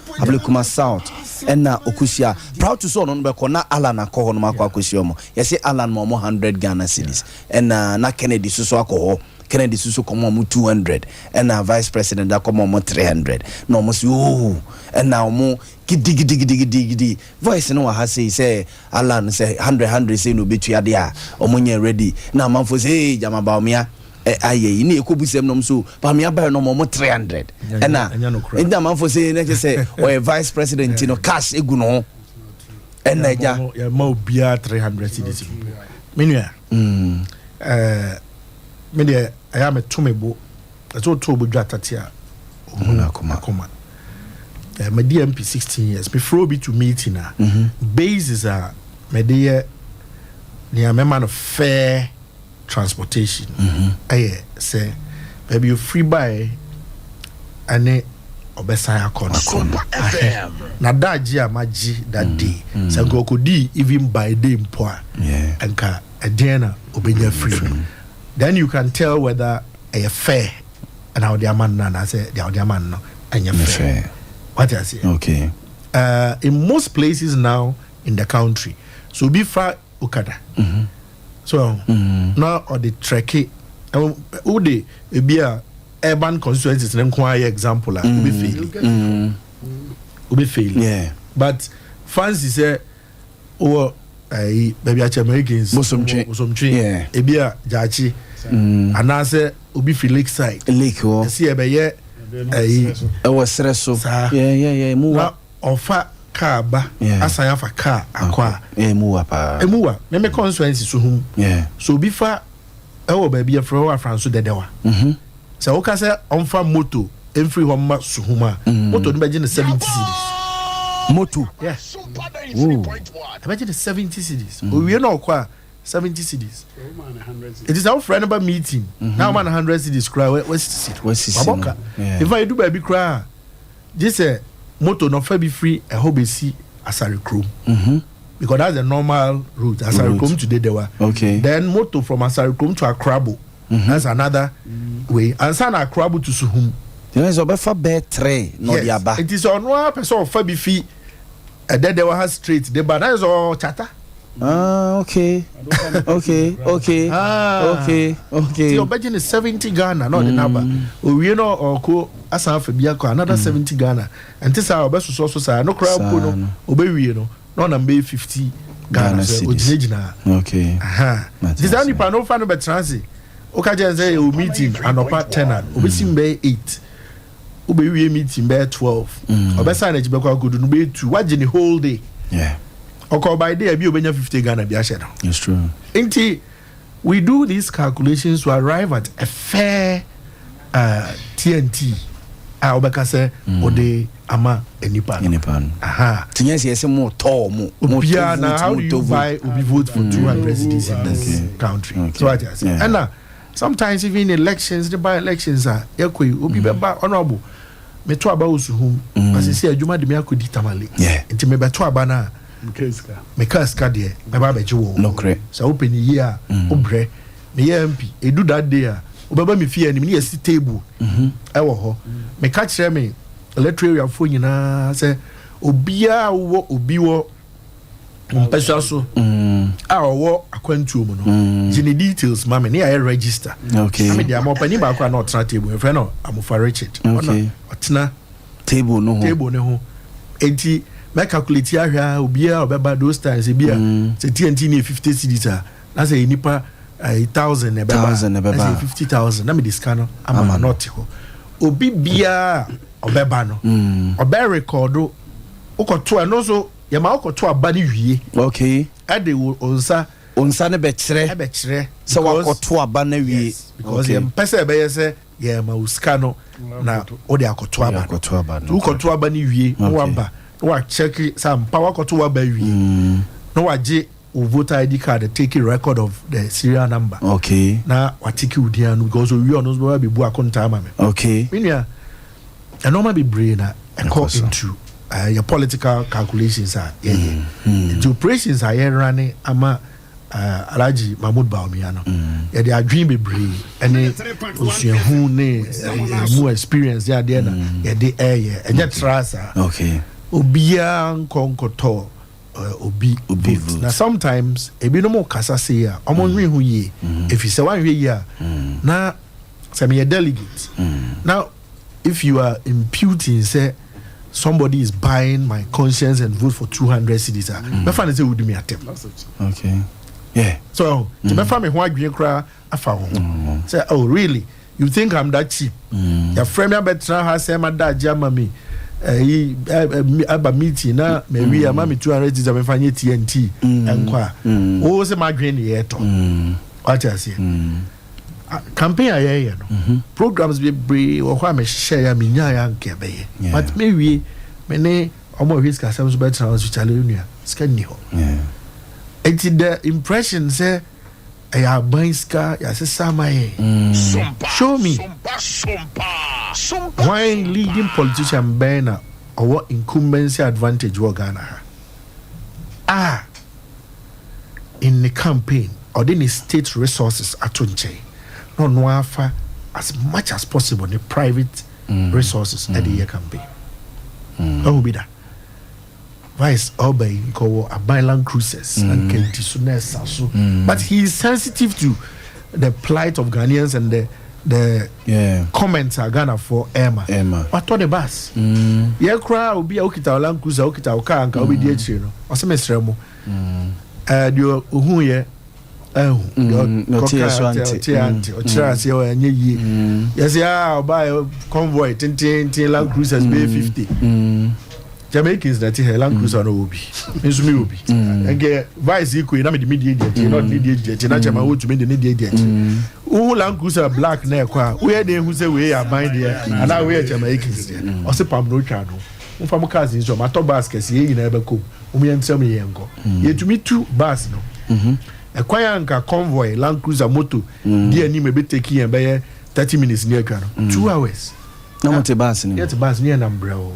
And now Okusia proud to so no be na Alan akọ no makwa Okusiomo. You say Alan mo 100 Ghana cedis. And na Kennedy so akọ Kennedy so come mo 200 and na Vice President da come mo 300. No mo say oh and now mo gidi voice no ha say Alan say 100 say no betu ade a omonye ready. Na manfo say Yaw Boamah aye ni ekobusem nom so pa me aba no mo 300 na enda man for say na say o vice president no cash egu no na ja ya ma obia 300 cedis menua me de aya me tumebo so to bodwa tatia omuna koma my DMP 16 years before be to meeting basis me de near me man of fair transportation. Say maybe you free buy ane obesaya kono. Na daji amaji that day. So go kodi even by day mpoa. Anka adena obenya free. Then you can tell whether a fair and how the man na say the man no and fair. What I say? Okay. In most places now in the country, so be far Okada. So now or the trekkie who dey be a urban constituencies na kwa example we fail. Yeah. But fancy say baby Americans Bosomtwe yeah e be a jachi and I say obi fi lake side lake see e be ye was stresso yeah mu ofa car ba asaya fa car akwa emuwa pa emuwa na me constituency so hum so bi fa ewo ba bi afro wa France dedewa so o ka say on fa moto enfri ho ma so hum moto no be je 70 cedis moto yeah imagine the 70 cedis o we no kwa 70 cedis it is our friend about meeting now man 100 cedis cry what's baboka if I do baby cry just moto no fa be free a hobesi Asari Chrome because that's the normal route Asari Chrome today they were then moto from Asari Chrome to Akrabo that's another way and sana Akrabo to Suhum there is obefa be 3 no dia ba it is on one person of fa be free then there was straight the but that is all chata okay your budget is 70 Ghana not the number we know or ko asa fa bia ko another 70 Ghana and this our best so no crowd no obewie no no number 50 Ghana original okay this only pa no fa no be transit o ka je say o meeting and opa 10 obesim be 8 obewie meeting be 12 obesa na jibe kwa godu no be 2 waje the whole day okay, by day, be obenya 50 Ghana be asheda. It's true. Inti, we do these calculations to arrive at a fair TNT a obeka say ode ama enipa aha tinyesi yesi mo to mo obia na how do you buy obi vote for 200 citizens in this country so what I say and sometimes even elections the by elections are ekoi obi beba honorable me to aba osuhum as say adwuma de me akodi tamale nti me beto aba na me kaska de me ba beje wo no cre so open year obre me MP edu that day obaba me fie anim ne yesi table ewo ho me ka kire me electoral fo nyina say obia wo obi wo mpesa so a wo akwantuo mu no gene details mama ne ya register okay me dia mo pani ba kwa na otra table friend no amufa Richard okay otna table no ho enti me calculate ahwa obia obeba those times ebia say TNT ne 50 cedis na say nipa 1000 ebeba 50,000 na me discount no ama not ho obi bia obeba no obe record ukoto no so yama ukoto aba ni wie okay ade onsa ne be kire so wakoto aba na wie because yam pese be yese yama uska no na ode akoto aba ukoto aba ni wie no aba wa check some power koto aba wie no waje voter ID card take a record of the serial number okay na watiki udianu because we on us be bu akonta ama me okay minia a normal be brain na into your political calculations are the operations are running ama Alaji Mahmoud Baumia no ya dey adwin be brain any osuahu ne more experience ya dey na ya dey enye trasa okay obia nkonkoto obi vote na sometimes ebi no mo kasa say ya omo nwe hu ye if you say one we ya na say me delegate now if you are imputing say somebody is buying my conscience and vote for 200 cedis me fa say would me attempt okay yeah so to me fa me ho adwen kra afa ho say oh really you think I'm that cheap your friend me betra ha say ma da jama me aba meeting na maybe ama me 200 cedis me fa nye TNT enkwa o say ma adwen ne yeto what I say campaign aye no programs be wo kwa me share ya me nya ya nke be but me wie me ne omo risk asem so better na so chale nua ska ni ho it's the impression say ya banska ya se samaye show me why leading politician bena or incumbency advantage wo Ghana in the campaign or the state resources atunche no afa as much as possible the private resources at the year campaign. That will be that. Vice Obey ko Abiland Cruises and Kenti Sunes but he is sensitive to the plight of Ghanaians and the comments are Ghana for Emma. But on the bus, yeah, cry will be Okita Land Cruiser, Okita Oka, and Obi Diachino, or some Estremo. You who ye. Oh, yes, yeah, buy a convoy, 10 Land Cruisers, Bay 50. Jamaicans that Land Cruiser no be. Miss me will be. And get vice equal, not the media, not media jet, not Jama to make the media jet. Who Land Cruiser black neck, where they who say we are buying there, and now we are Jamaicans there. Or say Pam no channel. From cousins, so my top baskets, ye never cook. Umi and tell me, Yanko. Yet to me, 2 bars no. A Kwayanka convoy, Land Cruiser moto, dear ni maybe taking and by 30 minutes near Kano. 2 hours. No more to bass in it. Bass near Nambrel.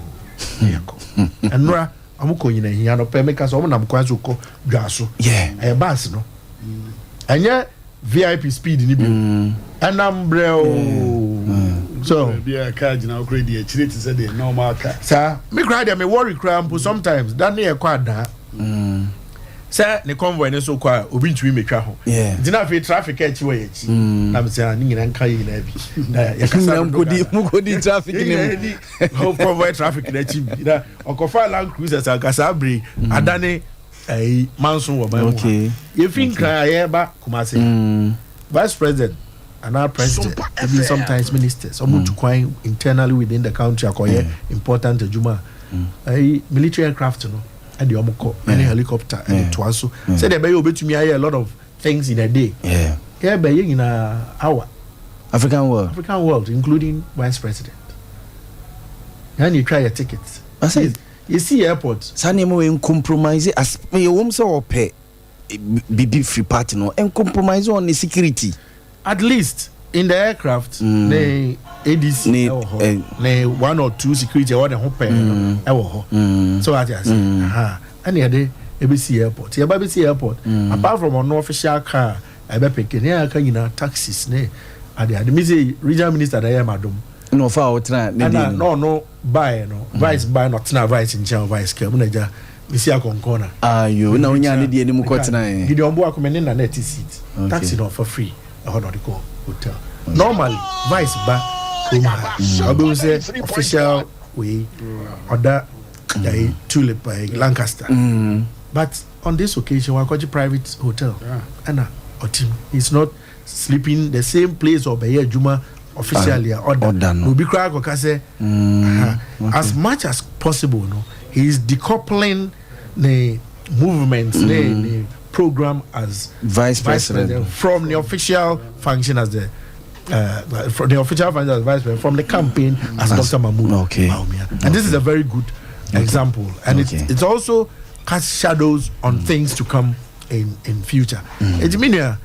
And Nora, Amuko in a Yano Pemecas, or Namquazuko, Gasso. Yeah, a bass no. And yet, VIP speed in Libya. And Nambrel. So, be a card now, great, a treat is a normal car. Sir, me cry them a worry cramp sometimes. That near quad that. Sir, the convoy is so quiet, Ubin to me travel. Yeah, did not feel traffic at you. I'm saying, and carrying heavy. Mugodi traffic in convoy traffic that you Uncle Fire Land Cruisers are Casabri, Adane, a Manson. Okay, you think I ever Kumasi, Vice President and our President, even sometimes ministers, or to quite internally within the country, important Juma, a military aircraft, you know. And the omoko any helicopter and it was so say they be obey to me a lot of things in a day. Yeah, be in a hour African world, including vice president. And you try your tickets. I say, you see airport. Sanemo in compromise as you won't so pay BB free party no and compromise on the security. At least in the aircraft, they ADC, one or two security or the hope. So I just say, and the ABC airport. Here, BBC airport. Apart from an official car, I be picking here, taxis. The regional minister, I am madam. No for try no buy no vice buy not na vice in town vice ke mu naja bisi akonkona ayo na onya ne de nim ko tena e gidi ombo akomene na net seat taxi no for free e ho no de go hotel normally vice ba obo say official way order the tulip by Lancaster but on this occasion we got a private hotel and otim he's not sleeping the same place or by juma officially order no be cry go say as much as possible no he is decoupling the movements the program as vice president from the official function as the from the official function as vice president from the campaign as Dr. Mahmoud Baumia. And this is a very good example and it also casts shadows on things to come in future. It mean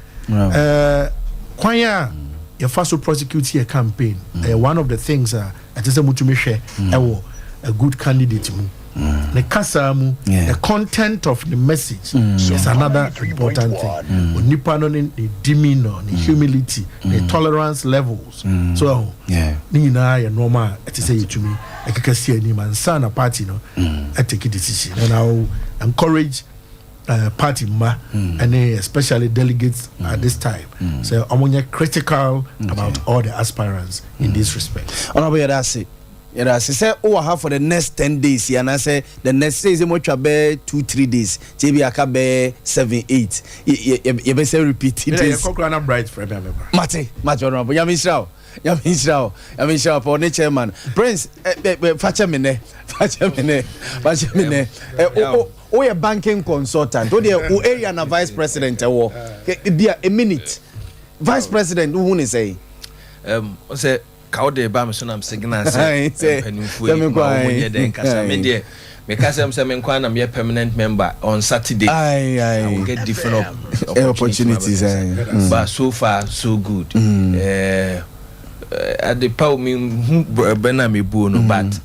kwanya your first prosecute here campaign one of the things I just want to make sure a good candidate the kasamu the content of the message is another important thing nipa no the demeanor the humility the tolerance levels so ni na ya normal it say to me ekeka see any man sana party no I take a decision and I will encourage party and especially delegates at this time. So I'm critical about all the aspirants in this respect. Honorable Yadasi, say have for the next 10 days and I say the next days you much be 2-3 days. JB Akabe 7-8. You be say repeat it. Yeah, you bright for me. Mate, honorable. Yamisha for the chairman. Prince, facha mine. Oh, a banking consultant. Oh, the area na vice president. Be a minute. Vice president, who won't say? Say, Kaude Bamson, I'm signal. Say, because I'm some permanent member on Saturday. I will get different opportunities. But so far, so good. At the power me Benami Buono, but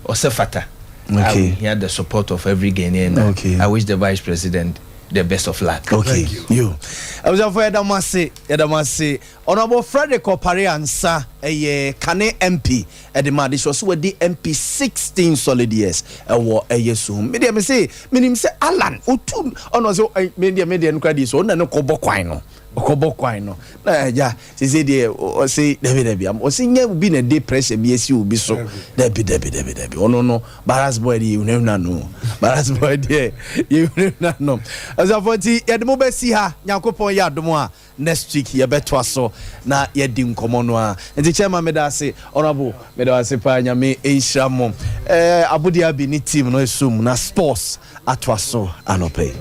Osefata. I hear the support of every Ghanaian. I wish the vice president the best of luck. Okay, you. I was afraid Yadamasi. Honorable Frederick Opare Ansa, a Kane MP, at the Madish was with the MP 16 solid years. A war a year soon. Medium say, meaning say Alan, Utun, also median credits, or no Koboquino. Okobokwino na ja say dey o say David o say nya bi na dey pressure bi esi obi so David ono no Barras boy dey you never know Barras boy dey you never know as of what ye dem be si ha Yakopon ya dom a next week ye beto aso na ye di nkomo no a enti chairman me da say honorable me da say pa nyame enhira mo abudi abi ni team no esum na sports atwaso anope